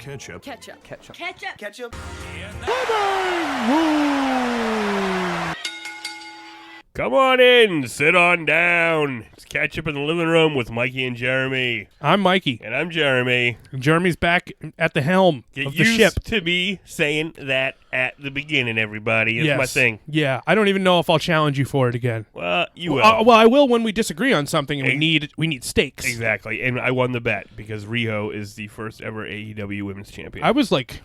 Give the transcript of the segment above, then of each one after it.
Ketchup. Ketchup. Ketchup. Ketchup. Ketchup. Come on in, sit on down. It's Ketchup in the living room with Mikey and Jeremy. I'm Mikey. And I'm Jeremy. Jeremy's back at the helm Get of the used ship. to me saying that at the beginning, everybody. It's my thing. Yeah, I don't even know if I'll challenge you for it again. Well, you will. Well, I will when we disagree on something and we need stakes. Exactly. And I won the bet because Riho is the first ever AEW Women's Champion. I was like,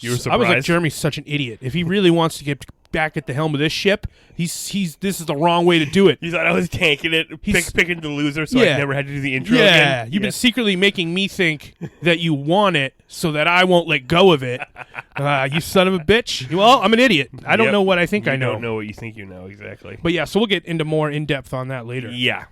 You were I was like, surprised? Jeremy's such an idiot. If he really wants to get back at the helm of this ship, this is the wrong way to do it. You thought I was tanking it, picking the loser so Yeah. I never had to do the intro Yeah, again? you've been secretly making me think that you want it so that I won't let go of it. You son of a bitch. Well, I'm an idiot. I don't Yep. know what I think I know. You don't know what you think you know, exactly. But yeah, so we'll get into more in-depth on that later. Yeah.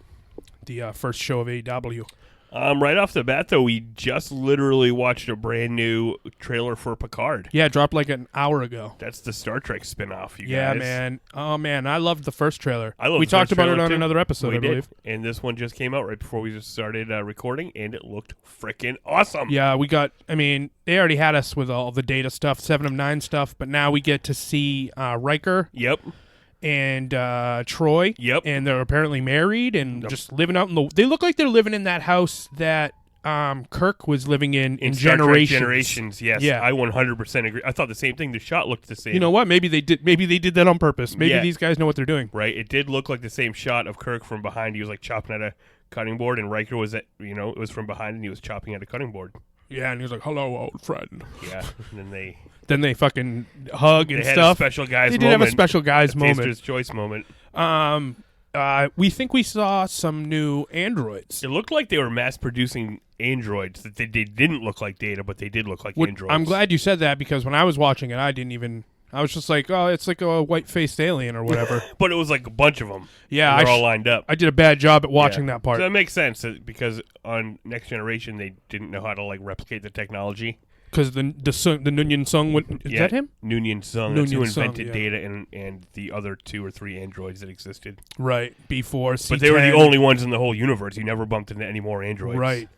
The first show of AEW. Right off the bat, though, we just literally watched a brand new trailer for Picard. Yeah, it dropped like an hour ago. That's the Star Trek spinoff, you Yeah, guys. man. Oh, man, I loved the first trailer. We talked about it on another episode, I believe. And this one just came out right before we just started recording, and it looked freaking awesome. Yeah, they already had us with all the Data stuff, 7 of 9 stuff, but now we get to see Riker. Yep. And Troy. Yep. And they're apparently married and just living out in the... They look like they're living in that house that Kirk was living in Star Trek Generations. Generations, yes. Yeah. I 100% agree. I thought the same thing. The shot looked the same. You know what? Maybe they did that on purpose. Maybe Yeah. these guys know what they're doing. Right? It did look like the same shot of Kirk from behind. He was like chopping at a cutting board, and Riker was it was from behind, and he was chopping at a cutting board. Yeah, and he was like, "Hello, old friend." Yeah. And then they fucking hug and they had stuff. a special guys They moment. did have a special guys moment. Taster's choice moment. We think we saw some new androids. It looked like they were mass-producing androids. That they didn't look like Data, but they did look like androids. I'm glad you said that because when I was watching it, I was just like, oh, it's like a white-faced alien or whatever. But it was like a bunch of them. Yeah, they're all lined up. I did a bad job at watching that part. So that makes sense because on Next Generation they didn't know how to replicate the technology. Because the Nunyan Sung is that him? Nunyan Sung. That's who Nunyan Sung, invented yeah. Data and the other 2 or 3 androids that existed. Right, B4, C10. But they were the only ones in the whole universe. You never bumped into any more androids. Right.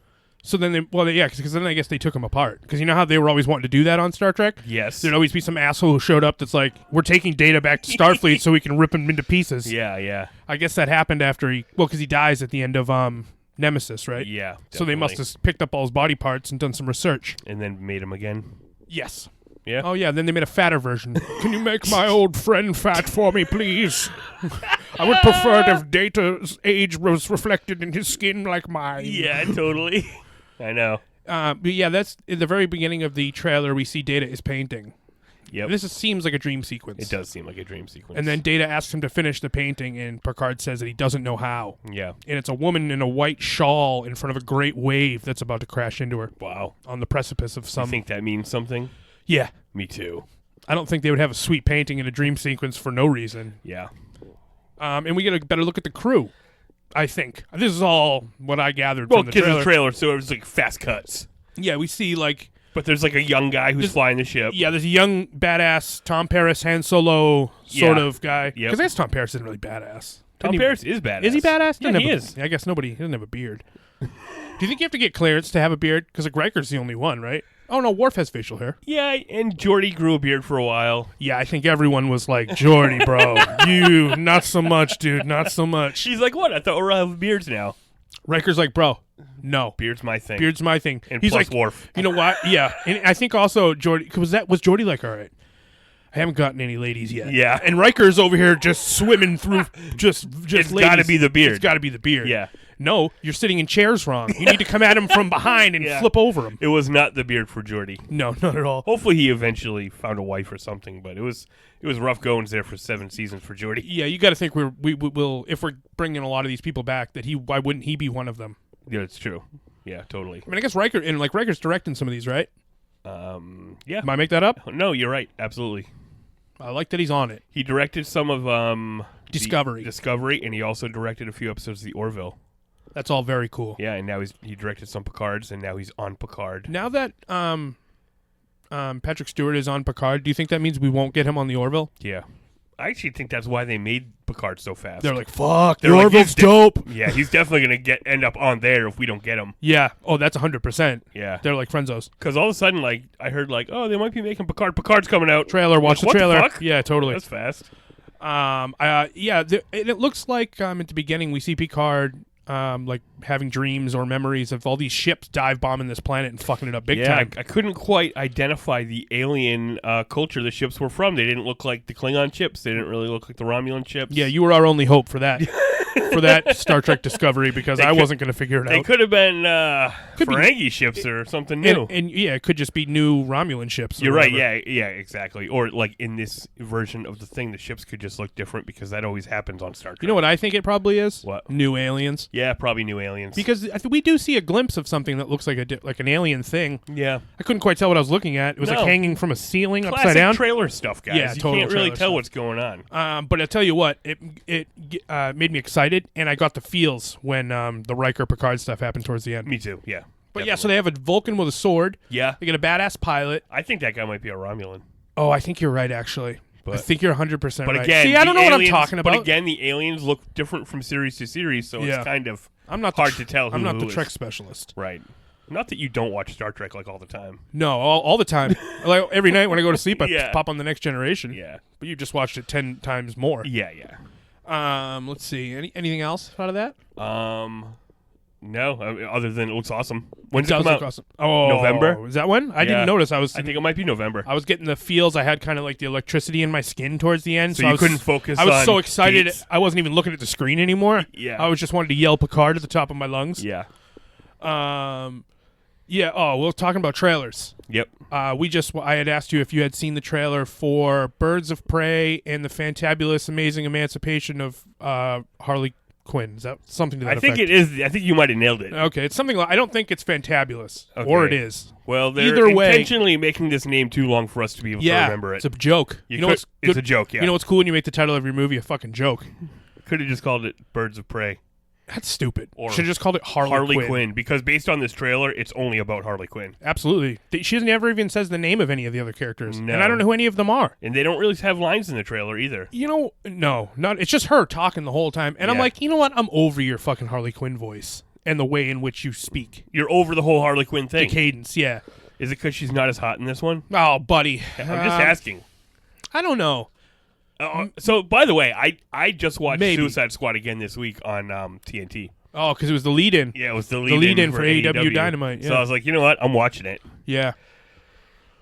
So then because then I guess they took them apart. Because you know how they were always wanting to do that on Star Trek? Yes. There'd always be some asshole who showed up that's like, we're taking Data back to Starfleet so we can rip him into pieces. Yeah, yeah. I guess that happened after because he dies at the end of Nemesis, right? Yeah, definitely. So they must have picked up all his body parts and done some research. And then made him again. Yes. Yeah. Oh, yeah, then they made a fatter version. Can you make my old friend fat for me, please? I would prefer it if Data's age was reflected in his skin like mine. Yeah, totally. I know. But yeah, that's in the very beginning of the trailer, we see Data is painting. Yep. Seems like a dream sequence. It does seem like a dream sequence. And then Data asks him to finish the painting, and Picard says that he doesn't know how. Yeah. And it's a woman in a white shawl in front of a great wave that's about to crash into her. Wow. On the precipice of some... You think that means something? Yeah. Me too. I don't think they would have a sweet painting in a dream sequence for no reason. Yeah. And we get a better look at the crew, I think. This is all what I gathered from the trailer. The trailer, so it was like fast cuts. Yeah, we see But there's a young guy who's flying the ship. Yeah, there's a young, badass Tom Paris, Han Solo sort of guy. Yep. Because I guess Tom Paris isn't really badass. Tom Paris is badass. Is he badass? Yeah, he is. I guess he doesn't have a beard. Do you think you have to get clearance to have a beard? Because Riker's the only one, right? Oh, no, Worf has facial hair. Yeah, and Geordi grew a beard for a while. Yeah, I think everyone was like, Geordi, bro. You, not so much, dude, not so much. She's like, what? I thought we're having beards now. Riker's like, bro, no. Beard's my thing. Beard's my thing. And he's plus like, Worf. You know what? Yeah. And I think also Geordi, was Geordi like, all right, I haven't gotten any ladies yet. Yeah. And Riker's over here just swimming through just It's ladies. got to be the beard. It's got to be the beard. Yeah. No, you're sitting in chairs wrong. You need to come at him from behind and flip over him. It was not the beard for Geordi. No, not at all. Hopefully he eventually found a wife or something, but it was rough goings there for 7 seasons for Geordi. Yeah, you got to think we will, if we're bringing a lot of these people back, that why wouldn't he be one of them? Yeah, it's true. Yeah, totally. I mean, I guess Riker's directing some of these, right? Yeah. Am I make that up? No, you're right. Absolutely. I like that he's on it. He directed some of Discovery. Discovery, and he also directed a few episodes of The Orville. That's all very cool. Yeah, and now he directed some Picards, and now he's on Picard. Now that Patrick Stewart is on Picard, do you think that means we won't get him on the Orville? Yeah. I actually think that's why they made Picard so fast. They're like, fuck, They're like, Orville's dope. Yeah, he's definitely going to end up on there if we don't get him. Yeah. Oh, that's 100%. Yeah. They're like frenzos. Because all of a sudden, like, I heard, like, oh, they might be making Picard. Picard's coming out. Trailer, watch the what trailer. The fuck? Yeah, totally. That's fast. It looks like at the beginning we see Picard like having dreams or memories of all these ships dive bombing this planet and fucking it up big time. I couldn't quite identify the alien culture the ships were from. They didn't look like the Klingon ships. They didn't really look like the Romulan ships. Yeah, you were our only hope for that. For that Star Trek Discovery, because I wasn't going to figure it They out. could have been Ferengi ships or something new. And yeah, it could just be new Romulan ships. You're right. Yeah, exactly. Or like in this version of the thing, the ships could just look different because that always happens on Star Trek. You know what I think it probably is? What? New aliens. Yeah, probably new aliens. Because we do see a glimpse of something that looks like an alien thing. Yeah. I couldn't quite tell what I was looking at. It was like hanging from a ceiling Classic upside down. trailer stuff, guys. Yeah, you total can't really trailer tell stuff. what's going on. But I tell you what, it made me excited, and I got the feels when the Riker Picard stuff happened towards the end. Me too. Yeah. But yeah, so they have a Vulcan with a sword. Yeah. They get a badass pilot. I think that guy might be a Romulan. Oh, I think you're right, actually. But, I think you're 100% but right. again, see, I don't know aliens, what I'm talking about. But again, the aliens look different from series to series, so it's kind of hard to tell who I'm not the is. Trek specialist. Right. Not that you don't watch Star Trek like all the time. No, all the time. Like every night when I go to sleep, I Yeah. pop on The Next Generation. Yeah. But you just watched it 10 times more. Yeah. Let's see. Anything else out of that? No, other than it looks awesome. When's it does come look out? awesome. Oh, November? Is that when? I didn't notice. I think it might be November. was getting the feels. I had kind of like the electricity in my skin towards the end. So you couldn't focus on I was so excited. dates? I wasn't even looking at the screen anymore. Yeah. I was just wanted to yell Picard at the top of my lungs. Yeah. Yeah. Oh, we're talking about trailers. Yep. I had asked you if you had seen the trailer for Birds of Prey and the Fantabulous Amazing Emancipation of Harley Quinn. Is that something to that effect? I think it is. I think you might have nailed it. Okay, it's something like, I don't think it's Fantabulous, or it is. Well, they're Either way, intentionally making this name too long for us to be able to remember it. It's a joke. You know what's good? It's a joke, yeah. You know what's cool when you make the title of your movie a fucking joke? Could have just called it Birds of Prey. That's stupid. Or should have just called it Harley Quinn, because based on this trailer, it's only about Harley Quinn. Absolutely. She never even says the name of any of the other characters. No. And I don't know who any of them are. And they don't really have lines in the trailer either. You know, no. It's just her talking the whole time. And I'm like, you know what? I'm over your fucking Harley Quinn voice and the way in which you speak. You're over the whole Harley Quinn thing. The cadence, yeah. Is it because she's not as hot in this one? Oh, buddy. I'm just asking. I don't know. So, by the way, I just watched Maybe. Suicide Squad again this week on TNT. Oh, because it was the lead-in. Yeah, it was the lead-in for AEW Dynamite. Yeah. So I was like, you know what? I'm watching it. Yeah.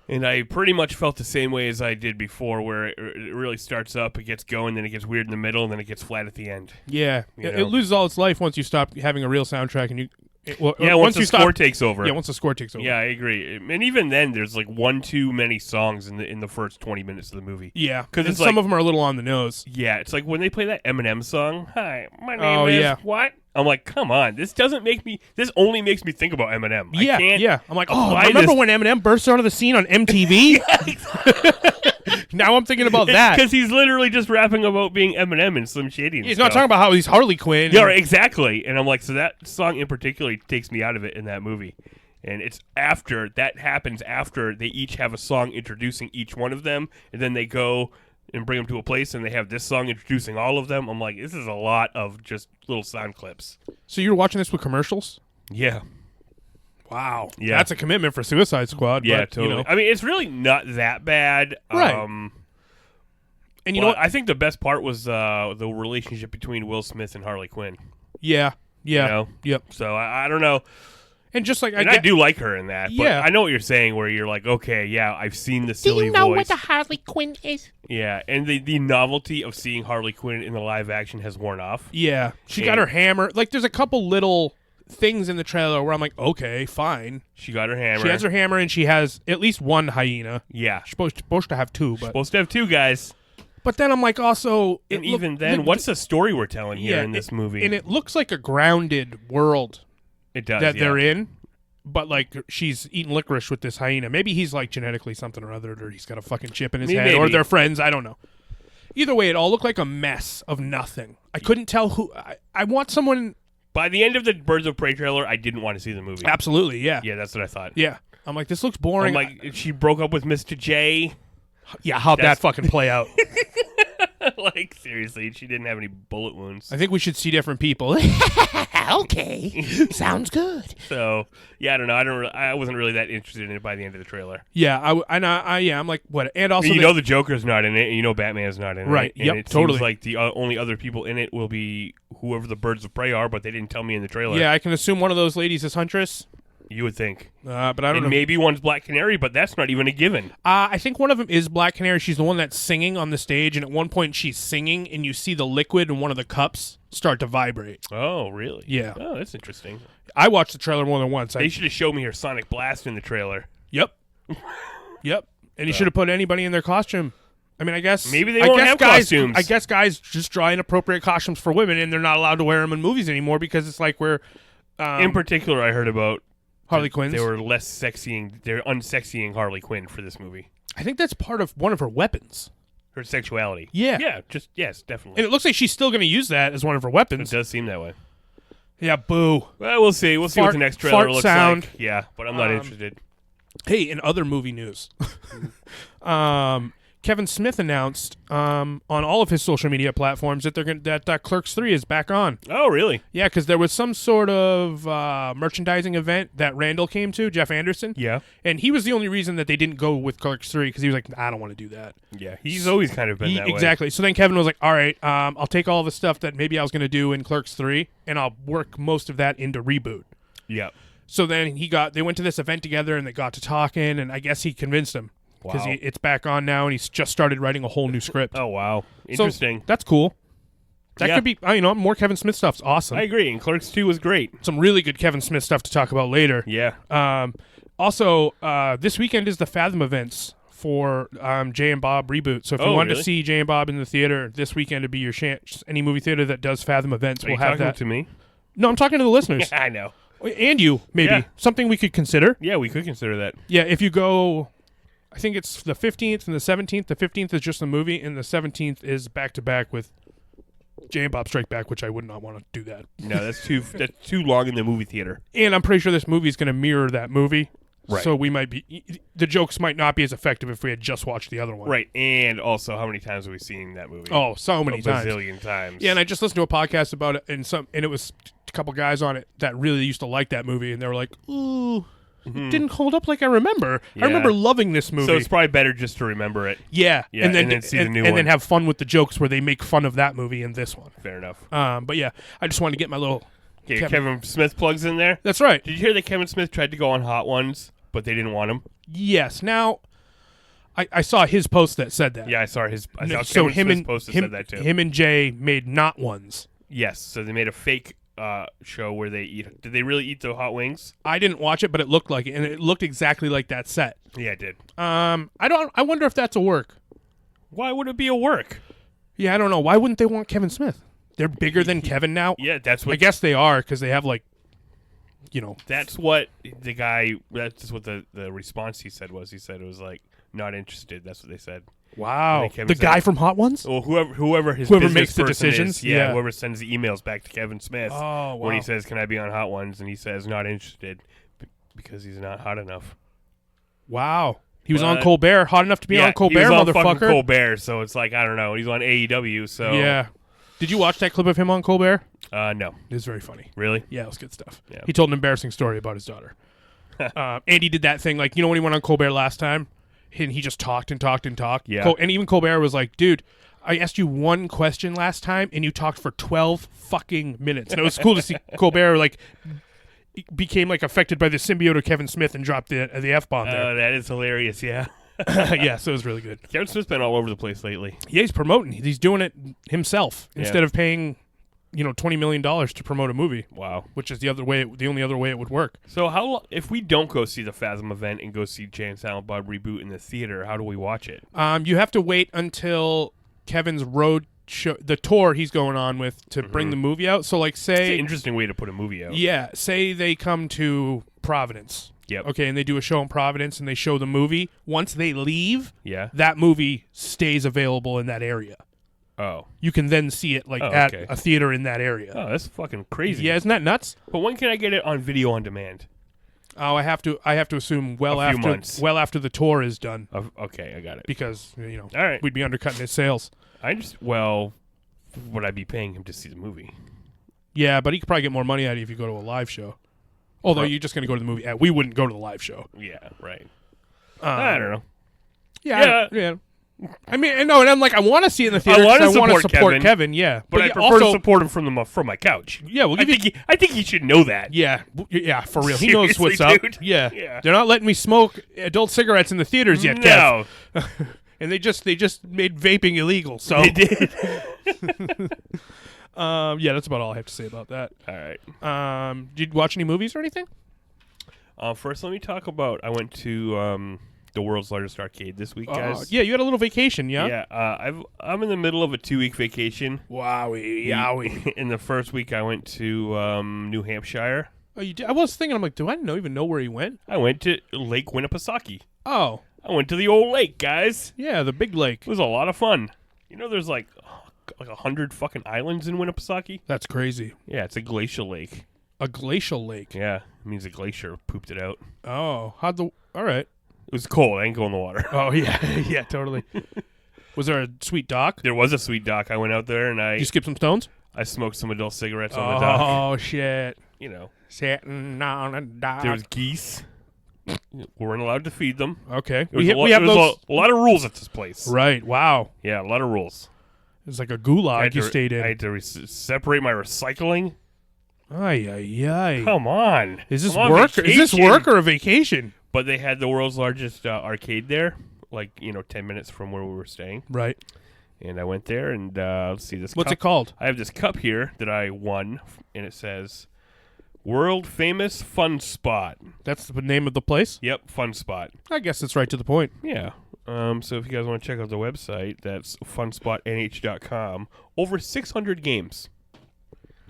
And I pretty much felt the same way as I did before, where it really starts up, it gets going, then it gets weird in the middle, and then it gets flat at the end. Yeah. You know? It loses all its life once you stop having a real soundtrack and you... once the score takes over. Yeah, once the score takes over. Yeah, I agree. And even then, there's like one too many songs in the first 20 minutes of the movie. Yeah, because some of them are a little on the nose. Yeah, it's like when they play that Eminem song. Hi, my name is what? I'm like, come on, this only makes me think about Eminem. Yeah, I can't I'm like, remember when Eminem burst onto the scene on MTV? Now I'm thinking about that. Because he's literally just rapping about being Eminem and Slim Shady and He's stuff. not talking about how he's Harley Quinn. Yeah, exactly. And I'm like, so that song in particular takes me out of it in that movie. And it's after they each have a song introducing each one of them, and then they go and bring them to a place, and they have this song introducing all of them. I'm like, this is a lot of just little sound clips. So you're watching this with commercials? Yeah. Wow. Yeah. That's a commitment for Suicide Squad. Yeah, but, totally. You know. I mean, it's really not that bad. Right. And you know what? I think the best part was the relationship between Will Smith and Harley Quinn. Yeah. Yeah. You know? Yep. So I don't know. And just like I do like her in that. But Yeah. I know what you're saying, where you're like, okay, yeah, I've seen the silly Do you know voice. what the Harley Quinn is? Yeah, and the novelty of seeing Harley Quinn in the live action has worn off. Yeah. She got her hammer. Like, there's a couple little things in the trailer where I'm like, okay, fine. She got her hammer. She has her hammer, and she has at least one hyena. Yeah. She's supposed to have two, but Supposed to have two guys. But then I'm like, also... And even then, what's the story we're telling here in this movie? And it looks like a grounded world it does, that they're in. But, like, she's eating licorice with this hyena. Maybe he's, like, genetically something or other, or he's got a fucking chip in his head, or they're friends. I don't know. Either way, it all looked like a mess of nothing. I couldn't tell who... I want someone... By the end of the Birds of Prey trailer, I didn't want to see the movie. Absolutely, yeah. Yeah, that's what I thought. Yeah. I'm like, this looks boring. I'm like, she broke up with Mr. J. Yeah, how'd that fucking play out? Like, seriously, she didn't have any bullet wounds. I think we should see different people. Okay, sounds good. So, yeah, I don't know. I wasn't really that interested in it by the end of the trailer. Yeah, I'm like, what? And also, you know the Joker's not in it, and you know Batman's not in it. Right, And yep, it totally. seems like the only other people in it will be whoever the Birds of Prey are, but they didn't tell me in the trailer. Yeah, I can assume one of those ladies is Huntress. You would think. But I don't and know. Maybe one's Black Canary, but that's not even a given. I think one of them is Black Canary. She's the one that's singing on the stage, and at one point she's singing, and you see the liquid in one of the cups start to vibrate. Oh, really? Yeah. Oh, that's interesting. I watched the trailer more than once. They should have showed me her Sonic Blast in the trailer. Yep. Yep. And you should have put anybody in their costume. I mean, I guess maybe they won't have costumes. I guess guys just draw inappropriate costumes for women, and they're not allowed to wear them in movies anymore because it's like we're. In particular, I heard about Harley Quinn. They were less sexying. They're unsexying Harley Quinn for this movie. I think that's part of one of her weapons. Her sexuality. Yeah. Yeah. Yes, definitely. And it looks like she's still going to use that as one of her weapons. It does seem that way. Yeah. Boo. Well, we'll see. We'll see what the next trailer looks sound. like. Yeah, but I'm not interested. Hey, in other movie news, Kevin Smith announced on all of his social media platforms that that Clerks 3 is back on. Oh, really? Yeah, because there was some sort of merchandising event that Randall came to, Jeff Anderson. Yeah. And he was the only reason that they didn't go with Clerks 3 because he was like, I don't want to do that. Yeah, he's always kind of been that way. Exactly. So then Kevin was like, all right, I'll take all the stuff that maybe I was going to do in Clerks 3 and I'll work most of that into Reboot. Yeah. So then they went to this event together and they got to talking, and I guess he convinced him. Because it's back on now, and he's just started writing a whole new script. Oh, wow. Interesting. So that's cool. That could be, more Kevin Smith stuff's awesome. I agree, and Clerks 2 was great. Some really good Kevin Smith stuff to talk about later. Yeah. Also, this weekend is the Fathom events for Jay and Bob Reboot. So if you wanted to see Jay and Bob in the theater, this weekend would be your chance. Any movie theater that does Fathom events will have that. Are you talking to me? No, I'm talking to the listeners. I know. And you, maybe. Yeah. Something we could consider. Yeah, we could consider that. Yeah, if you go... I think it's the 15th and the 17th. The 15th is just the movie, and the 17th is back-to-back with Jay and Bob Strike Back, which I would not want to do that. No, that's too long in the movie theater. And I'm pretty sure this movie is going to mirror that movie. Right. So the jokes might not be as effective if we had just watched the other one. Right. And also, how many times have we seen that movie? Oh, so many times. A bazillion times. Yeah, and I just listened to a podcast about it, and it was a couple guys on it that really used to like that movie, and they were like, ooh... It didn't hold up like I remember. Yeah. I remember loving this movie. So it's probably better just to remember it. Yeah. And then see the new one. And then have fun with the jokes where they make fun of that movie in this one. Fair enough. But yeah, I just wanted to get my little... Kevin Smith plugs in there? That's right. Did you hear that Kevin Smith tried to go on Hot Ones, but they didn't want him? Yes. Now, I saw his post that said that. Yeah, I saw Kevin Smith's post that said that too. Him and Jay made not ones. Yes, so they made a fake... show where they eat. Did they really eat the hot wings? I didn't watch it, but it looked like it, and it looked exactly like that set. Yeah, it did. I wonder if that's a work. Why would it be a work? Yeah, I don't know. Why wouldn't they want Kevin Smith? They're bigger than Kevin now. Yeah, that's what. I guess they are because they have That's what the guy. That's what the response he said was. He said it was like not interested. That's what they said. Wow, the guy from Hot Ones? Well, whoever makes the decisions, is, whoever sends the emails back to Kevin Smith, wow. when he says, "Can I be on Hot Ones?" and he says, "Not interested," because he's not hot enough. Wow, he was on Colbert, hot enough to be on Colbert, he was on motherfucker. Fucking Colbert, so it's like I don't know. He's on AEW, so yeah. Did you watch that clip of him on Colbert? No. It was very funny. Really? Yeah, it was good stuff. Yeah. He told an embarrassing story about his daughter. Andy did that thing, like, when he went on Colbert last time, and he just talked and talked and talked. Yeah. And even Colbert was like, dude, I asked you one question last time, and you talked for 12 fucking minutes. And it was cool to see Colbert, became, affected by the symbiote of Kevin Smith and dropped the F-bomb there. Oh, that is hilarious, yeah. Yeah, so it was really good. Kevin Smith's been all over the place lately. Yeah, he's promoting. He's doing it himself instead of paying, $20 million to promote a movie. Wow. Which is the only other way it would work. So if we don't go see the Fathom event and go see Jay and Silent Bob Reboot in the theater, how do we watch it? You have to wait until Kevin's road show, the tour he's going on with, to bring the movie out. So say... It's an interesting way to put a movie out. Yeah, say they come to Providence. Yep. Okay, and they do a show in Providence and they show the movie. Once they leave, yeah, that movie stays available in that area. Oh. You can then see it at a theater in that area. Oh, that's fucking crazy. Yeah, isn't that nuts? But when can I get it on video on demand? Oh, I have to assume few months. well after the tour is done. Okay, I got it. Because, All right. we'd be undercutting his sales. Would I be paying him to see the movie? Yeah, but he could probably get more money out of you if you go to a live show. Although you're just going to go to the movie. We wouldn't go to the live show. Yeah, right. I don't know. Yeah. I mean, no, and I'm like, I want to see it in the theater. I want wanna to support Kevin. Yeah, but I prefer to support him from my couch. Yeah, I think he should know that. Yeah, for real. He knows what's Seriously, up. dude. Yeah, they're not letting me smoke adult cigarettes in the theaters yet, No, Kev. And they just made vaping illegal. So they did. yeah, that's about all I have to say about that. All right. Did you watch any movies or anything? First, let me talk about. I went to the world's largest arcade this week, guys. Yeah, you had a little vacation, yeah? Yeah. I'm in the middle of a 2-week vacation. Wowie, yowie. In the first week, I went to New Hampshire. Oh, you did? I was thinking, I'm like, do I even know where he went? I went to Lake Winnipesaukee. Oh. I went to the old lake, guys. Yeah, the big lake. It was a lot of fun. There's like 100 fucking islands in Winnipesaukee. That's crazy. Yeah, it's a glacial lake. A glacial lake? Yeah, it means a glacier pooped it out. Oh, all right. It was cold. I didn't go in the water. Oh, yeah. Yeah, totally. Was there a sweet dock? There was a sweet dock. I went out there and Did you skip some stones? I smoked some adult cigarettes on the dock. Oh, shit. Sitting on a dock. There was geese. We weren't allowed to feed them. Okay. We have a lot of rules at this place. Right. Wow. Yeah, a lot of rules. It's like a gulag you stayed in. I had to separate my recycling. Ay. Come on. Is this I'm on work? vacation. Is this work or a vacation? But they had the world's largest arcade there, 10 minutes from where we were staying. Right. And I went there, and let's see this. What's it called? I have this cup here that I won, and it says World Famous Fun Spot. That's the name of the place? Yep, Fun Spot. I guess it's right to the point. Yeah. So if you guys want to check out the website, that's funspotnh.com. Over 600 games.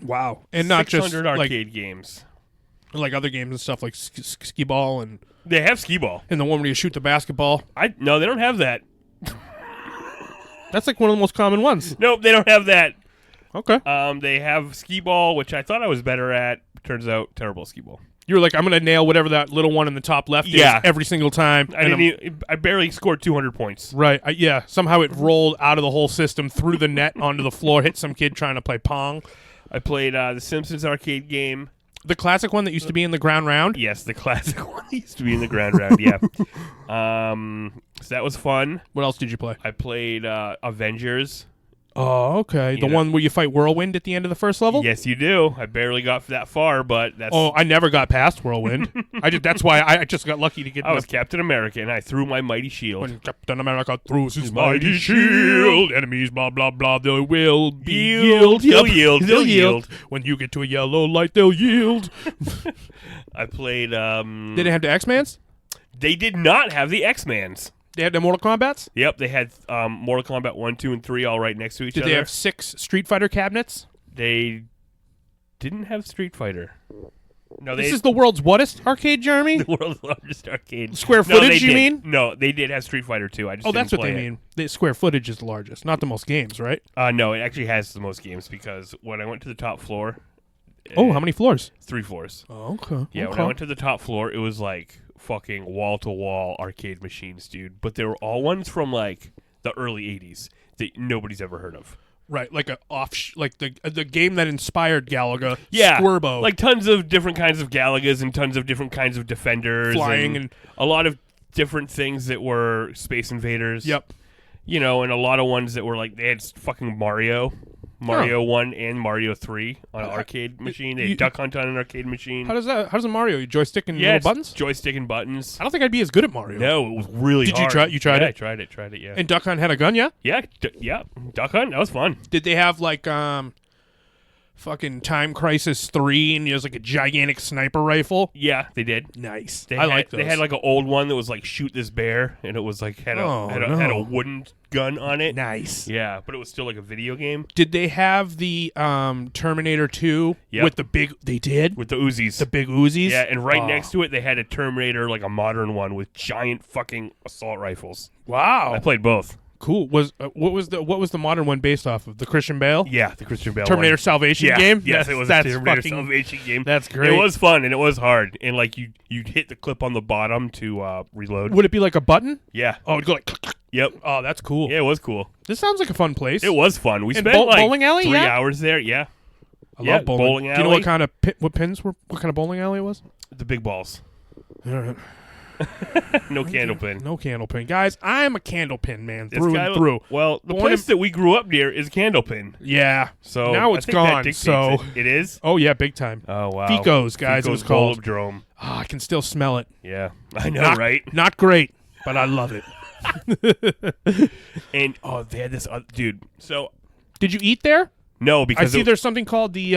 Wow. And not just 600 arcade games. Like other games and stuff like skee ball and They have skee ball. and the one where you shoot the basketball. No, they don't have that. That's like one of the most common ones. Nope, they don't have that. Okay. They have skee ball, which I thought I was better at. Turns out, terrible skee ball. You were like, I'm going to nail whatever that little one in the top left is every single time. I barely scored 200 points. Right. Somehow it rolled out of the whole system through the net onto the floor, hit some kid trying to play Pong. I played the Simpsons arcade game. The classic one that used to be in the ground round? Yes, the classic one that used to be in the ground round, yeah. So that was fun. What else did you play? I played Avengers. Oh, okay. The one where you fight Whirlwind at the end of the first level? Yes, you do. I barely got that far, but that's... Oh, I never got past Whirlwind. That's why I just got lucky to get... I was Captain America, and I threw my mighty shield. When Captain America throws his mighty shield, enemies, blah, blah, blah, they will yield. They'll yield. They'll yield. When you get to a yellow light, they'll yield. I played... Did it have the X-Mans? They did not have the X-Mans. They had the Mortal Kombats? Yep, they had Mortal Kombat 1, 2, and 3 all right next to each other. Did they have 6 Street Fighter cabinets? They didn't have Street Fighter. No, This is the world's whattest arcade, Jeremy? The world's largest arcade. Square footage, you mean? No, they did have Street Fighter 2. I just that's what they mean. The square footage is the largest, not the most games, right? No, it actually has the most games because when I went to the top floor... how many floors? 3 floors. Oh, okay. Yeah, when I went to the top floor, it was like fucking wall-to-wall arcade machines, dude. But they were all ones from like the early 80s that nobody's ever heard of. Right, like like the game that inspired Galaga, yeah, Squirbo. Like tons of different kinds of Galagas and tons of different kinds of Defenders. Flying and a lot of different things that were Space Invaders. Yep. And a lot of ones that were like, they had fucking Mario 1 and Mario 3 on an arcade machine. They had Duck Hunt on an arcade machine. How does a Mario? You joystick and little buttons? Joystick and buttons. I don't think I'd be as good at Mario. No, it was really hard. Did you try? You tried it? I tried it, yeah. And Duck Hunt had a gun, yeah? Yeah, Duck Hunt, that was fun. Did they have like fucking Time Crisis 3 and there's like a gigantic sniper rifle? Yeah, they did. Nice. I like those. They had like an old one that was like shoot this bear, and it was like had a wooden gun on it. Nice. Yeah, but it was still like a video game. Did they have the Terminator 2 with the big? They did with the Uzis, the big Uzis. Yeah, and right next to it they had a Terminator, like a modern one with giant fucking assault rifles. Wow. I played both. Cool. What was the modern one based off of? The Christian Bale? Yeah, the Christian Bale Terminator one. Salvation game? Yes, it was a Terminator Salvation game. That's great. It was fun and it was hard. And like you'd hit the clip on the bottom to reload. Would it be like a button? Yeah. Oh, it'd go like. Yep. Oh, that's cool. Yeah, it was cool. This sounds like a fun place. It was fun. We And spent like bowling alley, 3 yeah? hours there. Yeah. I love bowling. alley. Do you know what kind of what pins were? What kind of bowling alley it was? The big balls. All right. No candle pin. No candle pin, guys. I'm a candle pin man It's through kinda- and through. Well, the Born place in- that we grew up near is Candlepin. Yeah. So Now I it's think that gone, dictates so- it is. Oh yeah, big time. Oh wow. Fico's, guys, it was called. Velodrome. Oh, I can still smell it. Yeah, I know, Not, right? Not great, but I love it. And they had this other dude. So Did you eat there? no, I because see there's something called the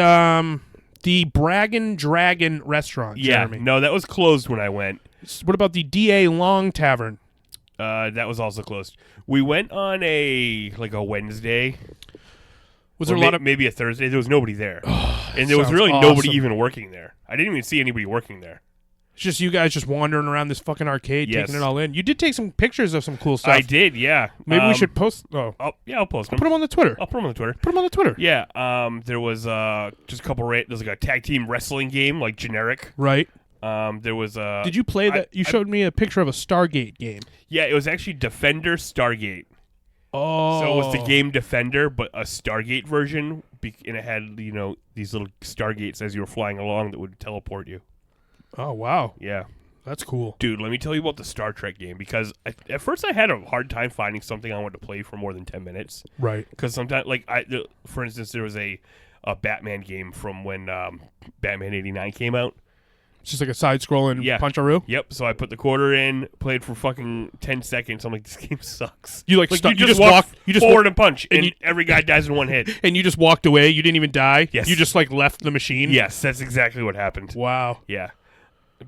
Braggin' Dragon restaurant. yeah, Jeremy. no, that was closed when I went. What about the D.A. Long Tavern? That was also closed. We went on a Wednesday. Was or there a lot of? maybe a Thursday? There was nobody there, and there was sounds really nobody awesome. even working there. I didn't even see anybody working there. It's just you guys just wandering around this fucking arcade, Yes. taking it all in. You did take some pictures of some cool stuff. I did, yeah. Maybe we should post. Oh, I'll post them. put them on the Twitter. I'll put them on the Twitter. Put them on the Twitter. Yeah, there was just a couple. There's like a tag team wrestling game, like generic. Right. There was Did you play that? You showed me a picture of a Stargate game. Yeah, it was actually Defender Stargate. Oh. So it was the game Defender, but a Stargate version, and it had these little Stargates as you were flying along that would teleport you. Oh wow, Yeah, that's cool. dude. Let me tell you about the Star Trek game because at first I had a hard time finding something I wanted to play for more than 10 minutes. Right. Because sometimes, for instance, there was a Batman game from when Batman '89 came out. It's just like a side-scrolling Yeah. Puncharoo. Yep. So I put the quarter in, played for fucking 10 seconds. I'm like, this game sucks. You You just walk forward and punch, and every guy dies in one hit. and you just walked away. You didn't even die. Yes. You just like left the machine. Yes, that's exactly what happened. Wow. Yeah.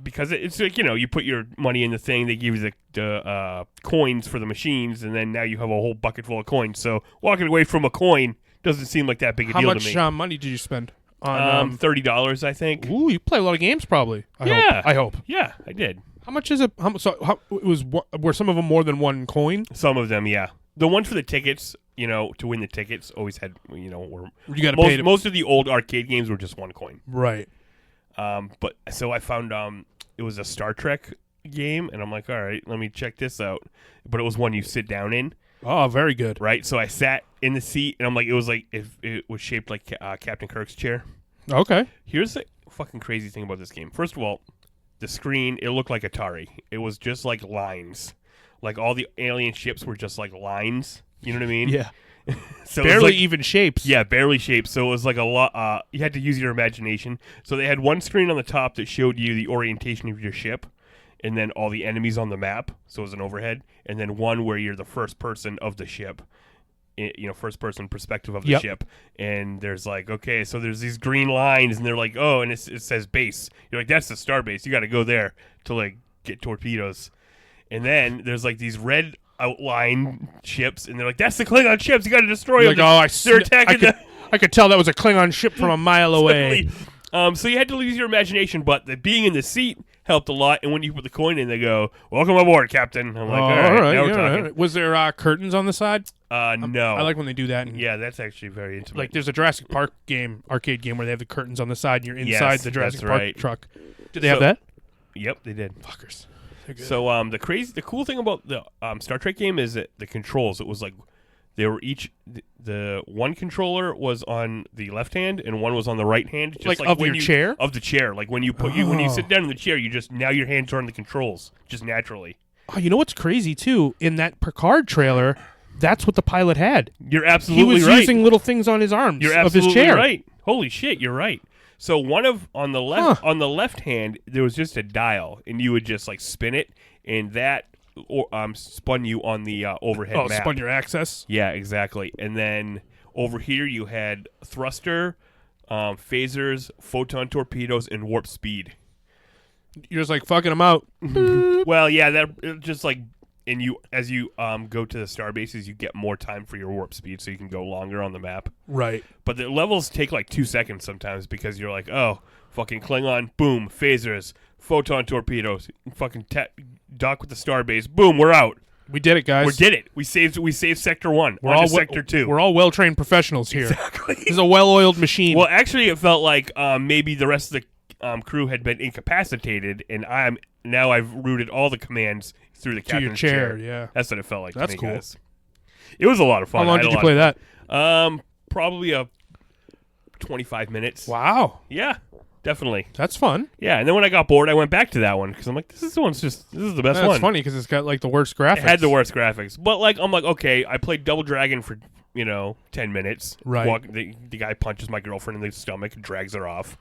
Because it's like, you put your money in the thing, they give you the coins for the machines, and then now you have a whole bucket full of coins. So walking away from a coin doesn't seem like that big a How deal much to me. money did you spend on? $30, I think. Ooh, you play a lot of games, probably. Yeah. I hope. Yeah, I did. How much is it? Were some of them more than one coin? Some of them, yeah. The one for the tickets, to win the tickets, always had, were You got to pay. most of the old arcade games were just one coin. Right. But so I found it was a Star Trek game, and I'm like, all right, let me check this out. But it was one you sit down in, Oh, very good. right? So I sat in the seat, and I'm like, it was like if it was shaped like Captain Kirk's chair. Okay. Here's the fucking crazy thing about this game. First of all, the screen, it looked like Atari. It was just like lines. Like all the alien ships were just like lines. You know what I mean? Yeah. So it was Barely like- even shapes. Yeah, barely shaped. So it was like a lot. You had to use your imagination. So they had one screen on the top that showed you the orientation of your ship, and then all the enemies on the map. So it was an overhead, and then one where you're the first person of the ship. First person perspective of the Yep. ship. And there's like, okay, so there's these green lines, and they're like, oh, and it says base. You're like, that's the star base. You got to go there to like get torpedoes. And then there's like these red outline ships, and they're like, that's the Klingon ships. You got to destroy You're them. like, They're attacking I could tell that was a Klingon ship from a mile away. So you had to use your imagination, but being in the seat helped a lot. And when you put the coin in, they go, "Welcome aboard, Captain." I'm like, all right, now we're talking. Right. Was there curtains on the side? No. I like when they do that. And, Yeah, that's actually very intimate. Like there's a Jurassic Park arcade game where they have the curtains on the side and you're inside Yes, the Jurassic that's Park right. truck. Did they have that? Yep, they did. Fuckers. They're good. So the cool thing about the Star Trek game is that the controls. It was like they were each the one controller was on the left hand and one was on the right hand. Just Like of when your chair? Of the chair. Like when you when you sit down in the chair, now your hands are on the controls just naturally. Oh, you know what's crazy too? In that Picard trailer, that's what the pilot had. You're He absolutely was right. using little things on his arms You're of his absolutely chair. right. Holy shit, you're right. So on the left hand there was just a dial, and you would just like spin it, and that spun you on the overhead Oh, map. spun your axis. Yeah, exactly. And then over here you had thruster, phasers, photon torpedoes, and warp speed. You're just like fucking them out. Well, yeah, that just like. And as you go to the star bases, you get more time for your warp speed, so you can go longer on the map. Right. But the levels take like 2 seconds sometimes because you're like, oh, fucking Klingon, boom, phasers, photon torpedoes, fucking dock with the star base, boom, we're out. We did it, guys. We did it. We saved Sector 1. We're all Sector 2. We're all well-trained professionals here. Exactly. This is a well-oiled machine. Well, actually, it felt like maybe the rest of the crew had been incapacitated, and I've routed all the commands through the to your captain's chair, yeah. That's what it felt like. That's to me, cool. Guys. It was a lot of fun. How long did you play that? Probably 25 minutes. Wow. Yeah, definitely. That's fun. Yeah, and then when I got bored, I went back to that one because I'm like, this is the best one. That's funny because it's got like the worst graphics. It had the worst graphics, but like I'm like, okay, I played Double Dragon for 10 minutes. Right. The guy punches my girlfriend in the stomach and drags her off,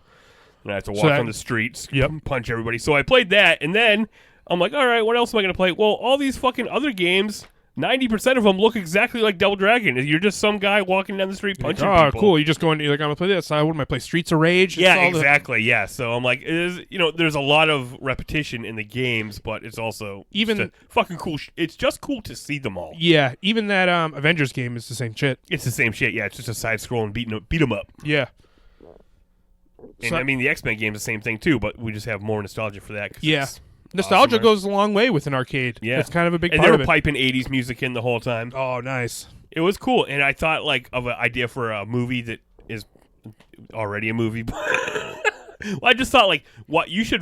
and I have to walk So that- on the streets, Yep. punch everybody. So I played that, and then I'm like, all right, what else am I gonna play? Well, all these fucking other games. 90% of them look exactly like Double Dragon. You're just some guy walking down the street punching oh, people. cool. You just going, you're like, I'm going to play this. What am I play? Streets of Rage? Yeah, It's all the- exactly. Yeah. So I'm like, there's a lot of repetition in the games, but it's also Even- just a fucking cool. It's just cool to see them all. Yeah, even that Avengers game is the same shit. It's the same shit. Yeah, it's just a side scroll and beat 'em up. Yeah. And So- I mean, the X-Men game's the same thing too, but we just have more nostalgia for that. 'Cause Yeah. it's Nostalgia awesome, right? goes a long way with an arcade. Yeah. It's kind of a big And part they of were it. piping 80s music in the whole time. Oh, nice. It was cool, and I thought like of an idea for a movie that is already a movie. Well, I just thought like,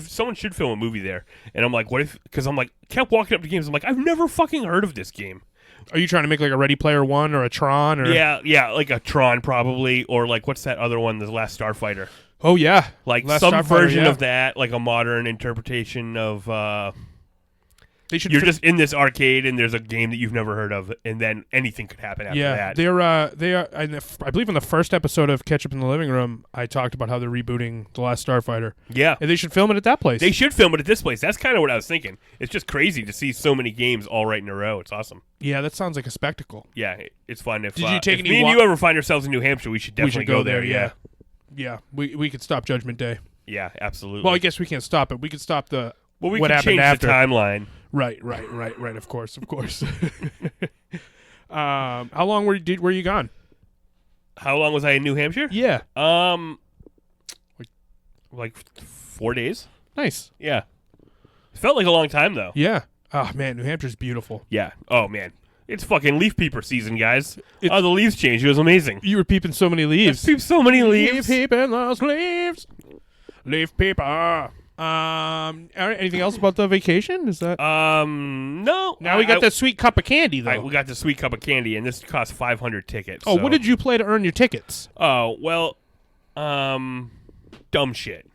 someone should film a movie there, and I'm like, what if? Because I'm like, kept walking up to games. I'm like, I've never fucking heard of this game. Are you trying to make like a Ready Player One or a Tron? Or Yeah, like a Tron probably, or like what's that other one? The Last Starfighter. Oh, yeah. Like Last some Starfighter, version yeah. of that, like a modern interpretation of. They should You're fi- just in this arcade, and there's a game that you've never heard of, and then anything could happen after Yeah, that. they are. I believe in the first episode of Ketchup in the Living Room, I talked about how they're rebooting The Last Starfighter. Yeah. And they should film it at that place. They should film it at this place. That's kind of what I was thinking. It's just crazy to see so many games all right in a row. It's awesome. Yeah, that sounds like a spectacle. Yeah, it's fun. If, Did you take if any me and wa- you ever find ourselves in New Hampshire, we should definitely we should go there. Yeah. Yeah, we could stop Judgment Day. Yeah, absolutely. Well, I guess we can't stop it. We could stop the we what could happened change after. the timeline. Right. Of course. How long were you gone? How long was I in New Hampshire? Yeah. Like 4 days. Nice. Yeah. It felt like a long time though. Yeah. Oh man, New Hampshire's beautiful. Yeah. Oh man, it's fucking leaf peeper season, guys. It's- The leaves changed. It was amazing. You were peeping so many leaves. Peep so many leaves. Peeping those leaves. Leaf peeper. Anything else about the vacation? Is that No. now we got the sweet cup of candy though? We got the sweet cup of candy, and this cost 500 tickets. Oh, so- what did you play to earn your tickets? Oh, well, dumb shit.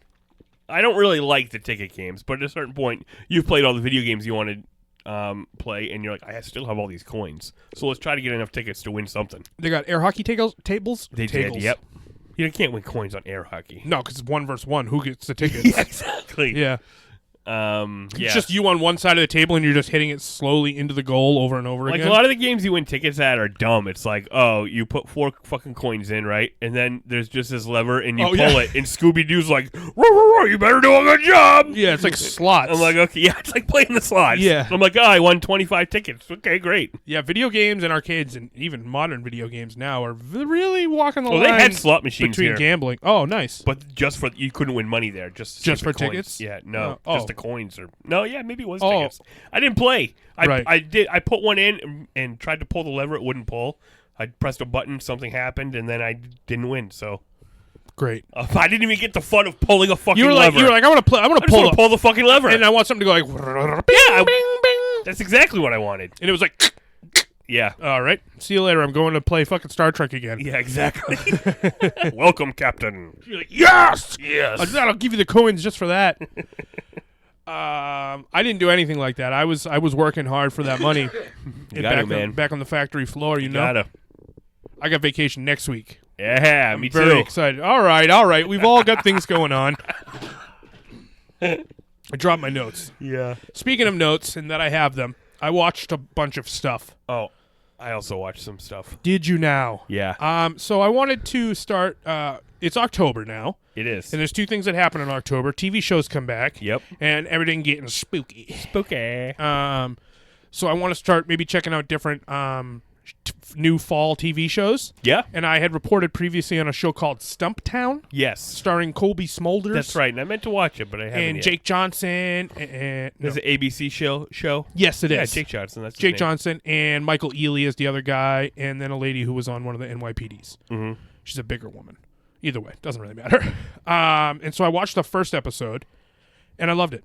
I don't really like the ticket games, but at a certain point, you've played all the video games you want to play, and you're like, I still have all these coins. So let's try to get enough tickets to win something. They got air hockey tables. They did, yep. You can't win coins on air hockey. No, because it's 1 versus 1. Who gets the tickets? Yeah, exactly. Yeah. Yeah. It's just you on one side of the table and you're just hitting it slowly into the goal over and over Like again. a lot of the games you win tickets at are dumb. It's like, oh, you put 4 fucking coins in, right? And then there's just this lever, and you pull it, and Scooby Doo's like, "Roar, roar, roar, you better do a good job." Yeah, it's like slots. I'm like, okay, yeah, it's like playing the slots. Yeah. I'm like, oh, I won 25 tickets. Okay, great. Yeah, video games and arcades and even modern video games now are really walking the Well, line they had slot machines between here, gambling. Oh, nice. but just for you couldn't win money there. Just for the coins. tickets? Yeah, no, Oh. just the coins or no, yeah, maybe it was Oh. tickets. I didn't play. Right. I did. I put one in and tried to pull the lever. It wouldn't pull. I pressed a button. Something happened, and then I didn't win. So Great. I didn't even get the fun of pulling a fucking You were lever. like, I want to play. I want I to just want to pull the fucking lever. and I want something to go like, Yeah, bing, bing. that's exactly what I wanted. And it was like, Yeah. all right, see you later. I'm going to play fucking Star Trek again. Yeah, exactly. Welcome, Captain. You're like, yes, Yes. I'll give you the coins just for that. I didn't do anything like that. I was working hard for that money. You gotta, man. Back on the factory floor, you know. Gotta. I got vacation next week. Yeah, I'm me very too. excited. All right. We've all got things going on. I dropped my notes. Yeah. Speaking of notes, and that I have them, I watched a bunch of stuff. Oh, I also watched some stuff. Did you now? Yeah. So I wanted to start. It's October now, It is. and there's 2 things that happen in October. TV shows come back. Yep. And everything getting spooky. Spooky. So I want to start maybe checking out different new fall TV shows. Yeah. And I had reported previously on a show called Stumptown. Yes. Starring Colby Smulders. That's right. And I meant to watch it, but I haven't and yet. Jake Johnson. And Is it ABC show? Yes, it is. Yeah, Jake Johnson. That's his Jake name. Johnson and Michael Ealy is the other guy, and then a lady who was on one of the NYPDs. Mm-hmm. She's a bigger woman. Either way, doesn't really matter. And so I watched the first episode, and I loved it.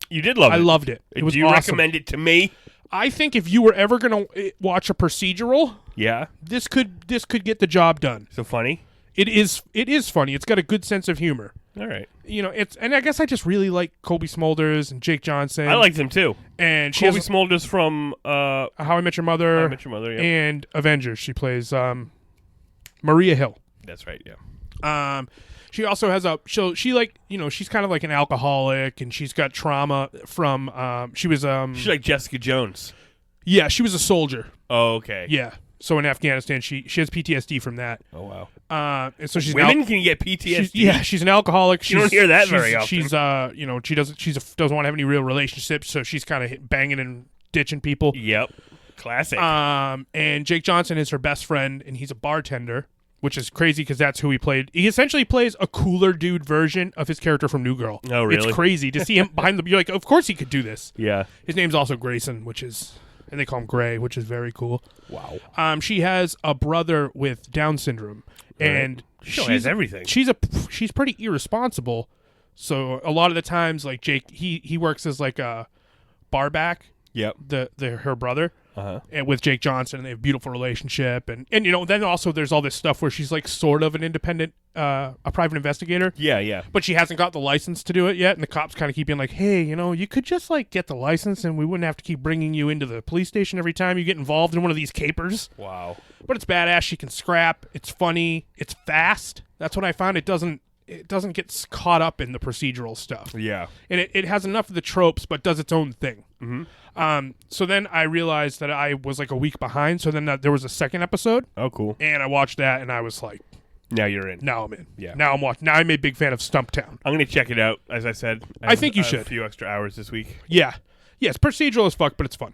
You did love it. I loved it. It was Do you awesome. recommend it to me? I think if you were ever going to watch a procedural, Yeah. this could get the job done. So funny. It is funny. It's got a good sense of humor. All right. You know, and I guess I just really like Colby Smulders and Jake Johnson. I like them too. And she Colby has Smulders from How I Met Your Mother. How I Met Your Mother, yeah. And Avengers. She plays Maria Hill. That's right, yeah. She also has she's kind of like an alcoholic, and she's got trauma from She's like Jessica Jones. yeah, she was a soldier. Oh, okay. Yeah. So in Afghanistan, she has PTSD from that. Oh, wow. And so she's Women can get PTSD? she's an alcoholic. You don't hear that very often. She's doesn't want to have any real relationships, so she's kind of banging and ditching people. Yep. Classic. And Jake Johnson is her best friend, and he's a bartender, which is crazy because that's who he played. He essentially plays a cooler dude version of his character from New Girl. Oh, really? It's crazy to see him behind the. You're like, of course he could do this. Yeah. His name's also Grayson, and they call him Gray, which is very cool. Wow. She has a brother with Down syndrome, and She has everything. She's pretty irresponsible. So a lot of the times, like Jake, he works as like a barback. Yep. Her brother. And with Jake Johnson, and they have a beautiful relationship, and then also there's all this stuff where she's like sort of an independent, a private investigator. Yeah. But she hasn't got the license to do it yet, and the cops kind of keep being like, hey, you could just like get the license, and we wouldn't have to keep bringing you into the police station every time you get involved in one of these capers. Wow. But it's badass. She can scrap. It's funny. It's fast. That's what I found. It doesn't get caught up in the procedural stuff. Yeah. And it has enough of the tropes, but does its own thing. Mm-hmm. So then I realized that I was like a week behind. So then there was a second episode. Oh, cool. And I watched that, and I was like, Now you're in. now I'm in. Yeah. Now I'm watching. Now I'm a big fan of Stumptown. I'm going to check it out, as I said. I think you have should. A few extra hours this week. Yeah. Yeah, it's procedural as fuck, but it's fun.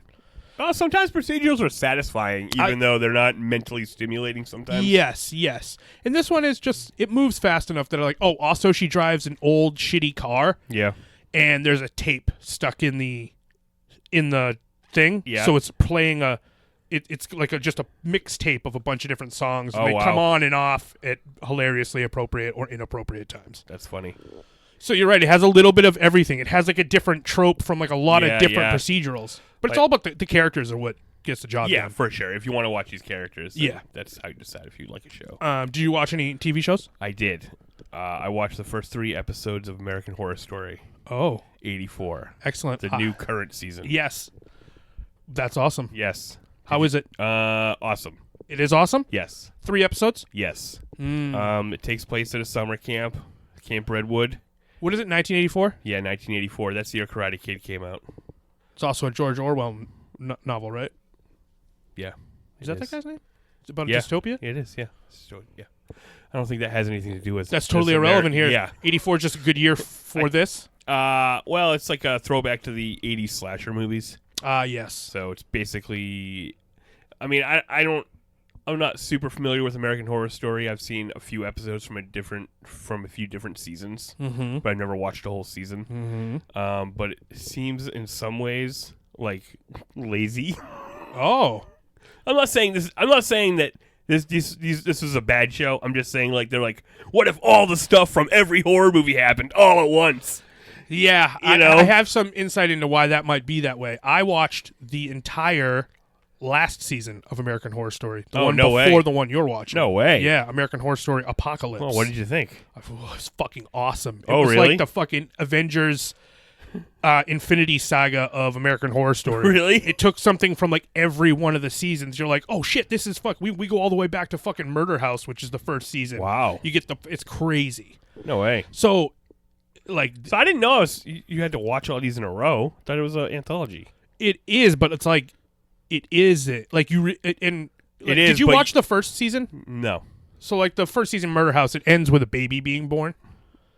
Oh, sometimes procedurals are satisfying, even though they're not mentally stimulating sometimes. Yes. And this one is just, it moves fast enough that I'm like, oh, also she drives an old shitty car. Yeah. And there's a tape stuck in the thing. Yeah. So it's playing it's like just a mixtape of a bunch of different songs. Oh, They wow. come on and off at hilariously appropriate or inappropriate times. That's funny. So you're right. It has a little bit of everything. It has like a different trope from like a lot Yeah, of different yeah. procedurals. But it's Like- all about the characters are what gets the job Yeah, done. for sure. If you want to watch these characters, then Yeah. that's how you decide if you like a show. Do you watch any TV shows? I did. I watched the first 3 episodes of American Horror Story Oh, 84, excellent. the new current season. Yes. That's awesome. Yes. How is it? Awesome. It is awesome? Yes. 3 episodes? Yes. Mm. It takes place at a summer camp, Camp Redwood. What is it, 1984? Yeah, 1984. That's the year Karate Kid came out. It's also a George Orwell novel, right? Yeah. Is that that guy's name? Is it about Yeah. a dystopia? It is, yeah. So, yeah. I don't think that has anything to do with That's totally this irrelevant here. Yeah. 84 is just a good year for this? Well, it's like a throwback to the 80s slasher movies. Yes. So it's basically, I mean, I'm not super familiar with American Horror Story. I've seen a few episodes from a few different seasons, Mm-hmm. but I've never watched a whole season. Mm-hmm. But it seems in some ways like lazy. Oh. I'm not saying that this is a bad show. I'm just saying like they're like, what if all the stuff from every horror movie happened all at once? Yeah, You know? I have some insight into why that might be that way. I watched the entire last season of American Horror Story. The one no before way. the one you're watching. No way. Yeah, American Horror Story Apocalypse. Well, what did you think? It was fucking awesome. It Oh, was really? like the fucking Avengers Infinity Saga of American Horror Story. Really? It took something from like every one of the seasons. You're like, oh shit, this is we go all the way back to fucking Murder House, which is the first season. Wow. You get it's crazy. No way. So like So I didn't know you had to watch all these in a row. I thought it was an anthology. it is, but it's like it is like you and like, It is, Did you but watch the first season? No. So like the first season Murder House, it ends with a baby being born.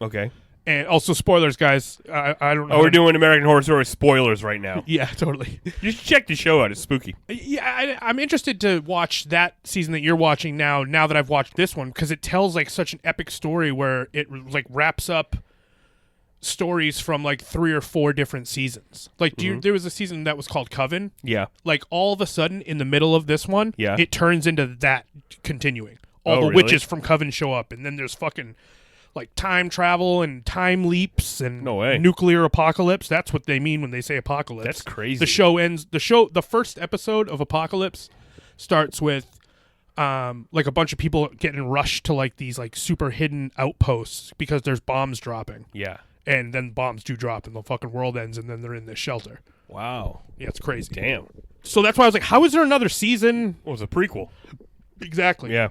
Okay. And also, spoilers, guys. I don't know. Oh, we're doing American Horror Story spoilers right now. Yeah, totally. You should check the show out. It's spooky. Yeah, I'm interested to watch that season that you're watching now that I've watched this one, because it tells like such an epic story where it like wraps up stories from like 3 or 4 different seasons. Like, there was a season that was called Coven. Yeah. Like, all of a sudden, in the middle of this one, it turns into that continuing. All the witches from Coven show up, and then there's fucking like time travel and time leaps and nuclear apocalypse. That's what they mean when they say apocalypse. That's crazy. The show ends. The first episode of Apocalypse starts with like a bunch of people getting rushed to like these like super hidden outposts because there's bombs dropping. Yeah. And then bombs do drop and the fucking world ends, and then they're in this shelter. Wow. Yeah, it's crazy. Damn. So that's why I was like, how is there another season? Well, it was a prequel. Exactly. Yeah.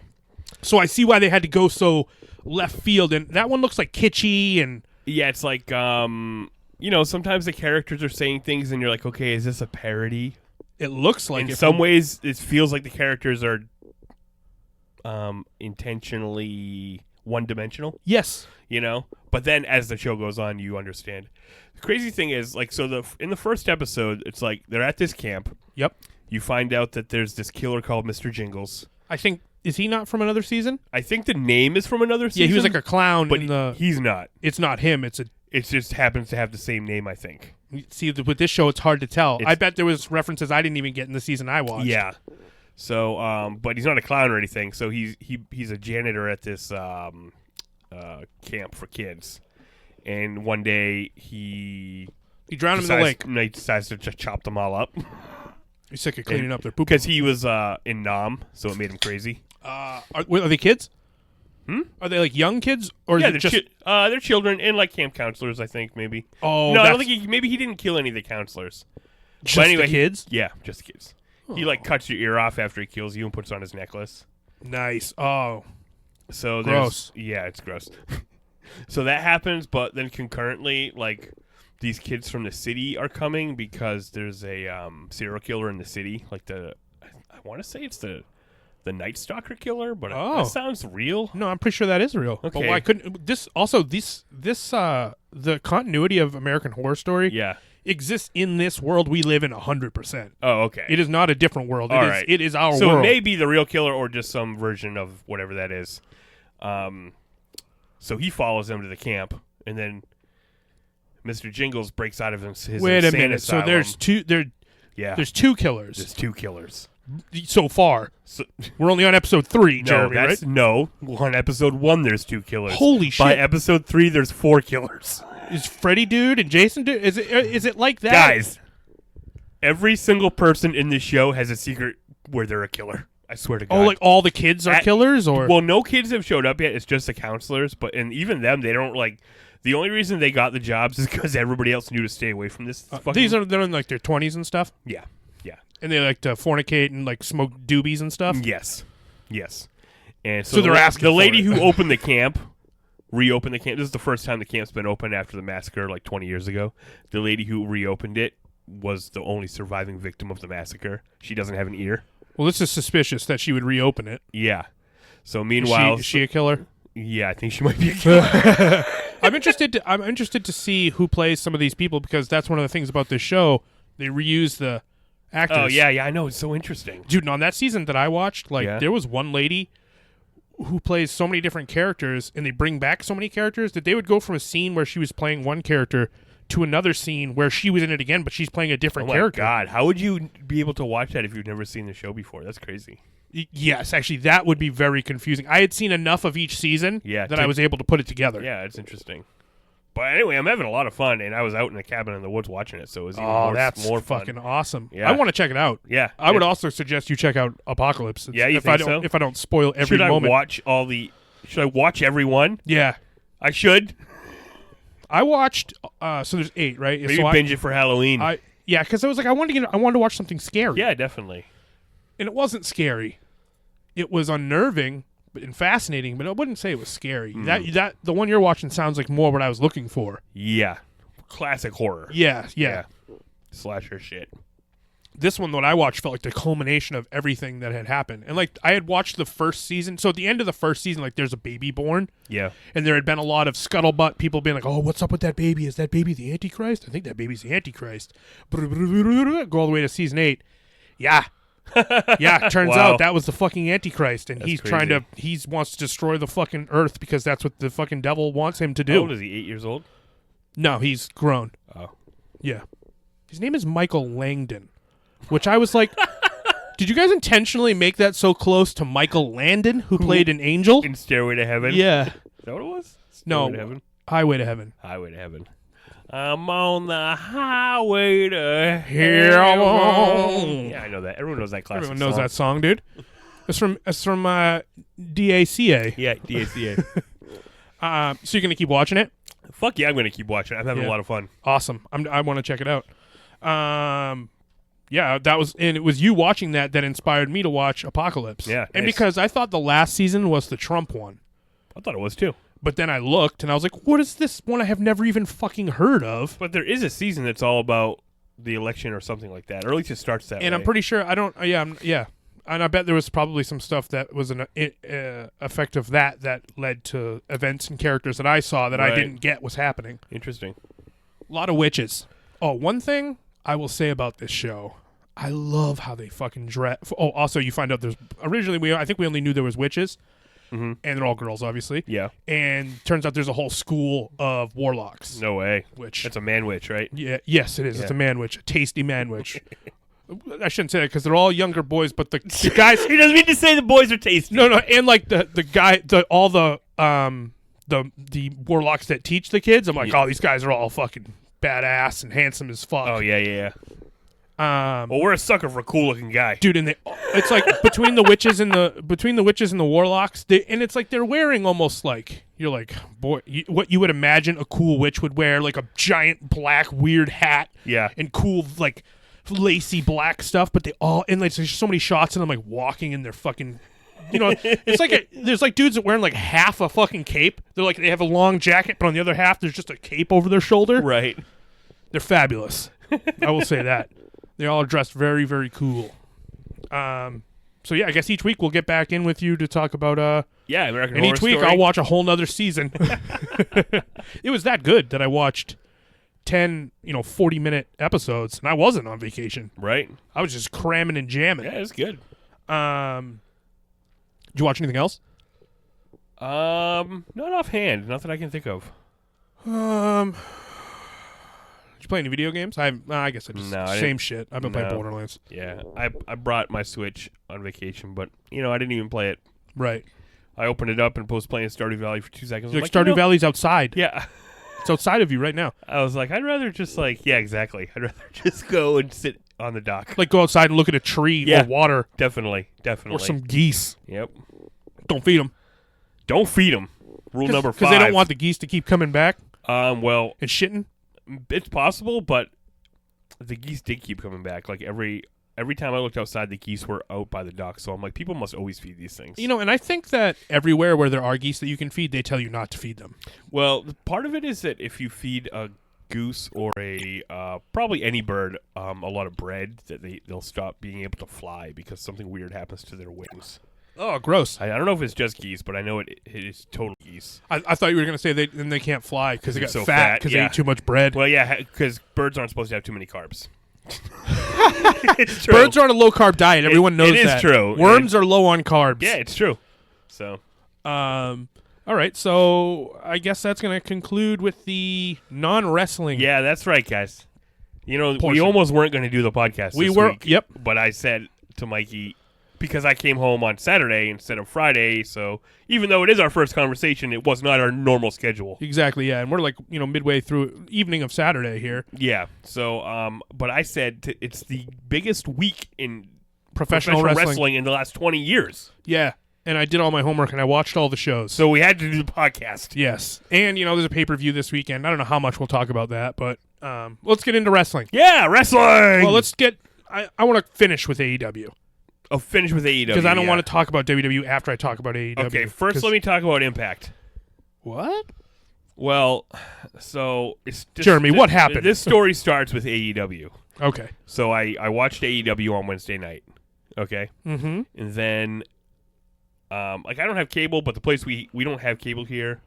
So I see why they had to go so left field, and that one looks like kitschy and yeah, it's like sometimes the characters are saying things and you're like, okay, is this a parody? It looks like in some ways it feels like the characters are intentionally one-dimensional. Yes. But then as the show goes on, you understand. The crazy thing is, like, so in the first episode, it's like they're at this camp. Yep. You find out that there's this killer called Mr. Jingles. I think, is he not from another season? I think the name is from another season. Yeah, he was like a clown, but he's not. It's not him. It just happens to have the same name, I think. See, with this show, it's hard to tell. I bet there was references I didn't even get in the season I watched. Yeah. So, but he's not a clown or anything. So he's a janitor at this camp for kids, and one day he drowned him in the lake. He decides to just chop them all up. He's sick of cleaning up their poop because he was in Nam, so it made him crazy. Are they kids? Are they like young kids, or yeah, is it they're children and like camp counselors, I think maybe. Oh, no, I don't think maybe he didn't kill any of the counselors. Just but anyway, the kids? Yeah, just the kids. Oh. He like cuts your ear off after he kills you and puts it on his necklace. Nice. Oh. So gross. Yeah, it's gross. So that happens, but then concurrently, like, these kids from the city are coming because there's a serial killer in the city. Like I want to say it's the Night Stalker killer, but that sounds real. No, I'm pretty sure that is real. Okay. But why couldn't this also this the continuity of American Horror Story? Yeah. Exists in this world we live in 100%. Oh, okay. It is not a different world. Right. It is our world. So it may be the real killer or just some version of whatever that is. So he follows them to the camp, and then Mr. Jingles breaks out of his Wait a insane minute. asylum. So there's two. There's 2 killers. There's 2 killers so far. So, we're only on episode 3, Jeremy, right? No, on episode 1 there's 2 killers. Holy shit! By episode 3 there's 4 killers. Is Freddy dude and Jason dude? Is it like that? Guys, every single person in this show has a secret where they're a killer. I swear to God. Oh, like all the kids are killers, or well, no kids have showed up yet. It's just the counselors, and even them, they don't like. The only reason they got the jobs is because everybody else knew to stay away from this. They're in like their 20s and stuff. Yeah. And they like to fornicate and like smoke doobies and stuff. Yes. And so they're asking the lady who opened the camp. Reopened the camp. This is the first time the camp's been opened after the massacre, like 20 years ago. The lady who reopened it was the only surviving victim of the massacre. She doesn't have an ear. Well, this is suspicious that she would reopen it. Yeah. So meanwhile, is she a killer? Yeah, I think she might be a killer. I'm interested to see who plays some of these people, because that's one of the things about this show. They reuse the actors. Oh yeah, I know. It's so interesting, dude. And on that season that I watched, there was one lady who plays so many different characters, and they bring back so many characters that they would go from a scene where she was playing one character to another scene where she was in it again, but she's playing a different character. Oh my God, how would you be able to watch that if you've never seen the show before? That's crazy. Yes, actually, that would be very confusing. I had seen enough of each season that I was able to put it together. Yeah, it's interesting. But anyway, I'm having a lot of fun, and I was out in the cabin in the woods watching it, so it was even more fun. Fucking awesome. Yeah. I want to check it out. Yeah. I would also suggest you check out Apocalypse. Yeah, you if think so? If I don't spoil every moment. Should I watch every one? Yeah. I should. I watched, so there's 8, right? Maybe so binge it for Halloween. Yeah, because I was like, I wanted to watch something scary. Yeah, definitely. And it wasn't scary. It was unnerving and fascinating, but I wouldn't say it was scary. That the one you're watching sounds like more what I was looking for. Yeah. Classic horror. Yeah. Slasher shit. this one that I watched felt like the culmination of everything that had happened. And like I had watched the first season. So at the end of the first season, like there's a baby born. Yeah. And there had been a lot of scuttlebutt, people being like, oh, what's up with that baby? Is that baby the Antichrist? I think that baby's the Antichrist. Go all the way to season 8. Yeah. Yeah, turns Wow. out that was the fucking Antichrist. And That's he's crazy. he wants to destroy the fucking earth because that's what the fucking devil wants him to do. How old is he? 8 years old? No, he's grown. Oh. Yeah. His name is Michael Langdon, which I was like, did you guys intentionally make that so close to Michael Landon, who played an angel? In Stairway to Heaven? Yeah. Is that what it was? No. Stairway to Heaven? Highway to Heaven. Highway to Heaven. I'm on the highway to Heaven. Yeah, I know that. Everyone knows that classic Everyone knows song. that song, dude. It's from DACA. Yeah, DACA. So you're gonna keep watching it? Fuck yeah, I'm going to keep watching. I'm having Yeah. a lot of fun. Awesome. I want to check it out. Yeah, it was you watching that inspired me to watch Apocalypse. Yeah, and nice. because I thought the last season was the Trump one. I thought it was too. But then I looked and I was like, what is this one I have never even fucking heard of? But there is a season that's all about the election or something like that. Or at least it starts that way. And I'm pretty sure I don't. Yeah. And I bet there was probably some stuff that was an effect of that led to events and characters that I saw that I Right. didn't get was happening. Interesting. A lot of witches. Oh, one thing I will say about this show, I love how they fucking dress. Oh, also you find out there's originally I think we only knew there was witches, and they're all girls, obviously. Yeah. And turns out there's a whole school of warlocks. No way. Which That's a man witch, right? yeah, yes, it is. It's Yeah. a man witch, a tasty man witch. I shouldn't say that because they're all younger boys, but the guys. He doesn't mean to say the boys are tasty. No, and like the guy, all the warlocks that teach the kids. I'm like, Yeah. oh, these guys are all fucking badass and handsome as fuck. Oh, yeah. Well, we're a sucker for a cool-looking guy. Dude, and it's like between the witches and the warlocks, and it's like they're wearing almost like you're like, boy, what you would imagine a cool witch would wear, like a giant black weird hat, Yeah. and cool like lacy black stuff. But they all and like there's so many shots of them like walking in their fucking. You know, it's like there's like dudes that wearing like half a fucking cape. They're like they have a long jacket, but on the other half there's just a cape over their shoulder. Right. They're fabulous. I will say that. They're all dressed very, very cool. So yeah, I guess each week we'll get back in with you to talk about Yeah, American and Horror each week Story. I'll watch a whole nother season. It was that good that I watched 10, 40-minute episodes, and I wasn't on vacation. Right. I was just cramming and jamming. Yeah, it's good. Did you watch anything else? Not offhand. Nothing I can think of. Did you play any video games? I guess I just No, I same didn't. shit. I've been playing No. Borderlands. Yeah, I brought my Switch on vacation, but I didn't even play it. Right. I opened it up and was playing Stardew Valley for 2 seconds. Like I'm Stardew Valley's outside. Yeah. It's outside of you right now. I was like, I'd rather just yeah, exactly. I'd rather just go and sit on the dock. Like go outside and look at a tree Yeah. or water Definitely. or some geese. Yep. Don't feed them. Don't feed them. Rule number 5. Because they don't want the geese to keep coming back Well, and shitting. it's possible, but the geese did keep coming back. Like every time I looked outside, the geese were out by the dock. So I'm like, people must always feed these things. And I think that everywhere where there are geese that you can feed, they tell you not to feed them. Well, part of it is that if you feed a goose or a probably any bird a lot of bread, that they'll stop being able to fly because something weird happens to their wings. Oh, gross. I don't know if it's just geese, but I know it is total geese. I thought you were going to say they can't fly because they They're got so fat fat, because yeah. they ate too much bread. Well, yeah, because birds aren't supposed to have too many carbs. It's true. Birds are on a low-carb diet. Everyone knows it is that. true. Worms are low on carbs. Yeah, it's true. So, All right, so I guess that's going to conclude with the non-wrestling. yeah, that's right, guys. We Portion. almost weren't going to do the podcast We this were- week. yep. But I said to Mikey, because I came home on Saturday instead of Friday, so even though it is our first conversation, it was not our normal schedule. Exactly, yeah. And we're like, midway through evening of Saturday here. Yeah. So, but I said it's the biggest week in Professional wrestling. in the last 20 years. Yeah. And I did all my homework and I watched all the shows. So we had to do the podcast. Yes. And, there's a pay-per-view this weekend. I don't know how much we'll talk about that, but let's get into wrestling. Yeah, wrestling. Well, let's get I want to finish with AEW. I'll finish with AEW. Because I don't want to talk about WWE after I talk about AEW. Okay, first let me talk about Impact. What? Well, so it's just, Jeremy, what happened? This story starts with AEW. Okay. So I watched AEW on Wednesday night. Okay. Mm-hmm. And then, I don't have cable, but the place we don't have cable here.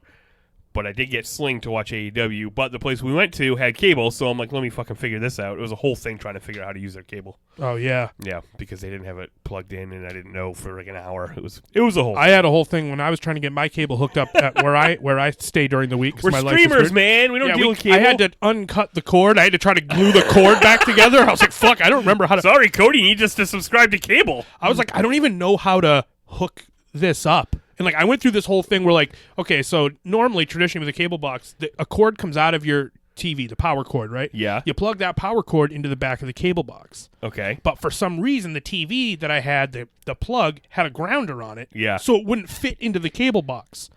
But I did get Sling to watch AEW, but the place we went to had cable, so I'm like, let me fucking figure this out. It was a whole thing trying to figure out how to use their cable. Oh, yeah. Yeah, because they didn't have it plugged in, and I didn't know for like an hour. It was a whole I had a whole thing when I was trying to get my cable hooked up at where I stay during the week. We're my streamers, man. We don't deal with cable. I had to uncut the cord. I had to try to glue the cord back together. I was like, fuck, I don't remember how to. Sorry, Cody, you need us to subscribe to cable. I was like, I don't even know how to hook this up. And like I went through this whole thing where like, okay, so normally traditionally with a cable box, a cord comes out of your TV, the power cord, right? Yeah. You plug that power cord into the back of the cable box. Okay. But for some reason, the TV that I had, the plug had a grounder on it. Yeah. So it wouldn't fit into the cable box.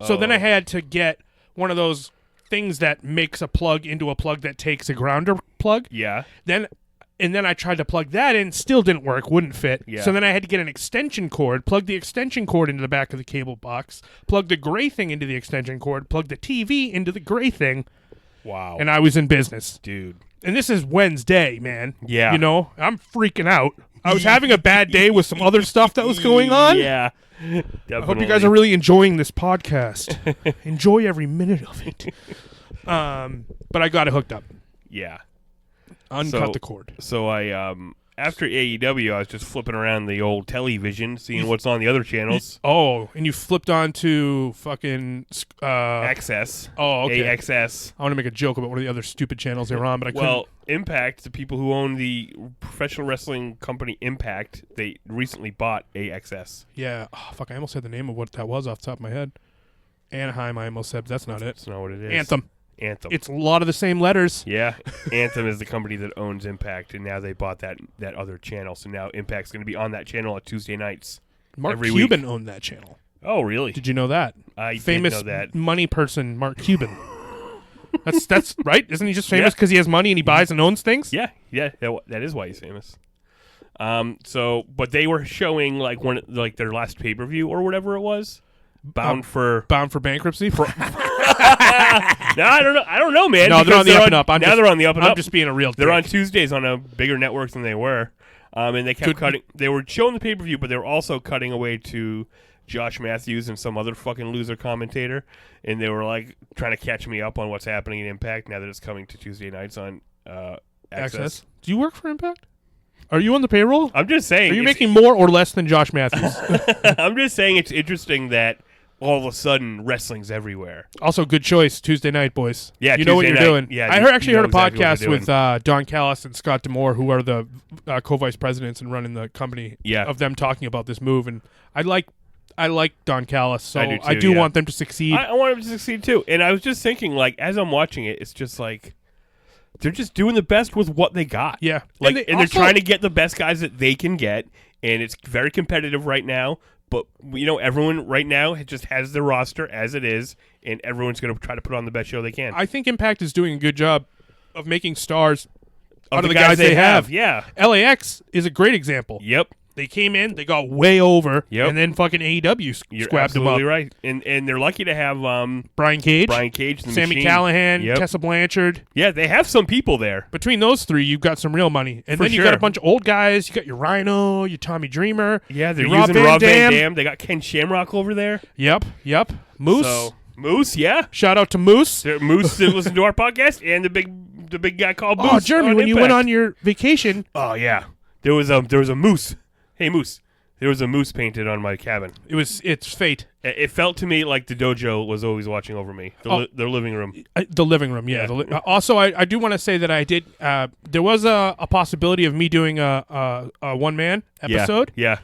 So then I had to get one of those things that makes a plug into a plug that takes a grounder plug. Yeah. And then I tried to plug that in, still didn't work, wouldn't fit. Yeah. So then I had to get an extension cord, plug the extension cord into the back of the cable box, plug the gray thing into the extension cord, plug the TV into the gray thing, Wow. and I was in business. Dude. And this is Wednesday, man. Yeah. You know, I'm freaking out. I was having a bad day with some other stuff that was going on. Yeah. I hope you guys are really enjoying this podcast. Enjoy every minute of it. But I got it hooked up. Yeah. Uncut the cord. So I after AEW, I was just flipping around the old television, seeing what's on the other channels. Oh, and you flipped on to fucking Access. Oh, okay. AXS. I want to make a joke about one of the other stupid channels they were on, but I couldn't. Well, Impact, the people who own the professional wrestling company Impact, they recently bought AXS. Yeah. Oh, fuck, I almost said the name of what that was off the top of my head. Anaheim, I almost said, but that's not it. That's not what it is. Anthem. It's a lot of the same letters. Yeah. Anthem is the company that owns Impact, and now they bought that other channel. So now Impact's going to be on that channel at Tuesday nights. Mark every Cuban week. owned that channel. Oh, really? Did you know that? I Famous did know that. money person, Mark Cuban. That's right. Isn't he just famous because he has money and he buys and owns things? Yeah, that is why he's famous. But they were showing like their last pay-per-view or whatever it was, bound for bankruptcy. No, I don't know, man. No, they're on the up and up. They're on the up and up. I'm just being a real. They're on dick. Tuesdays on a bigger network than they were, and they kept cutting. They were showing the pay-per-view, but they were also cutting away to Josh Matthews and some other fucking loser commentator, and they were like trying to catch me up on what's happening in Impact now that it's coming to Tuesday nights on Access. Do you work for Impact? Are you on the payroll? I'm just saying. Are you making more or less than Josh Matthews? I'm just saying it's interesting that all of a sudden wrestling's everywhere. Also, good choice Tuesday night, boys. Yeah, you know what Tuesday you're night. doing. Yeah, I actually heard a exactly podcast with Don Callis and Scott Demore, who are the co-vice presidents and running the company. Yeah. Of them talking about this move, and I like Don Callis, so I do too, want them to succeed. I want them to succeed too. And I was just thinking, like, as I'm watching it, it's just like they're just doing the best with what they got. Yeah, like, and they're trying to get the best guys that they can get, and it's very competitive right now. But, you know, everyone right now just has their roster as it is, and everyone's going to try to put on the best show they can. I think Impact is doing a good job of making stars out of the the guys they have. Yeah. LAX is a great example. Yep. They came in, they got way over, Yep. and then fucking AEW You're squabbed them up. absolutely right. And they're lucky to have Brian Cage, the Sami Machine. Callihan, Yep. Tessa Blanchard. Yeah, they have some people there. Between those three, you've got some real money. And For then you got a sure. bunch of old guys. You got your Rhino, your Tommy Dreamer. Yeah, they're your using Rob Rob Van Van Dam. Dam. They got Ken Shamrock over there. Yep. Moose. So, Moose, yeah. Shout out to Moose. Moose did listen to our podcast, and the big guy called Moose. Oh, Jeremy, when you went on your vacation. Oh yeah, there was a moose. Hey Moose, there was a moose painted on my cabin. It's fate. It felt to me like the dojo was always watching over me. Their living room. The living room, yeah. Also, I do want to say that I did. There was a possibility of me doing a one-man episode. Yeah.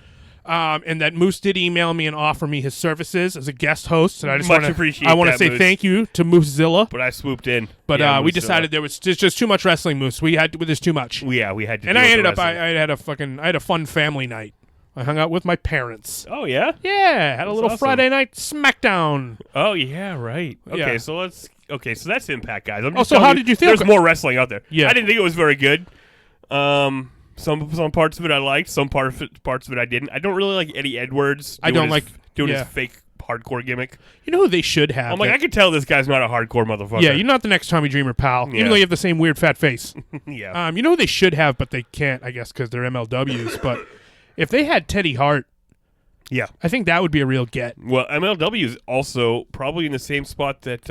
And that Moose did email me and offer me his services as a guest host, and I just Much want appreciate to that, say Moose. thank you to Moosezilla. But I swooped in. But Yeah, we Moosezilla. decided there was just too much wrestling, Moose. There's too much. Yeah, we had to. And deal I with ended the up. I wrestling. had a fun family night. I hung out with my parents. Oh yeah. Yeah, had a little awesome. Friday night Smackdown. Oh yeah, right. Okay, Yeah. so that's Impact, guys. I'm Oh, just so telling how you, did you feel? There's more wrestling out there. Yeah. I didn't think it was very good. Some parts of it I liked. Some parts of it I didn't. I don't really like Eddie Edwards. I don't like doing yeah. his fake hardcore gimmick. You know who they should have? I'm like, I could tell this guy's not a hardcore motherfucker. Yeah, you're not the next Tommy Dreamer, pal. Yeah. Even though you have the same weird fat face. Yeah. You know who they should have, but they can't, I guess, because they're MLWs. But if they had Teddy Hart, Yeah. I think that would be a real get. Well, MLW is also probably in the same spot that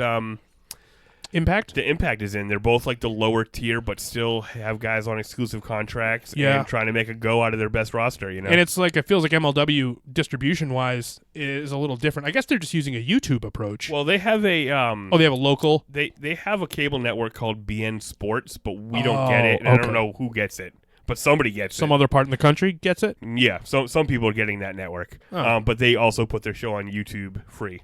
Impact? the Impact is in. They're both like the lower tier, but still have guys on exclusive contracts Yeah. and trying to make a go out of their best roster, you know? And it's like, it feels like MLW distribution-wise is a little different. I guess they're just using a YouTube approach. Well, they have a... they have a local? They have a cable network called BN Sports, but we don't get it, and I okay. don't know who gets it. But somebody gets Some it. other part in the country gets it? Yeah, some people are getting that network. Oh. But they also put their show on YouTube free.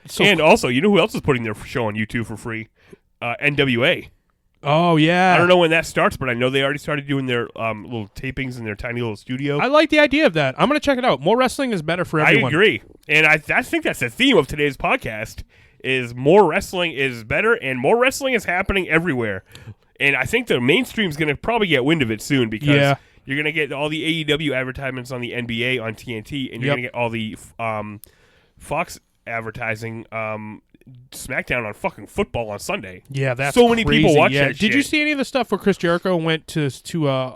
So And also, you know who else is putting their show on YouTube for free? NWA. Oh, yeah. I don't know when that starts, but I know they already started doing their little tapings in their tiny little studio. I like the idea of that. I'm going to check it out. More wrestling is better for everyone. I agree. And I think that's the theme of today's podcast is more wrestling is better, and more wrestling is happening everywhere. And I think the mainstream's going to probably get wind of it soon because you're going to get all the AEW advertisements on the NBA on TNT, and you're going to get all the Fox advertising Smackdown on fucking football on Sunday. Yeah, that's so many crazy. people watch yeah. that shit. Did you see any of the stuff where Chris Jericho went to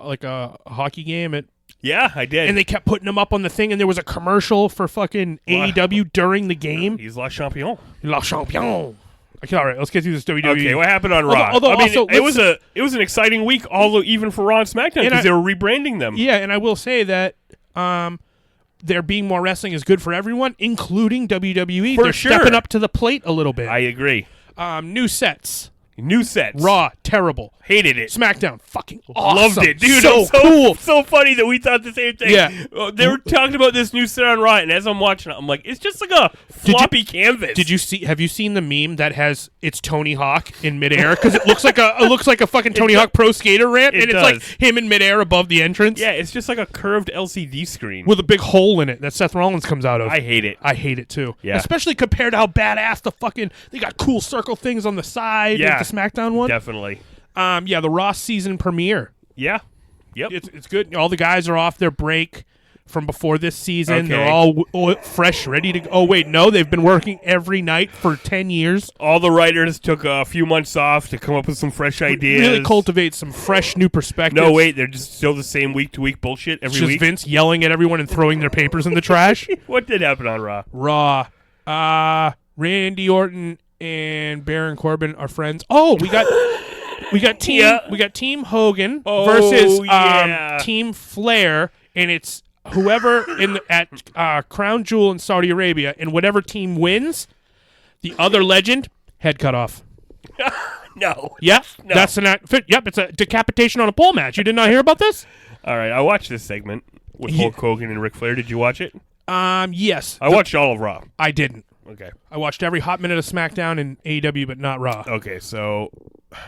like a hockey game Yeah, I did. and they kept putting him up on the thing, and there was a commercial for fucking AEW during the game? He's La Champion. La Champion. Okay, all right, let's get through this WWE. Okay, what happened on Raw? Although I mean, also, it was an exciting week, although even for Raw and SmackDown because they were rebranding them. Yeah, and I will say that there being more wrestling is good for everyone, including WWE. For They're sure. stepping up to the plate a little bit. I agree. New sets. New sets. Raw, terrible. Hated it. SmackDown, fucking awesome. Loved it, dude. So So cool. So funny that we thought the same thing. Yeah. They were talking about this new set on Raw, and as I'm watching it, I'm like, it's just like a floppy canvas. Did you see? Have you seen the meme that has it's Tony Hawk in midair because it looks like a fucking Tony Hawk pro skater ramp, and it's does. like him in midair above the entrance. Yeah, it's just like a curved LCD screen. With a big hole in it that Seth Rollins comes out of. I hate it. I hate it too. Yeah. Especially compared to how badass the fucking they got cool circle things on the side. Yeah. Like the SmackDown one. Definitely. The Raw season premiere. Yeah. Yep. It's good. All the guys are off their break from before this season. Okay. They're all fresh, ready to. Oh wait, no, they've been working every night for 10 years. All the writers took a few months off to come up with some fresh ideas. Really cultivate some fresh new perspectives. No, wait, they're just still the same week-to-week bullshit It's every just week. Vince yelling at everyone and throwing their papers in the trash. What did happen on Raw? Raw. Randy Orton and Baron Corbin are friends. Oh, we got team Yeah. we got Team Hogan Oh, versus yeah. Team Flair, and it's whoever at Crown Jewel in Saudi Arabia, and whatever team wins, the other legend head cut off. No. Yep, No. that's yep, it's a decapitation on a pole match. You did not hear about this? All right, I watched this segment with Hulk Hogan and Ric Flair. Did you watch it? Yes. I watched all of Raw. I didn't. Okay. I watched every hot minute of SmackDown and AEW, but not Raw. Okay, so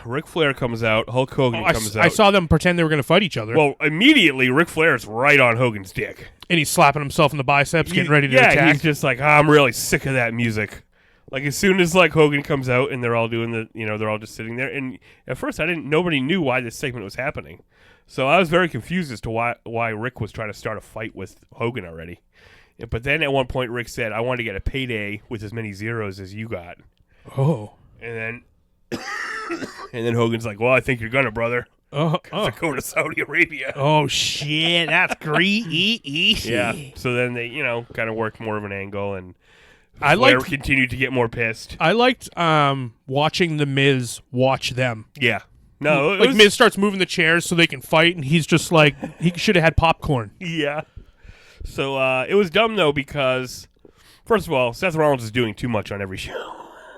Ric Flair comes out, Hulk Hogan comes out. I saw them pretend they were going to fight each other. Well, immediately Ric Flair's right on Hogan's dick. And he's slapping himself in the biceps, getting ready to attack. He's just like, I'm really sick of that music. Like as soon as like Hogan comes out and they're all doing they're all just sitting there. And at first nobody knew why this segment was happening. So I was very confused as to why Rick was trying to start a fight with Hogan already. But then at one point Rick said, I want to get a payday with as many zeros as you got. Oh. And then Hogan's like, well, I think you're gonna, brother. Oh. They're going to Saudi Arabia. Oh, shit. That's greasy. Yeah. So then they, kind of worked more of an angle, and I Flair liked- continued to get more pissed. I liked watching The Miz watch them. Yeah. No, it Like, was, Miz starts moving the chairs so they can fight, and he's just like, he should have had popcorn. yeah. So it was dumb, though, because, first of all, Seth Rollins is doing too much on every show.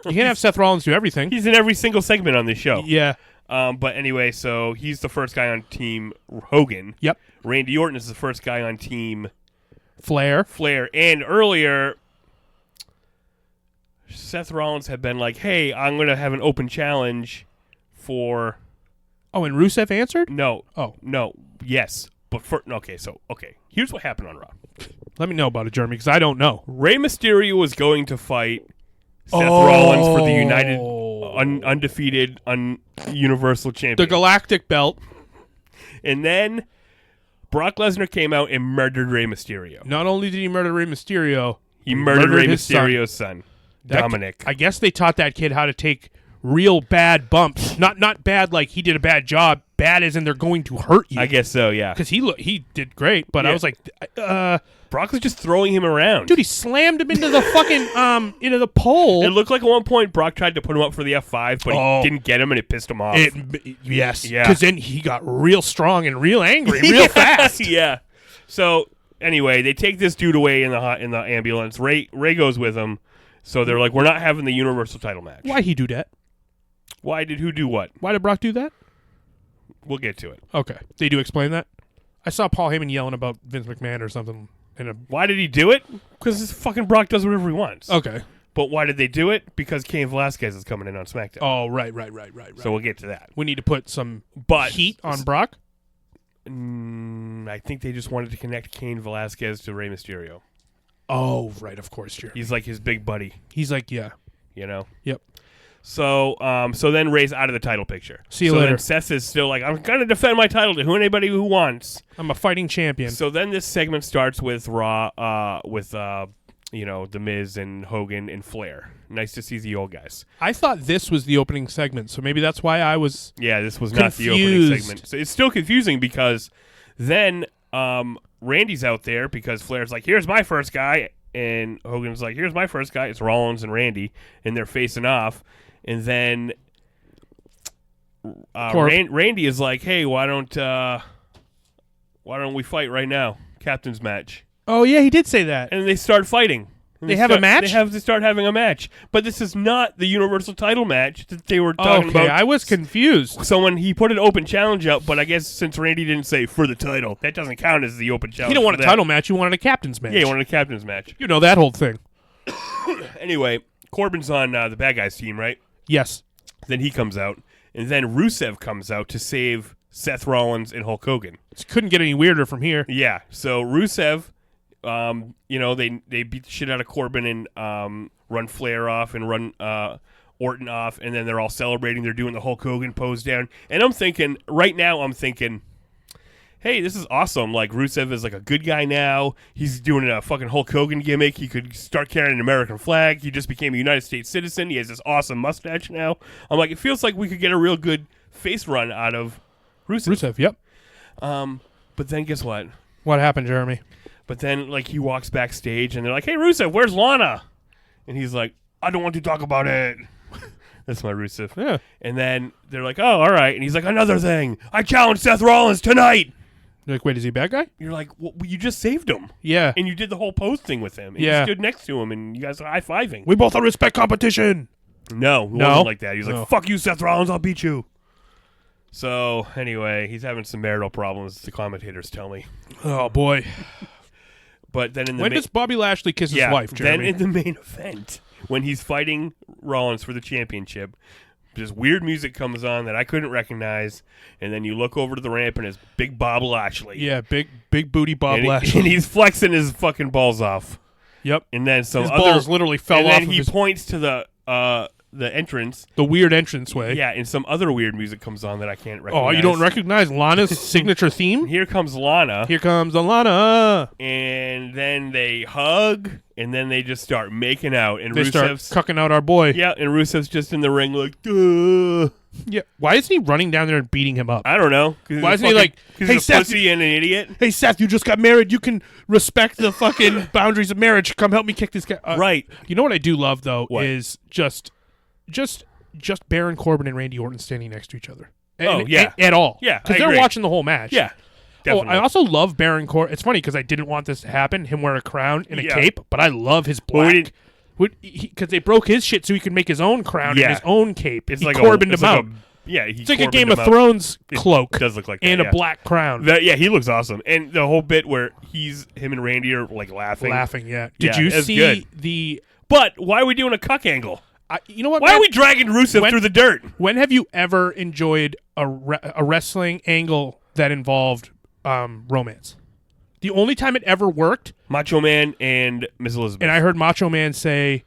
You can't have Seth Rollins do everything. He's in every single segment on this show. Yeah. But anyway, so he's the first guy on Team Hogan. Yep. Randy Orton is the first guy on Team Flair. And earlier, Seth Rollins had been like, hey, I'm going to have an open challenge for... Oh, and Rusev answered? No. Oh. No. Yes. But here's what happened on Raw. Let me know about it, Jeremy, because I don't know. Rey Mysterio was going to fight Seth Rollins for the United undefeated Universal Champion. The Galactic Belt. And then Brock Lesnar came out and murdered Rey Mysterio. Not only did he murder Rey Mysterio, He murdered Rey his Mysterio's son, Dominic. I guess they taught that kid how to take real bad bumps. Not bad like he did a bad job. Bad as in they're going to hurt you. I guess so, yeah. Because he did great, but I was like, Brock was just throwing him around. dude, he slammed him into the fucking into the pole. It looked like at one point Brock tried to put him up for the F5, but he didn't get him, and it pissed him off. Yes, Yeah. because then he got real strong and real angry, real fast. Yeah. So anyway, they take this dude away in the ambulance. Ray goes with him. So they're like, we're not having the Universal title match. Why he do that? Why did who do what? Why did Brock do that? We'll get to it. Okay, they do explain that. I saw Paul Heyman yelling about Vince McMahon or something. Why did he do it? Because this fucking Brock does whatever he wants. Okay. But why did they do it? Because Cain Velasquez is coming in on SmackDown. Oh, right. So we'll get to that. We need to put some heat on Brock. I think they just wanted to connect Cain Velasquez to Rey Mysterio. Oh, right. Of course, Jeremy. He's like his big buddy. He's like, yeah. You know? Yep. So then Ray's out of the title picture. See you later. Then Seth is still like, I'm going to defend my title to anybody who wants. I'm a fighting champion. So then this segment starts with Raw, with The Miz and Hogan and Flair. Nice to see the old guys. I thought this was the opening segment, so maybe that's why I was this was confused. not the opening segment. So it's still confusing because then Randy's out there because Flair's like, here's my first guy. And Hogan's like, here's my first guy. It's Rollins and Randy. And they're facing off. And then Randy is like, "Hey, why don't we fight right now? Captain's match." Oh yeah, he did say that. And they start fighting. And they have a match. They start having a match, but this is not the Universal Title match that they were talking about. I was confused. So when he put an open challenge up, but I guess since Randy didn't say for the title, that doesn't count as the open challenge. He didn't want a title match. He wanted a captain's match. Yeah, he wanted a captain's match. You know that whole thing. Anyway, Corbin's on the bad guys team, right? Yes. Then he comes out, and then Rusev comes out to save Seth Rollins and Hulk Hogan. It couldn't get any weirder from here. Yeah, so Rusev, they beat the shit out of Corbin and run Flair off and run Orton off, and then they're all celebrating. They're doing the Hulk Hogan pose down. And I'm thinking, hey, this is awesome. Like, Rusev is like a good guy now. He's doing a fucking Hulk Hogan gimmick. He could start carrying an American flag. He just became a United States citizen. He has this awesome mustache now. I'm like, it feels like we could get a real good face run out of Rusev. Yep. But then guess what? What happened, Jeremy? But then, like, he walks backstage, and they're like, hey, Rusev, where's Lana? And he's like, I don't want to talk about it. That's my Rusev. Yeah. And then they're like, oh, all right. And he's like, another thing. I challenge Seth Rollins tonight. You're like, wait, is he a bad guy? You're like, well, you just saved him. Yeah. And you did the whole pose thing with him. And yeah. you stood next to him, and you guys are high-fiving. We both respect competition. No, it no? wasn't like that. He was like, fuck you, Seth Rollins, I'll beat you. So, anyway, he's having some marital problems, the commentators tell me. Oh, boy. But then in the when does Bobby Lashley kiss his wife, Jeremy? Then in the main event, when he's fighting Rollins for the championship, this weird music comes on that I couldn't recognize, and then you look over to the ramp, and it's Big Bob Lashley. Yeah, big booty Bob Lashley. And he's flexing his fucking balls off. Yep. And then some his other balls literally fell off. And then he points to the entrance, the weird entranceway. Yeah, and some other weird music comes on that I can't recognize. Oh, you don't recognize Lana's signature theme? Here comes Lana. Here comes Lana. And then they hug, and then they just start making out. And they start cucking out our boy. Yeah, and Rusev's just in the ring like, duh. Yeah. Why isn't he running down there and beating him up? I don't know. Why isn't he like, hey, Seth, pussy and an idiot? Hey, Seth, you just got married. You can respect the fucking boundaries of marriage. Come help me kick this guy. Right. You know what I do love, though, what? is just Baron Corbin and Randy Orton standing next to each other. Yeah. At all. Yeah, because they're watching the whole match. Yeah, definitely. I also love Baron Corbin. It's funny because I didn't want this to happen, him wear a crown and a cape, but I love his black. Because they broke his shit so he could make his own crown and his own cape. It's he like Corbined him out. It's like a Game of Thrones cloak. It does look like that, and a black crown. He looks awesome. And the whole bit where him and Randy are like laughing. Yeah. Did you see the... But why are we doing a cuck angle? You know what? Why are we dragging Rusev through the dirt? When have you ever enjoyed a wrestling angle that involved romance? The only time it ever worked... Macho Man and Miss Elizabeth. And I heard Macho Man say,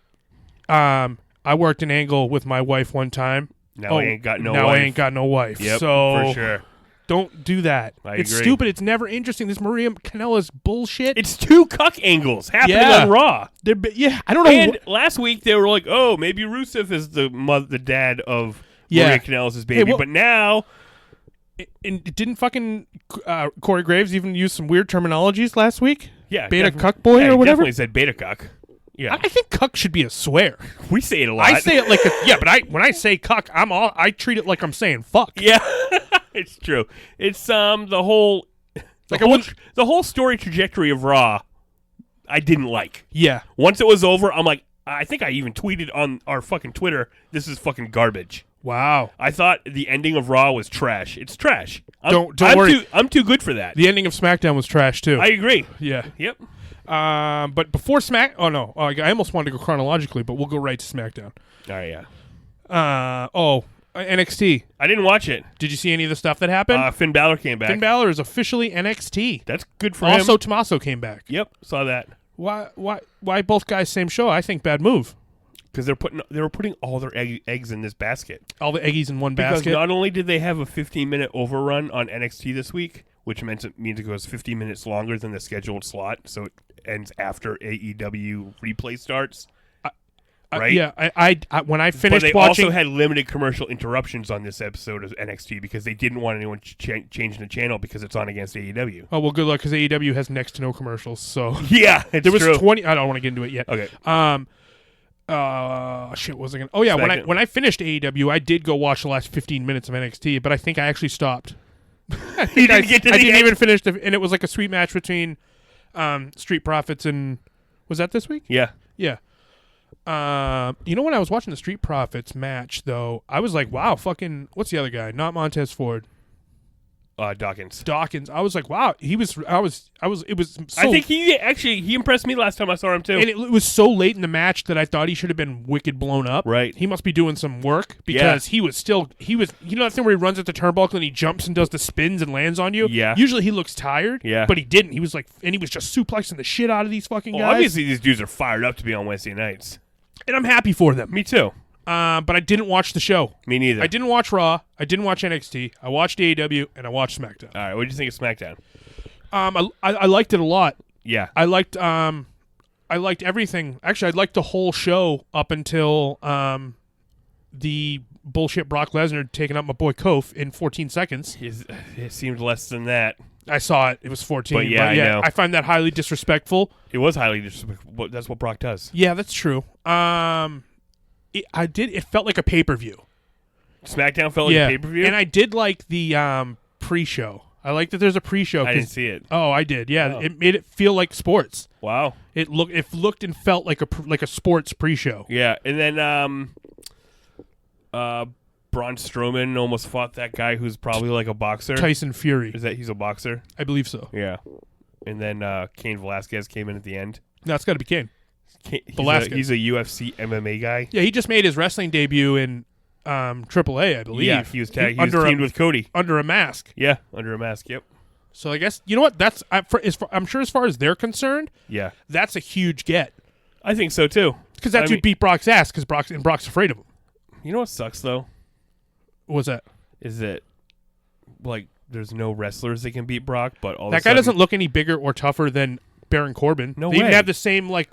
I worked an angle with my wife one time. Now I ain't got no wife. Now I ain't got no wife. Yep, so, for sure. Don't do that. It's agree. stupid. It's never interesting. This Maria Kanellis bullshit. It's 2 cuck angles happening on Raw. I don't know. And last week they were like, "Oh, maybe Rusev is the dad of Maria Kanellis' baby," but now. And didn't fucking Corey Graves even use some weird terminologies last week? Yeah, beta cuck boy or whatever. Definitely said beta cuck. Yeah, I think cuck should be a swear. We say it a lot. I say it like but when I say cuck, I treat it like I'm saying fuck. Yeah, it's true. It's the whole story trajectory of Raw. I didn't like. Yeah. Once it was over, I'm like, I think I even tweeted on our fucking Twitter, "This is fucking garbage." Wow. I thought the ending of Raw was trash. It's trash. Don't worry. I'm too good for that. The ending of SmackDown was trash too. I agree. Yeah. Yep. But before I almost wanted to go chronologically, but we'll go right to SmackDown. All right, yeah. NXT. I didn't watch it. Did you see any of the stuff that happened? Finn Balor came back. Finn Balor is officially NXT. That's good for him. Also, Tommaso came back. Yep, saw that. Why both guys same show? I think bad move. Because they were putting all their eggs in this basket. All the eggies in one basket. basket. Not only did they have a 15-minute overrun on NXT this week, which means it goes 15 minutes longer than the scheduled slot, so it ends after AEW replay starts. Right? Yeah. I when I finished but they watching, also had limited commercial interruptions on this episode of NXT because they didn't want anyone changing the channel because it's on against AEW. Oh well, good luck because AEW has next to no commercials. So yeah, there was true. 20. I don't want to get into it yet. Okay. Shit, was I gonna? Oh yeah, when I finished AEW, I did go watch the last 15 minutes of NXT, but I think I actually stopped. I didn't even finish and it was like a sweet match between Street Profits and was that this week? Yeah. Yeah. When I was watching the Street Profits match though, I was like, wow, fucking what's the other guy? Not Montez Ford. Dawkins. I was like, wow, it was so, I think he impressed me last time I saw him too. And it was so late in the match that I thought he should have been wicked blown up. Right. He must be doing some work because he was you know that thing where he runs at the turnbuckle and he jumps and does the spins and lands on you? Yeah. Usually he looks tired. Yeah. But he didn't. He was like, and he was just suplexing the shit out of these fucking guys. Obviously these dudes are fired up to be on Wednesday nights. And I'm happy for them. Me too. But I didn't watch the show. Me neither. I didn't watch Raw. I didn't watch NXT. I watched AEW and I watched SmackDown. All right, what did you think of SmackDown? I liked it a lot. Yeah. I liked everything. Actually, I liked the whole show up until the bullshit Brock Lesnar taking up my boy Kof in 14 seconds. It seemed less than that. I saw it. It was 14. But I know. I find that highly disrespectful. It was highly disrespectful. That's what Brock does. Yeah, that's true. It felt like a pay-per-view. SmackDown felt like a pay-per-view? And I did like the pre-show. I like that there's a pre-show. I didn't see it. Oh, I did. Yeah, It made it feel like sports. Wow. It looked and felt like a sports pre-show. Yeah, and then Braun Strowman almost fought that guy who's probably like a boxer. Tyson Fury. Is that he's a boxer? I believe so. Yeah. And then Cain Velasquez came in at the end. No, it's got to be Cain. Velasquez. He's a UFC MMA guy. Yeah, he just made his wrestling debut in AAA, I believe. Yeah, he was teamed with Cody. Under a mask. Yeah, under a mask, yep. So I guess, you know what, that's I'm sure as far as they're concerned, yeah, that's a huge get. I think so, too. Because that's who beat Brock's ass, because Brock's afraid of him. You know what sucks, though? What's that? Is that, like, there's no wrestlers that can beat Brock, but all that guy doesn't look any bigger or tougher than Baron Corbin. No they way. Even have the same, like,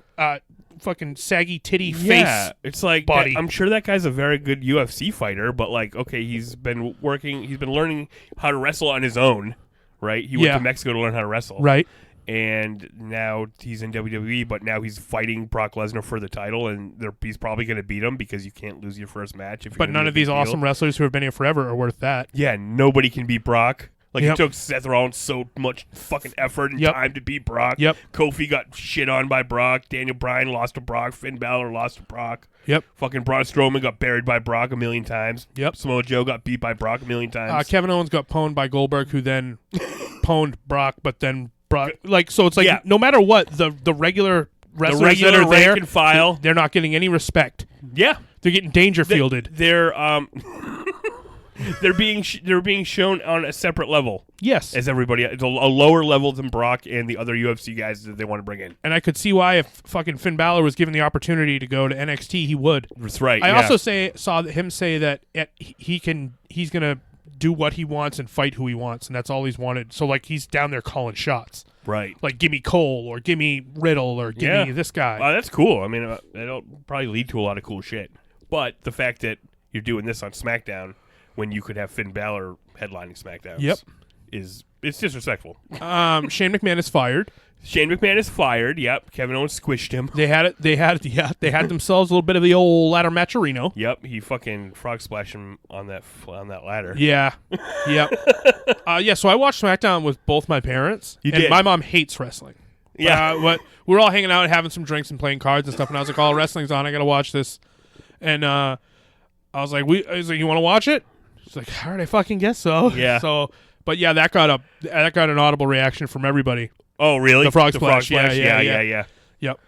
fucking saggy titty yeah, face. It's like body. I'm sure that guy's a very good UFC fighter, but like, okay, he's been learning how to wrestle on his own, right? He went to Mexico to learn how to wrestle, right? And now he's in WWE, but now he's fighting Brock Lesnar for the title, and he's probably going to beat him because you can't lose your first match. But none of these awesome wrestlers who have been here forever are worth that. Yeah, nobody can beat Brock. Like, it took Seth Rollins so much fucking effort and time to beat Brock. Yep. Kofi got shit on by Brock. Daniel Bryan lost to Brock. Finn Balor lost to Brock. Yep. Fucking Braun Strowman got buried by Brock a million times. Yep. Samoa Joe got beat by Brock a million times. Kevin Owens got pwned by Goldberg, who then pwned Brock, but then Brock. Like, so it's like no matter what, the regular wrestlers that are there, rank and file, they're not getting any respect. Yeah. They're getting danger fielded. They're being shown on a separate level. Yes, as everybody. It's a lower level than Brock and the other UFC guys that they want to bring in. And I could see why if fucking Finn Balor was given the opportunity to go to NXT, he would. That's right. I also saw him say that he's gonna do what he wants and fight who he wants, and that's all he's wanted. So like he's down there calling shots. Right. Like, give me Cole or give me Riddle or give me this guy. That's cool. I mean, it'll probably lead to a lot of cool shit. But the fact that you're doing this on SmackDown when you could have Finn Balor headlining SmackDown it's disrespectful. Shane McMahon is fired. Shane McMahon is fired. Yep. Kevin Owens squished him. They had themselves a little bit of the old ladder matcherino. Yep. He fucking frog splashed him on that ladder. Yeah. Yep. So I watched SmackDown with both my parents. You and did. My mom hates wrestling. Yeah. But we were all hanging out, having some drinks and playing cards and stuff, and I was like, "Oh, wrestling's on. I gotta watch this." And I was like, "You want to watch it?" She's like, "All right, I fucking guess so." Yeah. But yeah, that got an audible reaction from everybody. Oh, really? The frog splash. Yeah. Yep.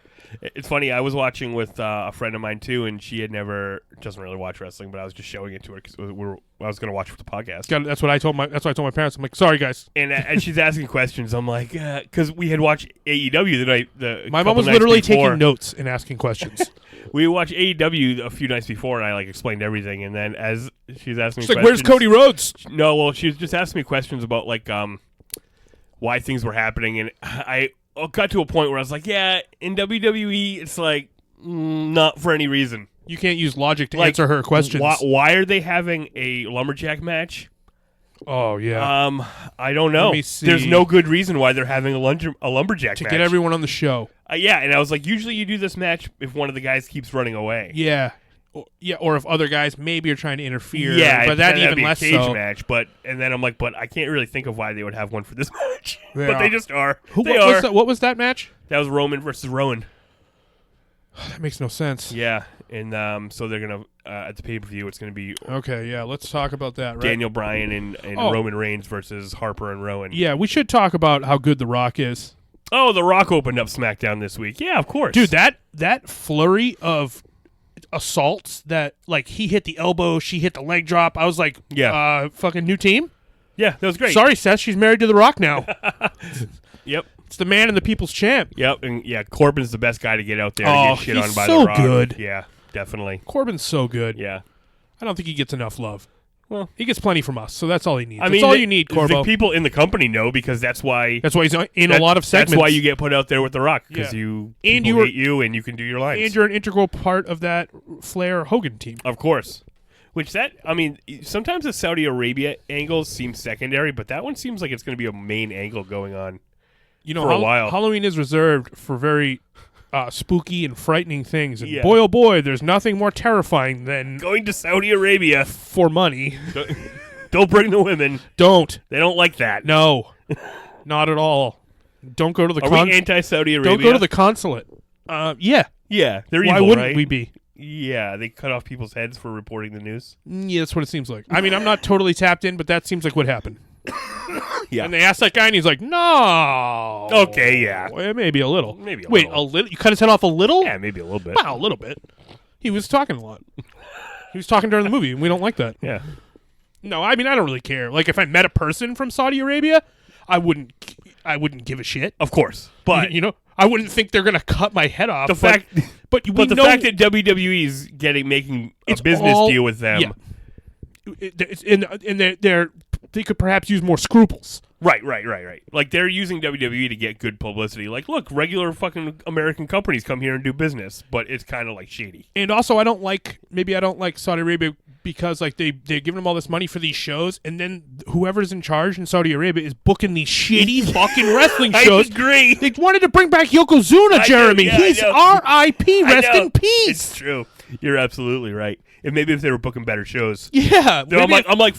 It's funny. I was watching with a friend of mine too, and she doesn't really watch wrestling, but I was just showing it to her because I was going to watch the podcast. That's what I told my parents. I'm like, sorry guys. And she's asking questions. I'm like, because we had watched AEW the night. My mom was literally taking notes and asking questions. We watched AEW a few nights before, and I explained everything. And then as she's asking, she's like, "Where's Cody Rhodes?" No, well, she was just asking me questions about why things were happening, and I got to a point where I was like, yeah, in WWE, it's like not for any reason. You can't use logic to answer her questions. Why are they having a lumberjack match? Oh yeah. I don't know. Let me see. There's no good reason why they're having a lumberjack match to get everyone on the show. Yeah, and I was like, usually you do this match if one of the guys keeps running away. Yeah. Or if other guys maybe are trying to interfere. Yeah, but that'd even be less a cage so. match. And then I'm like, but I can't really think of why they would have one for this match. Yeah. But they just are. What was that match? That was Roman versus Rowan. That makes no sense. Yeah, and so they're gonna at the pay per view. It's gonna be okay. Yeah, let's talk about that. Right? Daniel Bryan and Roman Reigns versus Harper and Rowan. Yeah, we should talk about how good The Rock is. Oh, The Rock opened up SmackDown this week. Yeah, of course, dude. That flurry of assaults that he hit the elbow, she hit the leg drop. I was like, fucking new team. Yeah, that was great. Sorry, Seth, she's married to The Rock now. Yep. It's the man and the people's champ. Yep, and Corbin's the best guy to get out there and get shit on by so The Rock. Good. Yeah, definitely. Corbin's so good. Yeah. I don't think he gets enough love. Well, he gets plenty from us, so that's all he needs. That's all you need, Corbo. The people in the company know because that's why he's in a lot of segments. That's why you get put out there with The Rock because people hate you and you can do your lines. And you're an integral part of that Flair Hogan team. Of course. Sometimes the Saudi Arabia angles seem secondary, but that one seems like it's going to be a main angle going on for a while. Halloween is reserved for very spooky and frightening things. And boy, oh boy, there's nothing more terrifying than going to Saudi Arabia for money. Don't bring the women. Don't. They don't like that. No, not at all. Don't go to the Are we anti-Saudi Arabia? Don't go to the consulate. Yeah. Yeah, they're evil, Why wouldn't right? we be? Yeah, they cut off people's heads for reporting the news. Yeah, that's what it seems like. I mean, I'm not totally tapped in, but that seems like what happened. Yeah. And they asked that guy, and he's like, no. Okay, yeah. Well, maybe a little. Wait, a little? You cut his head off a little? Yeah, maybe a little bit. Well, a little bit. He was talking a lot. He was talking during the movie, and we don't like that. Yeah. No, I mean, I don't really care. Like, if I met a person from Saudi Arabia, I wouldn't give a shit. Of course. But, I wouldn't think they're going to cut my head off. The fact that WWE is making a business deal with them. Yeah. They could perhaps use more scruples. Right. Like, they're using WWE to get good publicity. Like, look, regular fucking American companies come here and do business, but it's kind of like shady. And also, I don't like Saudi Arabia because they're giving them all this money for these shows, and then whoever's in charge in Saudi Arabia is booking these shitty fucking wrestling shows. I agree. They wanted to bring back Yokozuna, Jeremy. He's R.I.P. Rest in peace. It's true. You're absolutely right. And maybe if they were booking better shows. Yeah. I'm like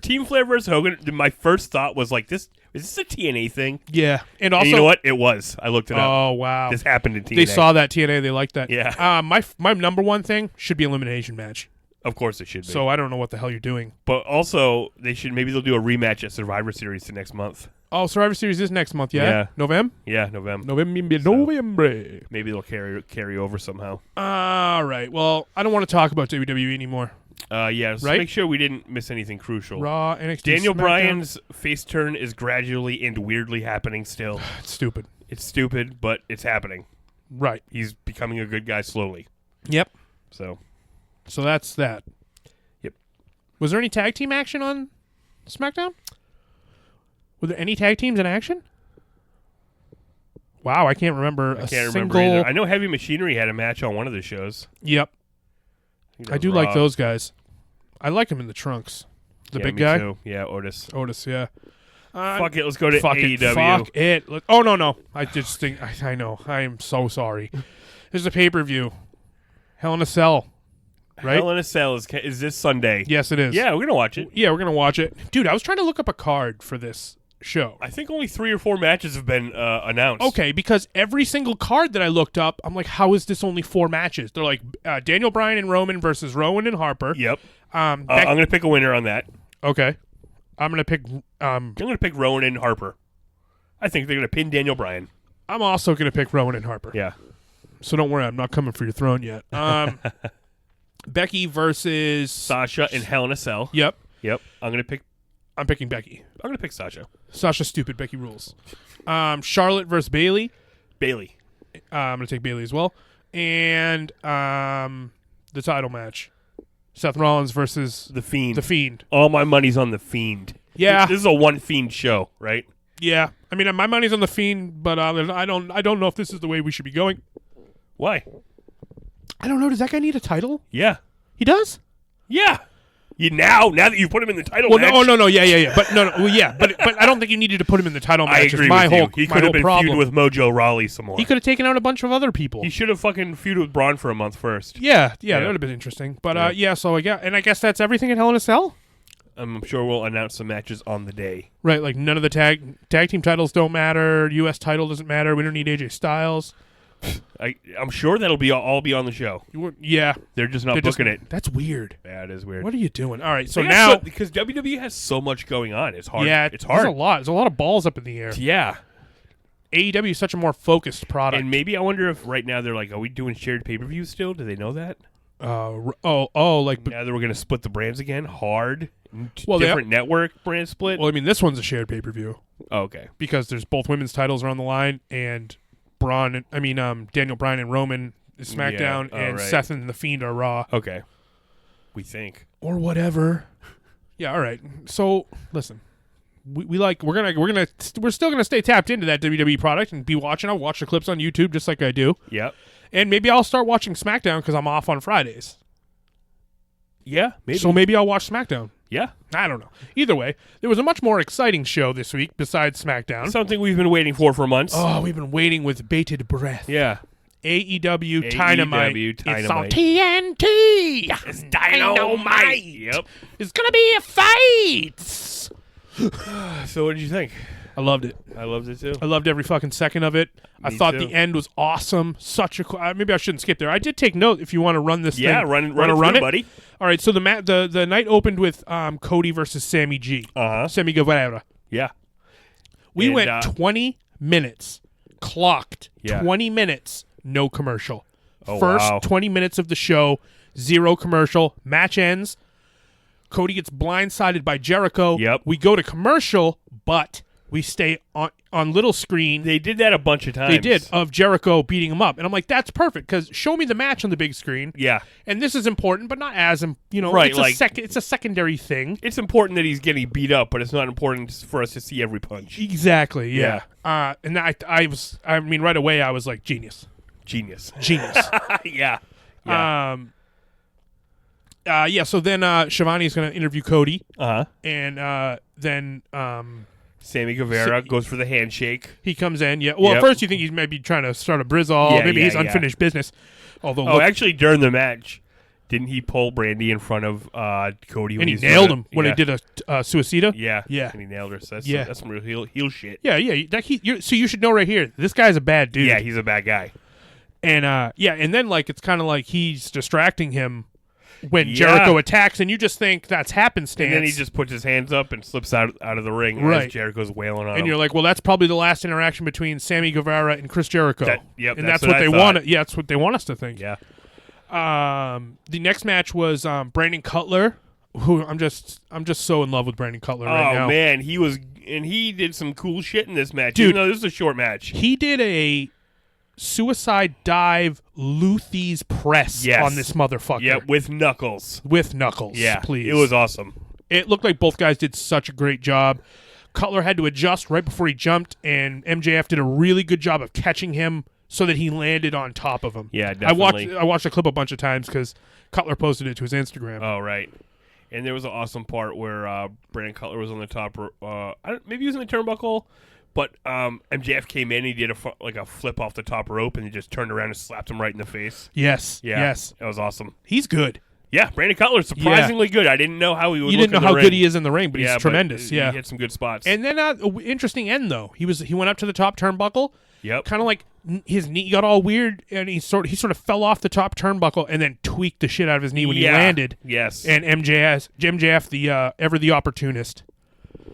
Team Flair versus Hogan. My first thought was like, is this a TNA thing? Yeah. And also, you know what? It was. I looked it up. Oh, wow. This happened in TNA. They saw that TNA. They liked that. Yeah. My number one thing should be elimination match. Of course it should be. So I don't know what the hell you're doing. But also, maybe they'll do a rematch at Survivor Series the next month. Oh, Survivor Series is next month, yeah? Yeah. November? Yeah, November. November. Maybe they'll carry over somehow. All right. Well, I don't want to talk about WWE anymore. Yeah, so right? Make sure we didn't miss anything crucial. Raw, NXT, Daniel SmackDown. Bryan's face turn is gradually and weirdly happening still. It's stupid. It's stupid, but it's happening. Right. He's becoming a good guy slowly. Yep. So that's that. Yep. Was there any tag team action on SmackDown? Were there any tag teams in action? Wow, I can't remember remember either. I know Heavy Machinery had a match on one of the shows. Yep. I do like those guys. I like him in the trunks. The big guy? Too. Yeah, Otis. Yeah. Fuck it, let's go to AEW. Fuck it. Oh, no. I just think, I know. I am so sorry. There's a pay-per-view. Hell in a Cell. Right? Hell in a Cell is this Sunday. Yes, it is. Yeah, we're going to watch it. Yeah, we're going to watch it. Dude, I was trying to look up a card for this show. I think only 3 or 4 matches have been announced. Okay, because every single card that I looked up, I'm like, how is this only 4 matches? They're like Daniel Bryan and Roman versus Rowan and Harper. Yep. I'm going to pick a winner on that. Okay. I'm going to pick... I'm going to pick Rowan and Harper. I think they're going to pin Daniel Bryan. I'm also going to pick Rowan and Harper. Yeah. So don't worry, I'm not coming for your throne yet. Becky versus... Sasha in Hell in a Cell. Yep. I'm picking Becky. I'm going to pick Sasha. Sasha's stupid. Becky rules. Charlotte versus Bayley. I'm going to take Bayley as well. And the title match. Seth Rollins versus The Fiend. The Fiend. All my money's on The Fiend. Yeah. This is a one Fiend show, right? Yeah. I mean, my money's on The Fiend, but I don't know if this is the way we should be going. Why? I don't know. Does that guy need a title? Yeah. He does? Yeah. Now that you put him in the title match. No. Yeah. But but I don't think you needed to put him in the title match. I agree with you. He could have been problem. feuding with Mojo Rawley some more. He could have taken out a bunch of other people. He should have fucking feuded with Braun for a month first. Yeah, that would have been interesting. But so I guess that's everything at Hell in a Cell. I'm sure we'll announce some matches on the day. Right, like none of the tag team titles don't matter. U.S. title doesn't matter. We don't need AJ Styles. I'm sure that'll all be on the show. Yeah. They're just not booking it. That's weird. Yeah, it is weird. What are you doing? All right, so now... because WWE has so much going on. It's hard. Yeah, it's hard. There's a lot. There's a lot of balls up in the air. Yeah. AEW is such a more focused product. And maybe I wonder if right now they're like, are we doing shared pay-per-views still? Do they know that? Like... Now that we're going to split the brands again? Hard? Well, different network brand split? Well, I mean, this one's a shared pay-per-view. Oh, okay. Because there's both women's titles are on the line, and... Daniel Bryan and Roman is SmackDown, and right. Seth and The Fiend are Raw. Okay. We think. Or whatever. Yeah, all right. So, listen. We're still gonna stay tapped into that WWE product and be watching. I'll watch the clips on YouTube just like I do. Yep. And maybe I'll start watching SmackDown because I'm off on Fridays. Yeah, maybe. So maybe I'll watch SmackDown. Yeah. I don't know. Either way, there was a much more exciting show this week besides SmackDown. Something we've been waiting for months. Oh, we've been waiting with bated breath. Yeah. AEW Dynamite. It's on TNT. It's Dynamite. Yep. It's going to be a fight. So what did you think? I loved it. I loved it too. I loved every fucking second of it. I thought the end was awesome. Such a maybe I shouldn't skip there. I did take note. If you want to run this, yeah, thing, run it, buddy. All right. So the night opened with Cody versus Sammy G. Sammy Guevara. Yeah. We went 20 minutes, clocked 20 minutes, no commercial. First 20 minutes of the show, 0 commercial. Match ends. Cody gets blindsided by Jericho. Yep. We go to commercial, but we stay on little screen. They did that a bunch of times. They did, of Jericho beating him up. And I'm like, that's perfect, because show me the match on the big screen. Yeah. And this is important, but not as, right, it's a secondary thing. It's important that he's getting beat up, but it's not important for us to see every punch. Exactly, yeah. And right away I was like, genius. Yeah. So then Shivani's going to interview Cody. And then Sammy Guevara goes for the handshake. He comes in, yeah. Well, at first you think he's maybe trying to start a Brizzle. Maybe he's unfinished business. Although, actually, during the match, didn't he pull Brandy in front of Cody? And he nailed him when he did a suicida? Yeah. Yeah. And he nailed her. So that's some real heel shit. Yeah. So you should know right here, this guy's a bad dude. Yeah, he's a bad guy. And, and then, it's kind of like he's distracting him when Jericho attacks, and you just think that's happenstance. And then he just puts his hands up and slips out of the ring as Jericho's wailing on him. And you're like, well, that's probably the last interaction between Sammy Guevara and Chris Jericho. And that's what they want. Yeah, that's what they want us to think. Yeah. The next match was Brandon Cutler, who I'm just so in love with Brandon Cutler right now. Oh man, he did some cool shit in this match. Dude, even though this is a short match. He did a suicide dive Luthie's press on this motherfucker. Yeah, with knuckles. Yeah, please. It was awesome. It looked like both guys did such a great job. Cutler had to adjust right before he jumped, and MJF did a really good job of catching him so that he landed on top of him. Yeah, definitely. I watched the clip a bunch of times because Cutler posted it to his Instagram. Oh, right. And there was an awesome part where Brandon Cutler was on the top. Maybe he was in the turnbuckle, but MJF came in. He did a flip off the top rope, and he just turned around and slapped him right in the face. Yes. Yeah. Yes. That was awesome. He's good. Yeah, Brandon Cutler's surprisingly good. I didn't know how he would. You didn't know how good he is in the ring, but he's tremendous. He hit some good spots. And then interesting end though. He went up to the top turnbuckle. Yep. Kind of like his knee got all weird, and he sort of fell off the top turnbuckle and then tweaked the shit out of his knee when he landed. Yes. And MJF, the ever the opportunist.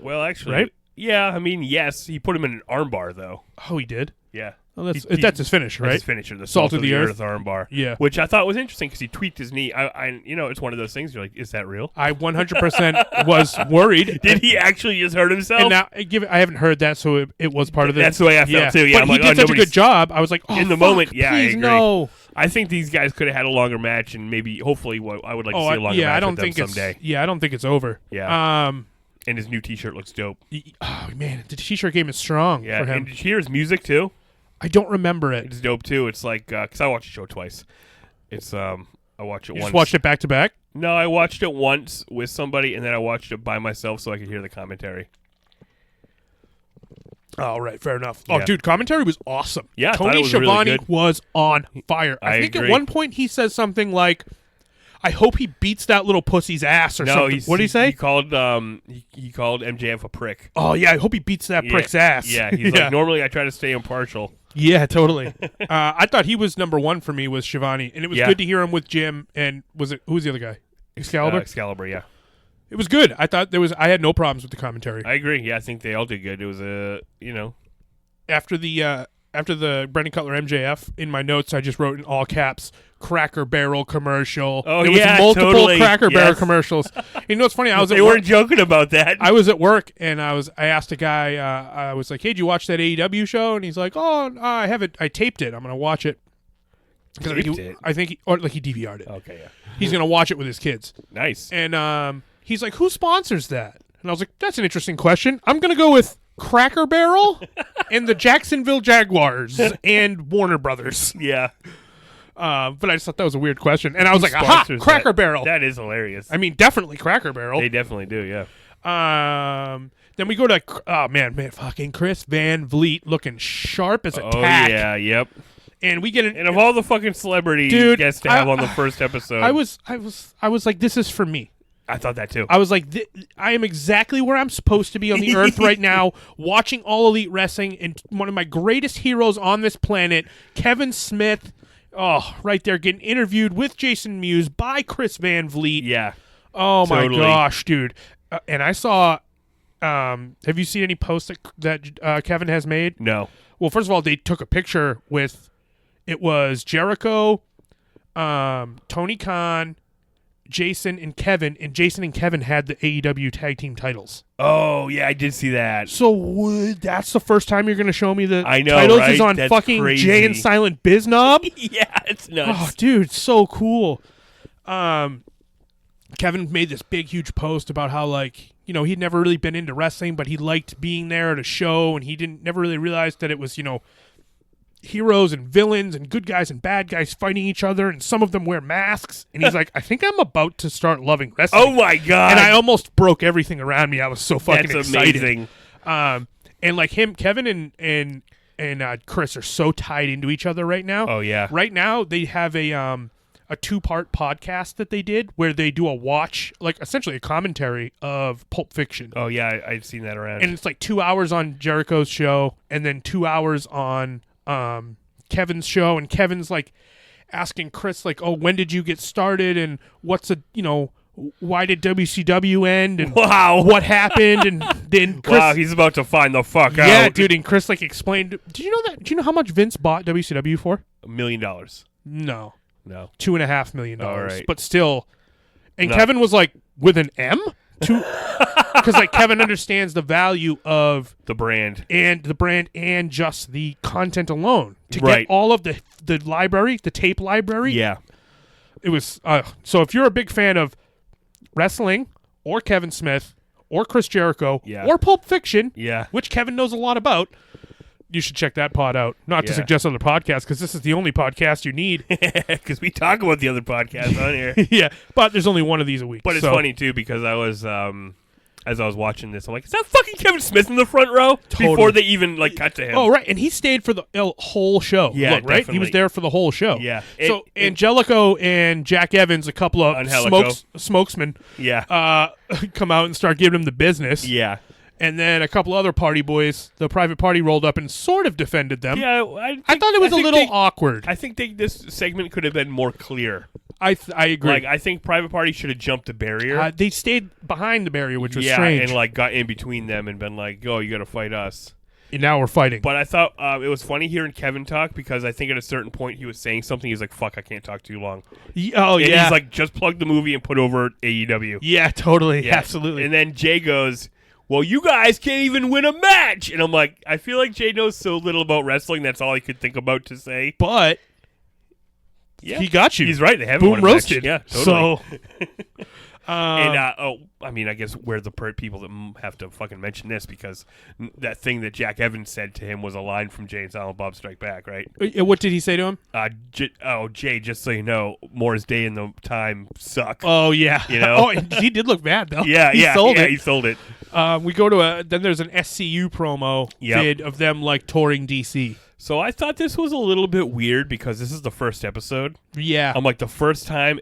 Well, actually, right? Yeah. I mean, yes, he put him in an armbar though. Oh, he did. Yeah. Well, that's his finish, right? That's his finisher, the Salt of the Earth armbar. Yeah. Which I thought was interesting because he tweaked his knee. It's one of those things. You're like, is that real? I 100% was worried. Did he actually just hurt himself? And now, I haven't heard that, so it was part of it. That's the way I felt too. Yeah, but he did such a good job. I was like, oh, in the moment. Yeah, please, I agree. No. I think these guys could have had a longer match, and hopefully, I would like to see a longer match with them someday. I don't think it's over. Yeah. And his new T-shirt looks dope. Oh man, the T-shirt game is strong for him. And did you hear his music too? I don't remember it. It's dope too. It's like because I watched the show twice. It's I watched it once. Just watched it back to back? No, I watched it once with somebody, and then I watched it by myself so I could hear the commentary. Oh, right, fair enough. Yeah. Oh, dude, commentary was awesome. Yeah, Tony Schiavone really was on fire. I think agree. at one point he says something like, "I hope he beats that little pussy's ass" or something. What did he say? He called MJF a prick. Oh yeah, I hope he beats that prick's ass. Yeah, he's like, normally I try to stay impartial. Yeah, totally. I thought he was number one for me was Schiavone, and it was good to hear him with Jim. And who was the other guy? Excalibur. Excalibur, yeah. It was good. I thought I had no problems with the commentary. I agree. Yeah, I think they all did good. It was after the Brendan Cutler MJF, in my notes I just wrote in all caps, Cracker Barrel commercial. Oh, there was multiple totally. Cracker Barrel commercials. You know what's funny? They weren't joking about that. I was at work and I asked a guy. I was like, "Hey, did you watch that AEW show?" And he's like, "Oh, I haven't. I taped it. I'm gonna watch it." I think he DVR'd it. Okay, yeah. He's gonna watch it with his kids. Nice. And he's like, "Who sponsors that?" And I was like, "That's an interesting question. I'm gonna go with Cracker Barrel and the Jacksonville Jaguars and Warner Brothers." Yeah. But I just thought that was a weird question. And I was like, aha, Cracker Barrel. That is hilarious. I mean, definitely Cracker Barrel. They definitely do, yeah. Then we go to, fucking Chris Van Vliet looking sharp as a tack. Oh, yeah, yep. And we get And of all the fucking celebrity guests to have on the first episode. I was like, this is for me. I thought that too. I was like, I am exactly where I'm supposed to be on the earth right now, watching All Elite Wrestling, and one of my greatest heroes on this planet, Kevin Smith, right there, getting interviewed with Jason Mewes by Chris Van Vliet. Yeah. Oh, totally. My gosh, dude. And I saw, have you seen any posts that Kevin has made? No. Well, first of all, they took a picture with, it was Jericho, Tony Khan, Jason and Kevin had the AEW tag team titles. Oh, yeah, I did see that. So that's the first time you're going to show me the I know, titles right? is on That's fucking crazy. Jay and Silent Biznob? Yeah, it's nuts. Oh, dude, so cool. Kevin made this big, huge post about how, like, you know, he'd never really been into wrestling, but he liked being there at a show, and he never really realized that it was, you know, heroes and villains and good guys and bad guys fighting each other, and some of them wear masks. And he's like, I think I'm about to start loving wrestling. Oh my god! And I almost broke everything around me. I was so fucking excited. Amazing. And like Kevin and Chris are so tied into each other right now. Oh yeah. Right now they have a 2-part podcast that they did where they do a watch, like essentially a commentary of Pulp Fiction. Oh yeah, I've seen that around. And it's like 2 hours on Jericho's show and then 2 hours on Kevin's show, and Kevin's like asking Chris like, "Oh, when did you get started, and why did WCW end, and what happened?" And then Chris, he's about to find the fuck out. Yeah, dude, and Chris like explained. Do you know how much Vince bought WCW for? $1 million. No, $2.5 million. All right. But still, and no. Kevin was like, with an M? Because like Kevin understands the value of the brand and just the content alone to get all of the library, the tape library. Yeah, it was. So if you're a big fan of wrestling or Kevin Smith or Chris Jericho Yeah. or Pulp Fiction, Yeah. which Kevin knows a lot about, you should check that pod out. Not to suggest other podcasts, because this is the only podcast you need. Because we talk about the other podcasts on here. Yeah, but there's only one of these a week. But it's funny, too, because I was, as I was watching this, I'm like, is that fucking Kevin Smith in the front row? Totally. Before they even, like, cut to him. Oh, right, and he stayed for the whole show. Yeah, Look, right? definitely. He was there for the whole show. Yeah. So Angelico and Jack Evans, a couple of smokesmen, come out and start giving him the business. Yeah. And then a couple other party boys, the private party, rolled up and sort of defended them. Yeah, I thought it was a little awkward. I think this segment could have been more clear. I agree. Like, I think Private Party should have jumped the barrier. They stayed behind the barrier, which was strange. And like got in between them and been like, "Oh, you got to fight us." And now we're fighting. But I thought it was funny hearing Kevin talk, because I think at a certain point he was saying something. He's like, "Fuck, I can't talk too long." And he's like, "Just plug the movie and put over AEW." Yeah, totally, absolutely. And then Jay goes, "Well, you guys can't even win a match," and I'm like, I feel like Jay knows so little about wrestling. That's all he could think about to say. But yeah, he got you. He's right. They haven't Boom won a roasted. match. Yeah, totally. So, I mean, I guess we're the people that have to fucking mention this, because that thing that Jack Evans said to him was a line from Jay and Silent Bob Strike Back, right? What did he say to him? Jay, just so you know, Moore's Day and the Time suck. Oh, yeah. You know? Oh, and he did look bad, though. Yeah, he sold it. He sold it. We go to then there's an SCU promo vid of them, like, touring DC. So I thought this was a little bit weird, because this is the first episode. Yeah. I'm like, the first time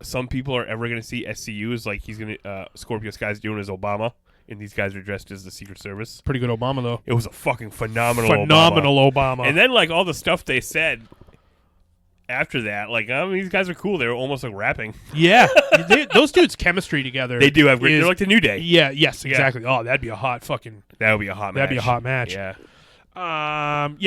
some people are ever going to see SCU is like, he's going to, Scorpio Sky's doing his Obama, and these guys are dressed as the Secret Service. Pretty good Obama, though. It was a fucking phenomenal Obama. And then, like, all the stuff they said after that, like, these guys are cool. They were almost like rapping. Yeah. Those dudes' chemistry together. They do have great. They're like the New Day. Yeah, yes, exactly. Oh, that'd be a hot fucking. That would be a hot match. That'd be a hot match. Yeah.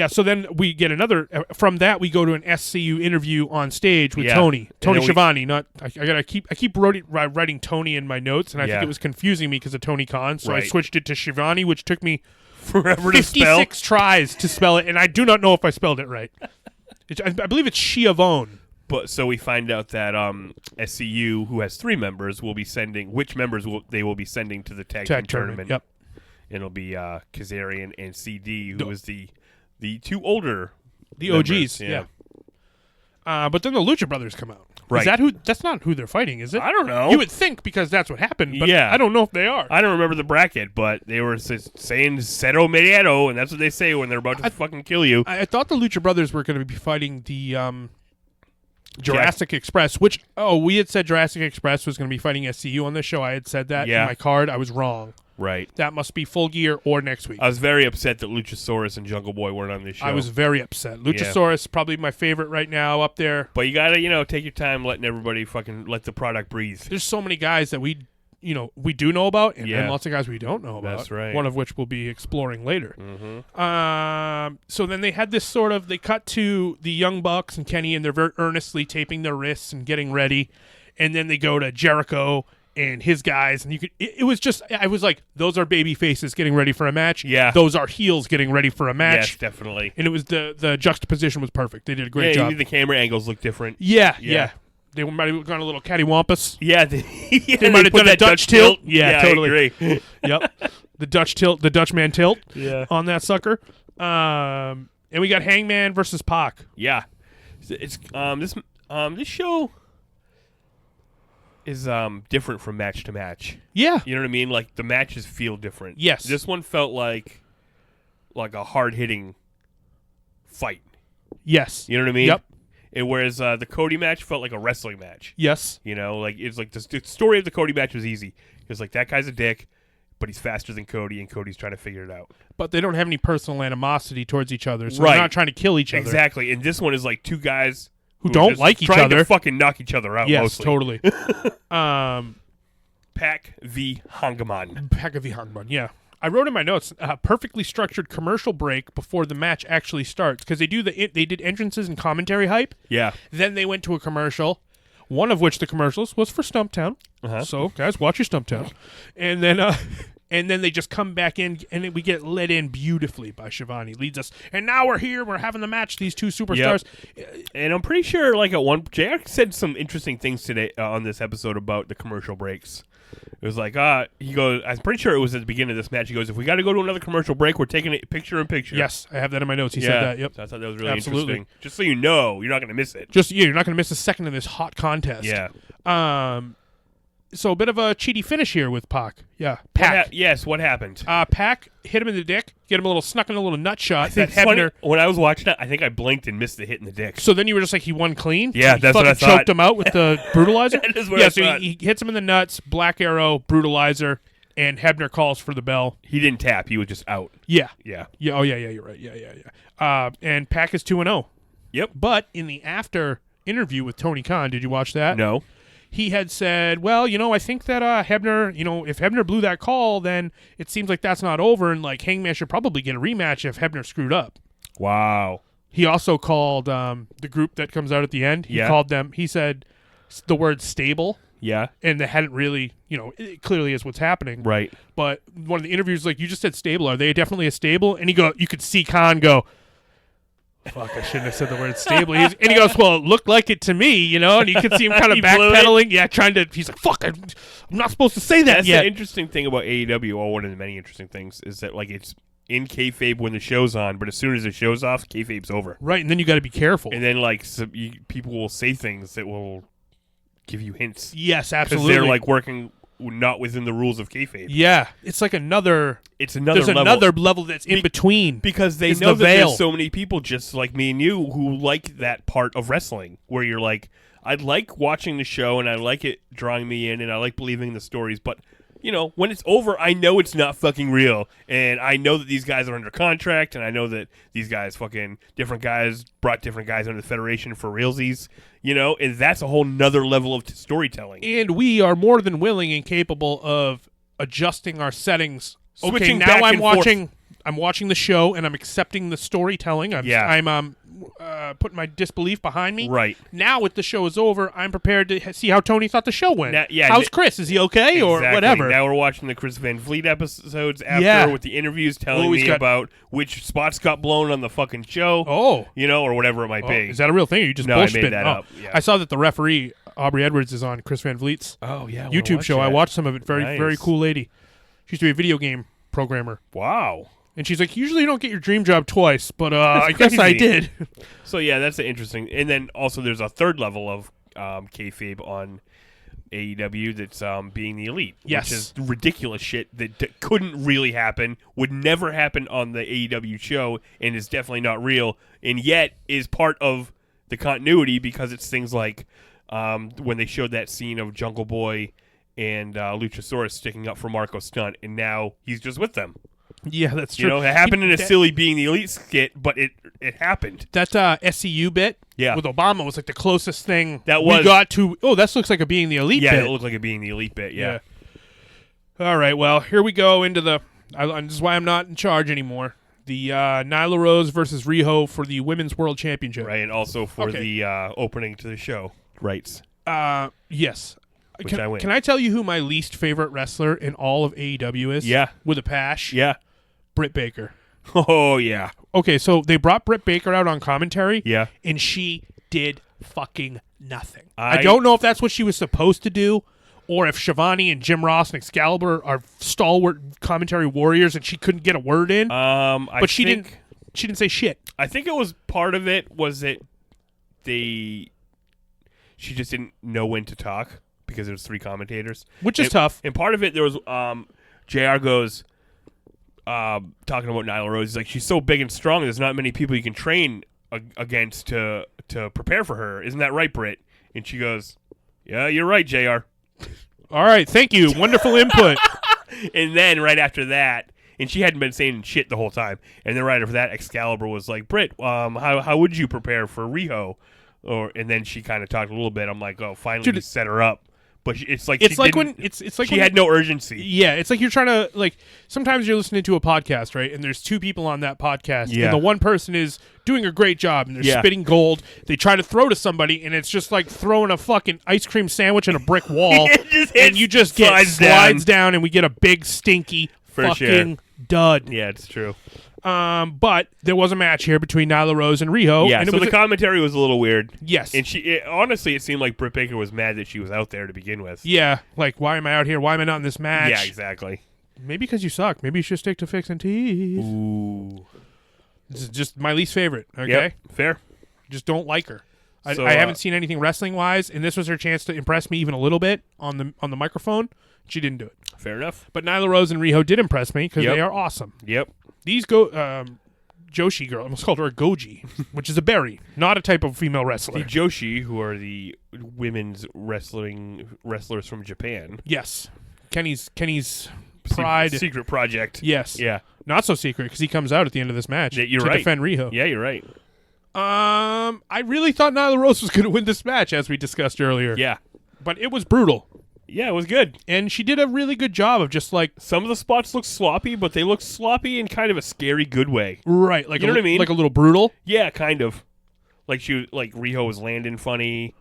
So then we get another. From that, we go to an SCU interview on stage with Tony Schiavone. I keep writing Tony in my notes, and I think it was confusing me because of Tony Khan, so I switched it to Schiavone, which took me forever to spell. 56 tries to spell it, and I do not know if I spelled it right. I believe it's Schiavone. But so we find out that SCU, who has 3 members, will be sending they will be sending to the tag team tournament. Yep. And it'll be Kazarian and CD, who was the 2 older OGs. members. Yeah. But then the Lucha Brothers come out. Right. Is that who? That's not who they're fighting, is it? I don't know. You would think, because that's what happened, but I don't know if they are. I don't remember the bracket, but they were saying Cero Mediano, and that's what they say when they're about to fucking kill you. I thought the Lucha Brothers were going to be fighting the Jurassic Express, which, we had said Jurassic Express was going to be fighting SCU on this show. I had said that in my card. I was wrong. Right. That must be Full Gear or next week. I was very upset that Luchasaurus and Jungle Boy weren't on this show. I was very upset. Luchasaurus, probably my favorite right now, up there. But you got to, take your time letting everybody fucking let the product breathe. There's so many guys that we do know about, and lots of guys we don't know about. That's right. One of which we'll be exploring later. Mm-hmm. So then they had this they cut to the Young Bucks and Kenny, and they're very earnestly taping their wrists and getting ready. And then they go to Jericho and his guys, and it was just, I was like, those are baby faces getting ready for a match. Yeah. Those are heels getting ready for a match. Yes, definitely. And it was the juxtaposition was perfect. They did a great job. The camera angles look different. Yeah. They might have gone a little cattywampus. Yeah, they might have done a Dutch tilt. Yeah, totally. I agree. Yep. The Dutch tilt, the Dutchman tilt. Yeah. On that sucker. And we got Hangman versus Pac. Yeah. It's this show is different from match to match. Yeah. You know what I mean? Like, the matches feel different. Yes. This one felt like a hard-hitting fight. Yes. You know what I mean? Yep. And whereas the Cody match felt like a wrestling match. Yes. It's like the story of the Cody match was easy. It's like, that guy's a dick, but he's faster than Cody, and Cody's trying to figure it out. But they don't have any personal animosity towards each other, so they're not trying to kill each other. Exactly. And this one is like 2 guys who don't like each other, to fucking knock each other out. Yes, mostly. Totally. Pac v. Hangman. Pac v. Hangman. Yeah. I wrote in my notes a perfectly structured commercial break before the match actually starts, because they did entrances and commentary hype. Yeah. Then they went to a commercial, one of which the commercials was for Stumptown. So guys, watch your Stumptown. And then And then they just come back in, and we get led in beautifully by Shivani. Leads us, and now we're here. We're having the match. These two superstars. Yep. And I'm pretty sure, like, JR said some interesting things today on this episode about the commercial breaks. It was like, he goes, I'm pretty sure it was at the beginning of this match. He goes, if we got to go to another commercial break, we're taking it picture in picture. Yes, I have that in my notes. He said that. Yep. So I thought that was really interesting. Just so you know, you're not going to miss it. You're not going to miss a second of this hot contest. Yeah. So a bit of a cheaty finish here with Pac. Yeah. Pac. Yes, what happened? Pac hit him in the dick, snuck in a little nut shot. That Hebner, when I was watching it, I think I blinked and missed the hit in the dick. So then you were just like, he won clean? Yeah, that's what I thought. Choked him out with the brutalizer? That is what I thought. So he hits him in the nuts, black arrow, brutalizer, and Hebner calls for the bell. He didn't tap. He was just out. Yeah. Yeah. Oh, yeah, you're right. Yeah. And Pac is 2-0. Yep. But in the after interview with Tony Khan, did you watch that? No. He had said, well, I think that Hebner, if Hebner blew that call, then it seems like that's not over, and like Hangman should probably get a rematch if Hebner screwed up. Wow. He also called the group that comes out at the end. He called them. He said the word stable. Yeah. And they hadn't really, it clearly is what's happening. Right. But one of the interviews, like, you just said stable. Are they definitely a stable? And you could see Khan go, fuck, I shouldn't have said the word stable. And he goes, well, it looked like it to me, and you could see him kind of backpedaling. Yeah, he's like, fuck, I'm not supposed to say that That's yet. the interesting thing about AEW, or one of the many interesting things, is that, like, it's in kayfabe when the show's on, but as soon as the show's off, kayfabe's over. Right, and then you got to be careful. And then, like, people will say things that will give you hints. Yes, absolutely. Because they're, like, working not within the rules of kayfabe. Yeah, it's like another... There's another level that's in between. Because they know that there's so many people just like me and you who like that part of wrestling, where you're like, I like watching the show and I like it drawing me in and I like believing the stories, but when it's over, I know it's not fucking real, and I know that these guys are under contract, and I know that these guys different guys brought different guys under the Federation for realsies, and that's a whole nother level of storytelling. And we are more than willing and capable of adjusting our settings. Switching now back I'm watching the show and I'm accepting the storytelling. I'm putting my disbelief behind me. Right. Now, if the show is over, I'm prepared to see how Tony thought the show went. How's Chris? Is he okay or whatever? Now we're watching the Chris Van Vliet episodes after with the interviews telling me about which spots got blown on the fucking show. Oh. Or whatever it might be. Is that a real thing or you just bullshit? I made that up. Yeah. I saw that the referee, Aubrey Edwards, is on Chris Van Vliet's YouTube show. I watched some of it. Very cool lady. She used to be a video game programmer. Wow. And she's like, usually you don't get your dream job twice, but I guess I did. So, yeah, that's interesting. And then also there's a third level of kayfabe on AEW that's being the elite. Yes. Which is ridiculous shit that couldn't really happen, would never happen on the AEW show, and is definitely not real, and yet is part of the continuity because it's things like when they showed that scene of Jungle Boy and Luchasaurus sticking up for Marco Stunt, and now he's just with them. Yeah, that's true. It happened in a silly being the elite skit, but it happened. That SCU bit with Obama was like the closest thing we got to. Oh, that looks like a being the elite bit. Yeah, it looked like a being the elite bit. Yeah. All right. Well, here we go into the. This is why I'm not in charge anymore. The Nyla Rose versus Riho for the Women's World Championship. Right, and also for the opening to the show rights. Yes. I win. Can I tell you who my least favorite wrestler in all of AEW is? Yeah. With a pash? Yeah. Britt Baker. Oh, yeah. Okay, so they brought Britt Baker out on commentary. Yeah. And she did fucking nothing. I don't know if that's what she was supposed to do, or if Shivani and Jim Ross and Excalibur are stalwart commentary warriors and she couldn't get a word in. But she didn't say shit. I think it was part of it was that she just didn't know when to talk because there was 3 commentators. Which is tough. And part of it, there was JR goes talking about Nyla Rose. He's like, she's so big and strong, there's not many people you can train against to prepare for her. Isn't that right, Britt? And she goes, yeah, you're right, JR. All right, thank you. Wonderful input. And then right after that, and she hadn't been saying shit the whole time, and then right after that, Excalibur was like, Britt, how would you prepare for Riho? And then she kind of talked a little bit. I'm like, oh, finally set her up. but it's like she had no urgency. Yeah, it's like you're trying to like. Sometimes you're listening to a podcast, right? And there's two people on that podcast, and the one person is doing a great job, and they're spitting gold. They try to throw to somebody, and it's just like throwing a fucking ice cream sandwich in a brick wall, and you just get slides down, and we get a big stinky fucking dud. Yeah, it's true. But there was a match here between Nyla Rose and Riho. Yeah, and so the commentary was a little weird. Yes. And honestly, it seemed like Britt Baker was mad that she was out there to begin with. Yeah, like, why am I out here? Why am I not in this match? Yeah, exactly. Maybe because you suck. Maybe you should stick to fixing teeth. Ooh. This is just my least favorite, okay? Yep, fair. Just don't like her. I haven't seen anything wrestling-wise, and this was her chance to impress me even a little bit on the microphone. She didn't do it. Fair enough. But Nyla Rose and Riho did impress me because they are awesome. Yep. These Joshi girl, I almost called her a Goji, which is a berry, not a type of female wrestler. The Joshi, who are the women's wrestlers from Japan. Yes. Kenny's pride. Secret project. Yes. Yeah. Not so secret because he comes out at the end of this match to right. defend Riho. Yeah, you're right. I really thought Nyla Rose was going to win this match, as we discussed earlier. Yeah. But it was brutal. Yeah, it was good. And she did a really good job of just like... Some of the spots look sloppy, but they look sloppy in kind of a scary good way. Right. Like you know what I mean? Like a little brutal? Yeah, kind of. Like Riho was landing funny,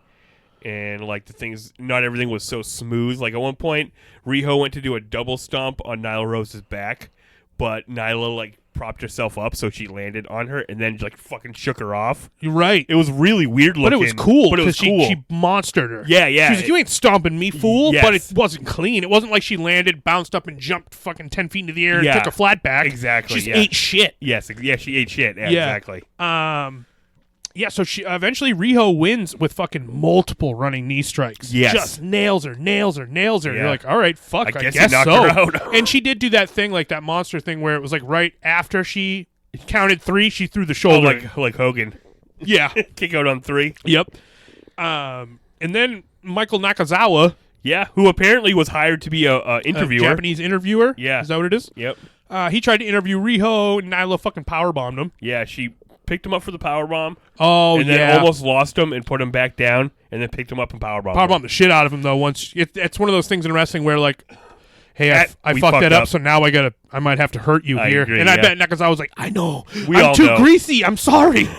and like the things, not everything was so smooth. Like at one point, Riho went to do a double stomp on Nyla Rose's back, but Nyla like propped herself up so she landed on her and then like fucking shook her off. You're right. It was really weird looking. But it was cool. But it was cool. She monstered her. Yeah, yeah. She was like, you ain't stomping me, fool. Yes. But it wasn't clean. It wasn't like she landed, bounced up, and jumped fucking 10 feet into the air and took a flat back. Exactly. She ate shit. Yes. Yeah, she ate shit. Yeah, exactly. Yeah, so she eventually Riho wins with fucking multiple running knee strikes. Yes. Just nails her. Yeah. You're like, all right, fuck, I guess you knocked so. her out. And she did do that thing, like that monster thing where it was like right after she counted 3, she threw the shoulder. Oh, like Hogan. Yeah. Kick out on 3. Yep. And then Michael Nakazawa. Yeah, who apparently was hired to be a interviewer. A Japanese interviewer. Yeah. Is that what it is? Yep. He tried to interview Riho, and Nyla fucking powerbombed him. Yeah, she picked him up for the powerbomb. Oh, and then almost lost him and put him back down, and then picked him up and powerbombed him. Powerbombed the shit out of him, though. Once it's one of those things in wrestling where, like, hey, I fucked that up, so now I might have to hurt you here. Agree, and I bet Nakazawa was like, I know. I'm all too greasy. I'm sorry.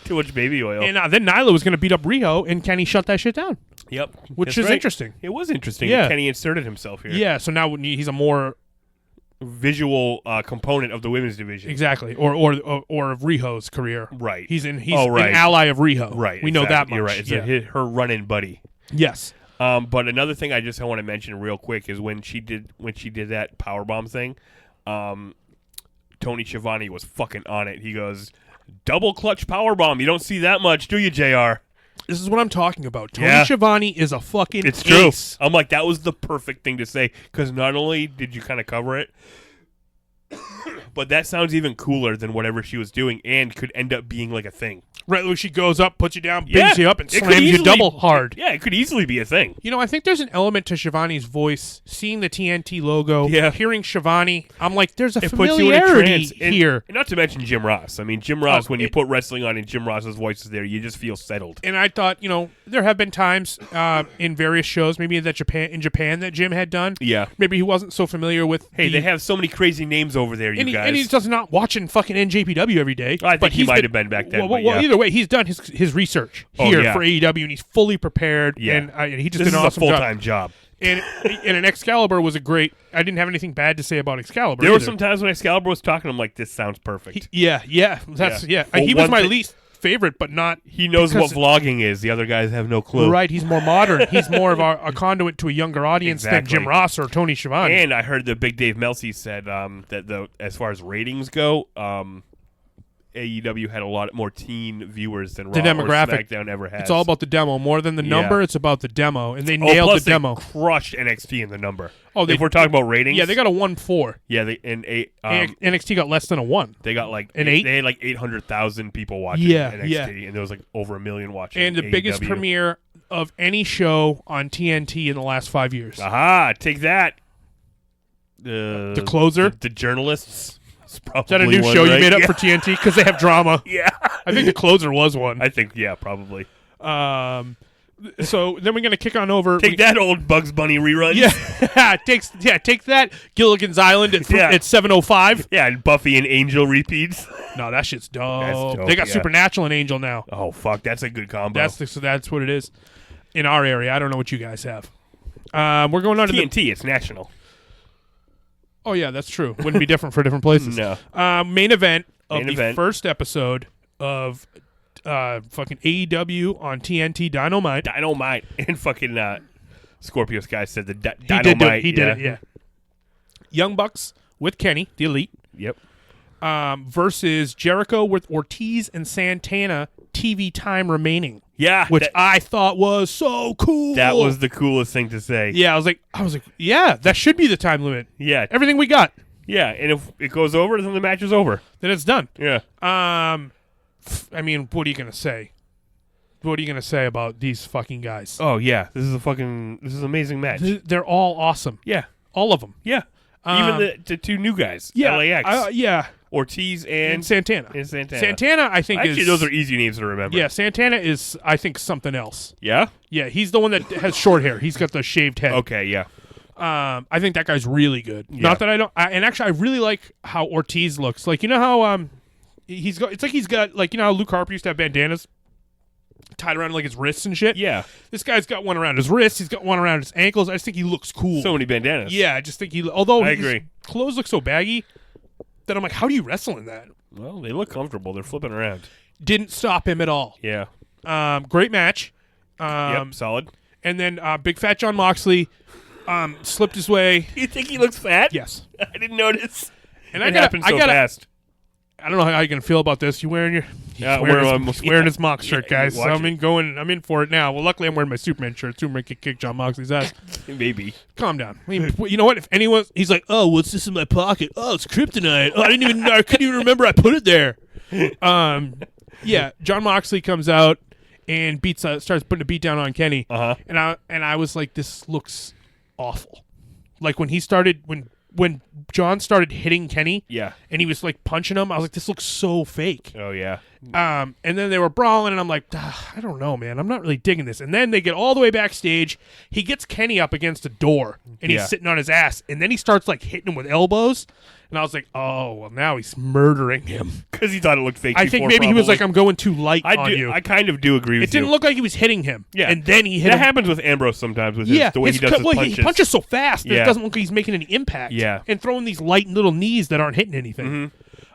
Too much baby oil. And then Nyla was going to beat up Riho, and Kenny shut that shit down. Yep. Which is interesting. It was interesting. Yeah. Kenny inserted himself here. Yeah, so now he's a more visual component of the women's division. Exactly. Or of Riho's career. Right. He's an ally of Riho. Right. We know that much. You're right. It's her run-in buddy. Yes. But another thing I just want to mention real quick is when she did that powerbomb thing, Tony Schiavone was fucking on it. He goes, double clutch powerbomb. You don't see that much, do you, JR? This is what I'm talking about. Tony Schiavone is a fucking It's true. ace. I'm like, that was the perfect thing to say, because not only did you kind of cover it, but that sounds even cooler than whatever she was doing and could end up being like a thing. Right, where she goes up, puts you down, brings you up, and slams you double hard. Yeah, it could easily be a thing. You know, I think there's an element to Shivani's voice, seeing the TNT logo, hearing Shivani. I'm like, there's a familiarity here. And not to mention Jim Ross. I mean, Jim Ross, when you put wrestling on and Jim Ross's voice is there, you just feel settled. And I thought, there have been times in various shows, maybe in Japan that Jim had done. Yeah. Maybe he wasn't so familiar with. Hey, they have so many crazy names over there, you guys. And he's just not watching fucking NJPW every day. I think he might have been back then. Well, either way, he's done his research here for AEW, and he's fully prepared. Yeah. And he just did an awesome job. This is a full-time job. And an Excalibur was a great. I didn't have anything bad to say about Excalibur. There were some times when Excalibur was talking, I'm like, this sounds perfect. He was my least favorite, but not. He knows what vlogging is. The other guys have no clue. Right. He's more modern. He's more of a conduit to a younger audience than Jim Ross or Tony Schiavone. And I heard that Big Dave Meltzy said that as far as ratings go, AEW had a lot more teen viewers than Raw or Smackdown ever has. It's all about the demo. More than the number, it's about the demo. And they nailed the demo. They crushed NXT in the number. If we're talking about ratings. Yeah, they got a 1.4. Yeah, NXT got less than a 1. They got like an 8. They had like 800,000 people watching NXT, and there was like over 1 million watching And the AEW. biggest premiere of any show on TNT in the last 5 years. Aha, take that. The closer. The journalists. Is that a new show you made up for TNT? Because they have drama. Yeah. I think the closer was one. I think, probably. So then we're gonna kick on over. Take that, old Bugs Bunny rerun. Yeah, take that. Gilligan's Island at 7:05. Yeah, and Buffy and Angel repeats. No, that shit's dope. That's dope, They got Supernatural and Angel now. Oh fuck, that's a good combo. That's what it is in our area. I don't know what you guys have. We're going on to TNT. It's national. Oh yeah, that's true. Wouldn't be different for different places. No. Main event of the first episode of fucking AEW on TNT Dynamite. Dynamite. And fucking Scorpio Sky said the Dynamite. He did it, yeah. Young Bucks with Kenny, the Elite. Yep. Versus Jericho with Ortiz and Santana, TV time remaining. Yeah. Which I thought was so cool. That was the coolest thing to say. Yeah, I was like, yeah, that should be the time limit. Yeah. Everything we got. Yeah, and if it goes over, then the match is over. Then it's done. Yeah. I mean, what are you going to say? What are you going to say about these fucking guys? Oh, yeah. This is an amazing match. They're all awesome. Yeah. All of them. Yeah. Even the two new guys. Yeah. LAX. Yeah. Ortiz and Santana. Santana, I think, actually, those are easy names to remember. Yeah, Santana is, I think, something else. Yeah? Yeah, he's the one that has short hair. He's got the shaved head. Okay, yeah. I think that guy's really good. Yeah. Not that I don't. And actually, I really like how Ortiz looks. Like, you know how he's got. It's like he's got, like, you know how Luke Harper used to have bandanas tied around like his wrists and shit. Yeah. This guy's got one around his wrists. He's got one around his ankles. I just think he looks cool. So many bandanas. Yeah, I just think although I his agree. clothes look so baggy that I'm like, how do you wrestle in that? Well, they look comfortable. They're flipping around. Didn't stop him at all. Yeah. Great match. Yep, solid. And then Big Fat John Moxley slipped his way. You think he looks fat? Yes. I didn't notice. And it happened so fast. I don't know how you're gonna feel about this. You wearing your wearing his Mox shirt, guys. So I'm in for it now. Well, luckily I'm wearing my Superman shirt. Superman can kick John Moxley's ass. Maybe. Calm down. I mean, you know what? If anyone, he's like, oh, what's this in my pocket? Oh, it's kryptonite. Oh, I couldn't even remember I put it there. Yeah. John Moxley comes out and starts putting a beat down on Kenny. And I was like, this looks awful. Like when John started hitting Kenny, and he was like punching him, I was like, this looks so fake. Oh yeah. And then they were brawling, and I'm like, I don't know, man. I'm not really digging this. And then they get all the way backstage. He gets Kenny up against a door, and he's sitting on his ass. And then he starts like hitting him with elbows. And I was like, oh, well, now he's murdering him. Because he thought it looked fake. I think maybe he was like, I'm going too light on you. I kind of do agree with you. It didn't look like he was hitting him. Yeah. And then he hit him. That happens with Ambrose sometimes with the way he does his punches. He punches so fast that it doesn't look like he's making any impact. Yeah. And throwing these light little knees that aren't hitting anything.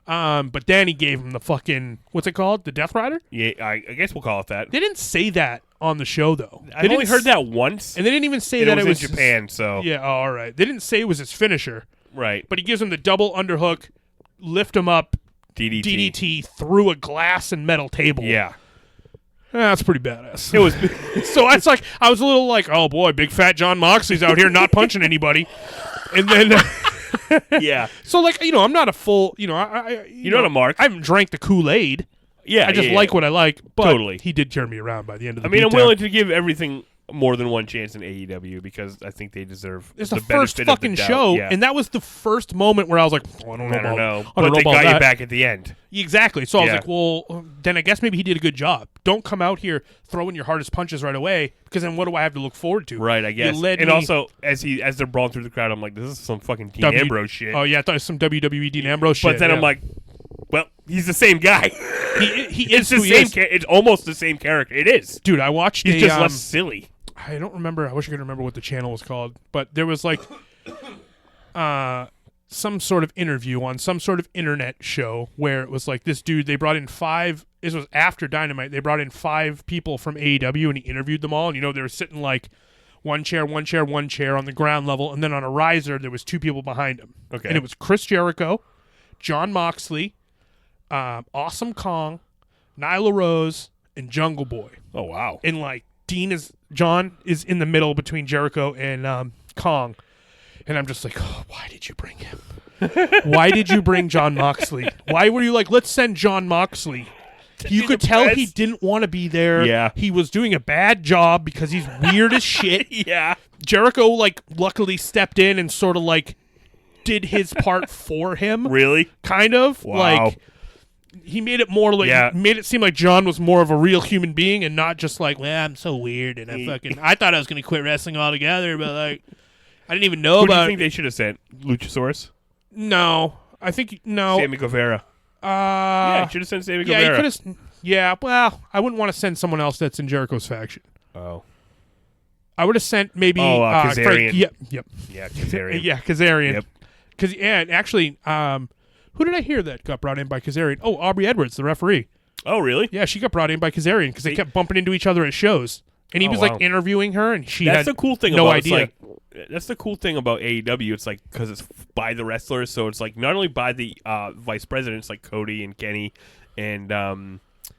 Mm-hmm. But then he gave him the fucking, what's it called? The Death Rider? Yeah, I guess we'll call it that. They didn't say that on the show, though. I've only heard that once. And they didn't even say that it was in Japan, so. Yeah, all right. They didn't say it was his finisher. Right. But he gives him the double underhook, lift him up, DDT through a glass and metal table. Yeah. That's pretty badass. It was. So it's like, I was a little like, oh boy, big fat John Moxley's out here not punching anybody. And then. Yeah. So like, I'm not a full, you're not a mark. I haven't drank the Kool-Aid. Yeah. I just like what I like. But totally. He did turn me around by the end of the I'm willing to give everything more than one chance in AEW because I think they deserve it's the first fucking show, and that was the first moment where I was like, I don't know. But they got you back at the end. Exactly. So I was like, well, then I guess maybe he did a good job. Don't come out here throwing your hardest punches right away, because then what do I have to look forward to? Right, I guess. And also, as they're brawling through the crowd, I'm like, this is some fucking Dean Ambrose shit. Oh yeah, I thought it was some WWE Dean Ambrose shit. But then I'm like, well, he's the same guy. He is the same. It's almost the same character. It is, dude. I watched. He's just less silly. I don't remember. I wish I could remember what the channel was called, but there was like some sort of interview on some sort of internet show where it was like this dude. They brought in 5. This was after Dynamite. They brought in 5 people from AEW, and he interviewed them all. And they were sitting like one chair on the ground level, and then on a riser there was 2 people behind him. Okay, and it was Chris Jericho, John Moxley, Awesome Kong, Nyla Rose, and Jungle Boy. Oh wow! And like John is in the middle between Jericho and Kong, and I'm just like, oh, why did you bring him? Why did you bring John Moxley? Why were you like, let's send John Moxley? You could tell he didn't want to be there. Yeah. He was doing a bad job because he's weird as shit. Yeah. Jericho like luckily stepped in and sort of like did his part for him. Really? Kind of. Wow. Like he made it more like made it seem like John was more of a real human being and not just like, well, I'm so weird and I thought I was going to quit wrestling altogether, but like I didn't even know Who about. do you think they should have sent? Luchasaurus? No, I think no. Sammy Guevara. Yeah, should have sent Sammy Guevara. Yeah, you could have. Yeah, well, I wouldn't want to send someone else that's in Jericho's faction. Oh. I would have sent maybe Kazarian. Yep. Yeah, Kazarian. Yeah, Kazarian. Yep. And actually, who did I hear that got brought in by Kazarian? Oh, Aubrey Edwards, the referee. Oh, really? Yeah, she got brought in by Kazarian because they kept bumping into each other at shows, and he was like interviewing her, and she had the cool thing no about idea. That's the cool thing about AEW. It's like because it's by the wrestlers, so it's like not only by the vice presidents like Cody and Kenny and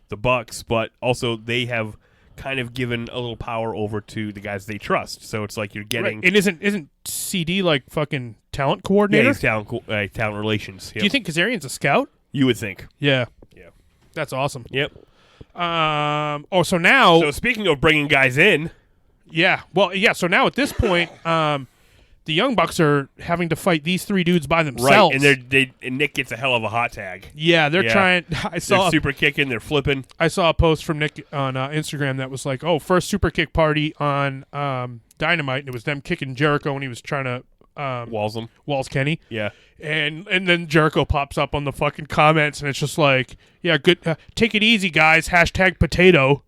the Bucks, but also they have kind of given a little power over to the guys they trust. So it's like you're getting. Right. And isn't CD like fucking talent coordinator? Yeah, he's talent relations. Yep. Do you think Kazarian's a scout? You would think. Yeah. Yeah. That's awesome. Yep. So now. So speaking of bringing guys in. Yeah. Well, yeah. So now at this point, the Young Bucks are having to fight these three dudes by themselves. Right, and Nick gets a hell of a hot tag. Yeah, they're trying. They're super kicking. They're flipping. I saw a post from Nick on Instagram that was like, "Oh, first super kick party on Dynamite." And it was them kicking Jericho when he was trying to Walls Kenny. Yeah. And then Jericho pops up on the fucking comments, and it's just like, "Yeah, good. Take it easy, guys. # potato."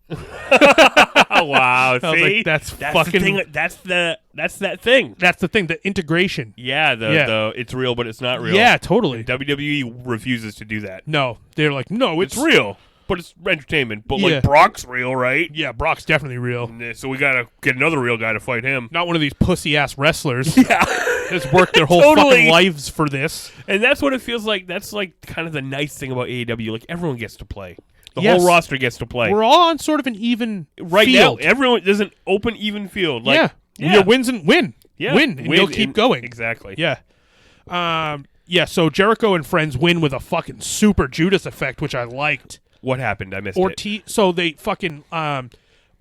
Oh, wow! See, like, that's fucking. The thing, that's that thing. That's the thing. The integration. Yeah. The it's real, but it's not real. Yeah, totally. And WWE refuses to do that. No, they're like, no, it's real, but it's entertainment. But Yeah. like Brock's real, right? Yeah, Brock's definitely real. So we gotta get another real guy to fight him. Not one of these pussy ass wrestlers. Yeah. That's worked their whole fucking lives for this. And that's what it feels like. That's like kind of the nice thing about AEW. Like everyone gets to play. The Yes. whole roster gets to play. We're all on sort of an even right field. now. Everyone there's an open even field. Like, Your wins and win. Yeah. Win, and you'll keep going. Exactly. Yeah. So Jericho and friends win with a fucking super Judas effect, which I liked. What happened? I missed it. So they fucking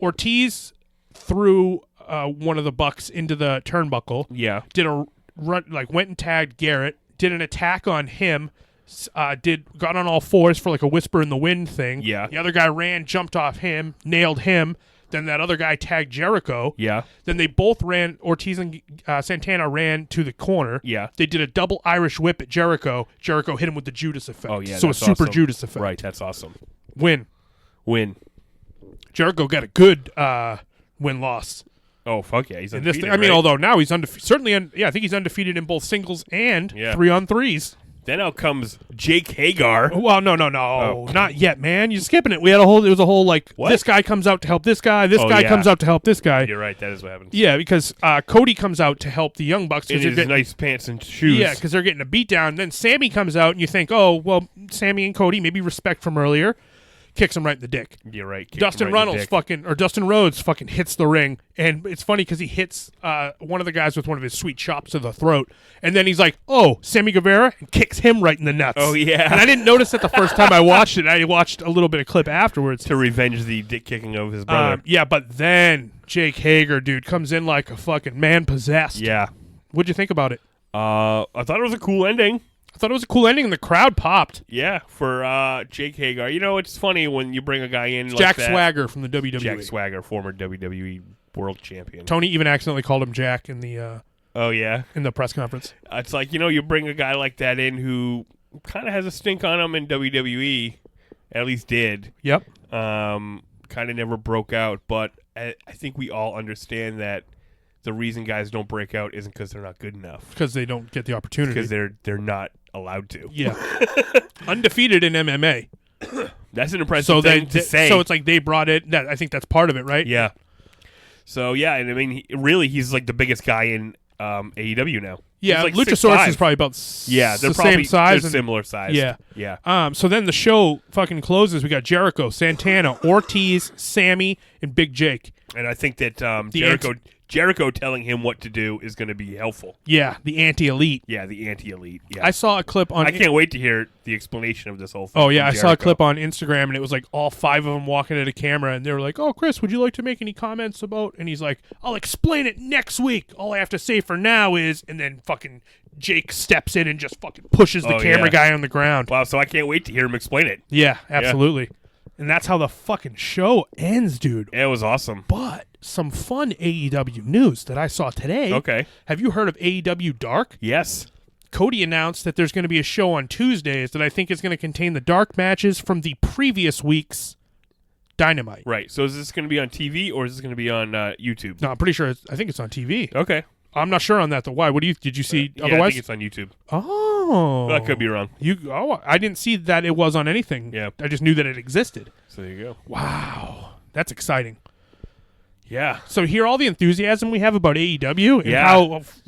Ortiz threw one of the Bucks into the turnbuckle. Yeah. Did a run, like went and tagged Garrett. Did an attack on him. Got on all fours for like a whisper in the wind thing. Yeah. The other guy ran, jumped off him, nailed him. Then that other guy tagged Jericho. Yeah. Then they both ran. Ortiz and Santana ran to the corner. Yeah. They did a double Irish whip at Jericho. Jericho hit him with the Judas effect. Oh, yeah. So a super awesome. Judas effect. Right. That's awesome. Win. Jericho got a good win-loss. Oh, fuck yeah. He's in undefeated, this thing. I mean, although now he's undefeated. I think he's undefeated in both singles and 3-on-3s. Then out comes Jake Hagar. Well, no, not yet, man. You're skipping it. It was a whole like what? This guy comes out to help this guy. This guy comes out to help this guy. You're right. That is what happens. Yeah, because Cody comes out to help the Young Bucks in his nice pants and shoes. Yeah, because they're getting a beat down. Then Sammy comes out, and you think, oh, well, Sammy and Cody, maybe respect from earlier. Kicks him right in the dick. You're right. Dustin Rhodes fucking hits the ring, and it's funny because he hits one of the guys with one of his sweet chops to the throat, and then he's like, "Oh, Sammy Guevara," and kicks him right in the nuts. Oh yeah, and I didn't notice that the first time I watched it. I watched a little bit of clip afterwards to revenge the dick kicking of his brother. Yeah, but then Jake Hager, dude, comes in like a fucking man possessed. Yeah, what'd you think about it? I thought it was a cool ending. I thought it was a cool ending, and the crowd popped. Yeah, for Jake Hagar. You know, it's funny when you bring a guy in like Jack that. Swagger from the WWE. Jack Swagger, former WWE World Champion. Tony even accidentally called him Jack in the oh yeah, in the press conference. It's like, you know, you bring a guy like that in who kind of has a stink on him in WWE, at least did. Yep. Kind of never broke out, but I think we all understand that the reason guys don't break out isn't because they're not good enough. Because they don't get the opportunity. Because they're not allowed to. Yeah. Undefeated in MMA. That's an impressive thing to say. So it's like they brought it. I think that's part of it, right? Yeah. So, yeah, and I mean, he's like the biggest guy in AEW now. Yeah, like Luchasaurus is probably about they're the probably same size. They're similar size. Yeah. Yeah. So then the show fucking closes. We got Jericho, Santana, Ortiz, Sammy, and Big Jake. And I think that Jericho Jericho telling him what to do is going to be helpful. Yeah, the anti-elite. Yeah, the anti-elite. Yeah. I saw a clip on... I can't wait to hear the explanation of this whole thing. Oh, yeah, I saw a clip on Instagram, and it was like all 5 of them walking at a camera, and they were like, oh, Chris, would you like to make any comments about... And he's like, I'll explain it next week. All I have to say for now is... And then fucking Jake steps in and just fucking pushes the camera guy on the ground. Wow, so I can't wait to hear him explain it. Yeah, absolutely. Yeah. And that's how the fucking show ends, dude. It was awesome. But some fun AEW news that I saw today. Okay. Have you heard of AEW Dark? Yes. Cody announced that there's going to be a show on Tuesdays that I think is going to contain the dark matches from the previous week's Dynamite. Right. So is this going to be on TV or is this going to be on YouTube? No, I'm pretty sure. I think it's on TV. Okay. I'm not sure on that though. Why? What did you see? Yeah, otherwise, I think it's on YouTube. Oh, I could be wrong. I didn't see that it was on anything. Yeah. I just knew that it existed. So there you go. Wow, that's exciting. Yeah. So hear all the enthusiasm we have about AEW and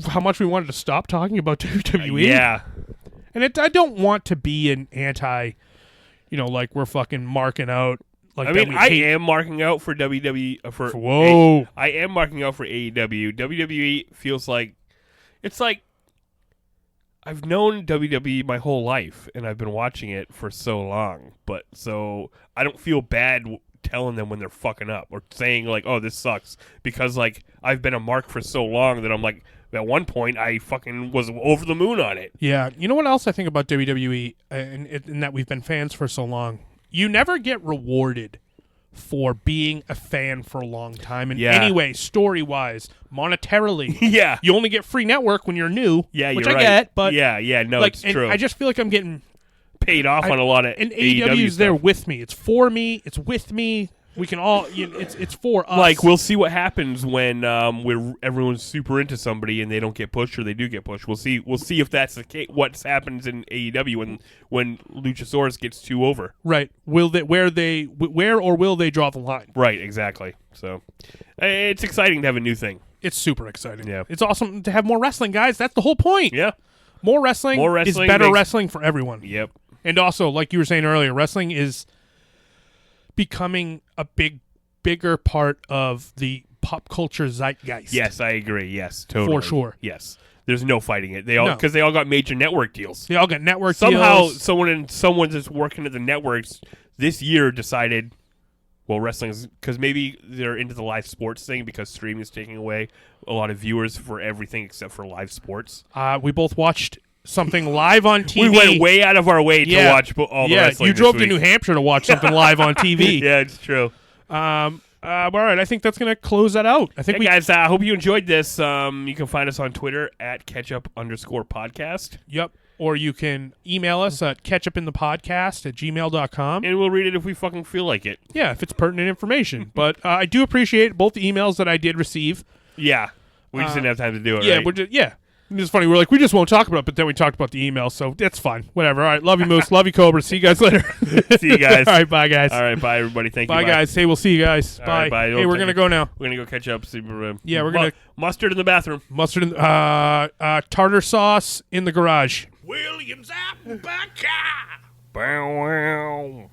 how much we wanted to stop talking about WWE. Yeah. And I don't want to be an anti, like we're fucking marking out. Like I am marking out for WWE. I am marking out for AEW. WWE feels like it's like I've known WWE my whole life, and I've been watching it for so long. But so I don't feel bad telling them when they're fucking up or saying like, "Oh, this sucks," because like I've been a mark for so long that I'm like, at one point I fucking was over the moon on it. Yeah. You know what else I think about WWE, and that we've been fans for so long. You never get rewarded for being a fan for a long time in any way, story-wise, monetarily. Yeah. You only get free network when you're new, which I get, but... No, it's true. I just feel like I'm getting... paid off on a lot of and AEW's there with me. It's for me. It's with me. We can all... it's for us. Like, we'll see what happens when everyone's super into somebody and they don't get pushed or they do get pushed. We'll see if that's the case. What happens in AEW when Luchasaurus gets too over. Right. Where or will they draw the line? Right, exactly. So, it's exciting to have a new thing. It's super exciting. Yeah. It's awesome to have more wrestling, guys. That's the whole point. Yeah. More wrestling is better wrestling for everyone. Yep. And also, like you were saying earlier, wrestling is becoming a bigger part of the pop culture zeitgeist. Yes, I agree. Yes, totally. For sure. Yes. There's no fighting it. They all got major network deals. They all got network deals. Somehow someone that's working at the networks this year decided, well, wrestling is, because maybe they're into the live sports thing because streaming is taking away a lot of viewers for everything except for live sports. We both watched something live on TV. We went way out of our way to watch all the wrestling. You drove to New Hampshire to watch something live on TV. Yeah, it's true. All right, I think that's going to close that out. Guys, I hope you enjoyed this. You can find us on Twitter at ketchup_podcast. Yep. Or you can email us at ketchupinthepodcast@gmail.com. And we'll read it if we fucking feel like it. Yeah, if it's pertinent information. But I do appreciate both the emails that I did receive. Yeah. We just didn't have time to do it, yeah, right? It's funny. We're like, we just won't talk about it, but then we talked about the email, so that's fine. Whatever. All right. Love you, Moose. Love you, Cobra. See you guys later. See you guys. All right. Bye, guys. All right. Bye, everybody. Thank you. Bye, guys. Hey, we'll see you guys. All bye. Right, bye. Hey, we're going to go now. We're going to go catch up. Yeah, we're going to... Mustard in the bathroom. Mustard in tartar sauce in the garage. Williams Apple Pie. Bow wow.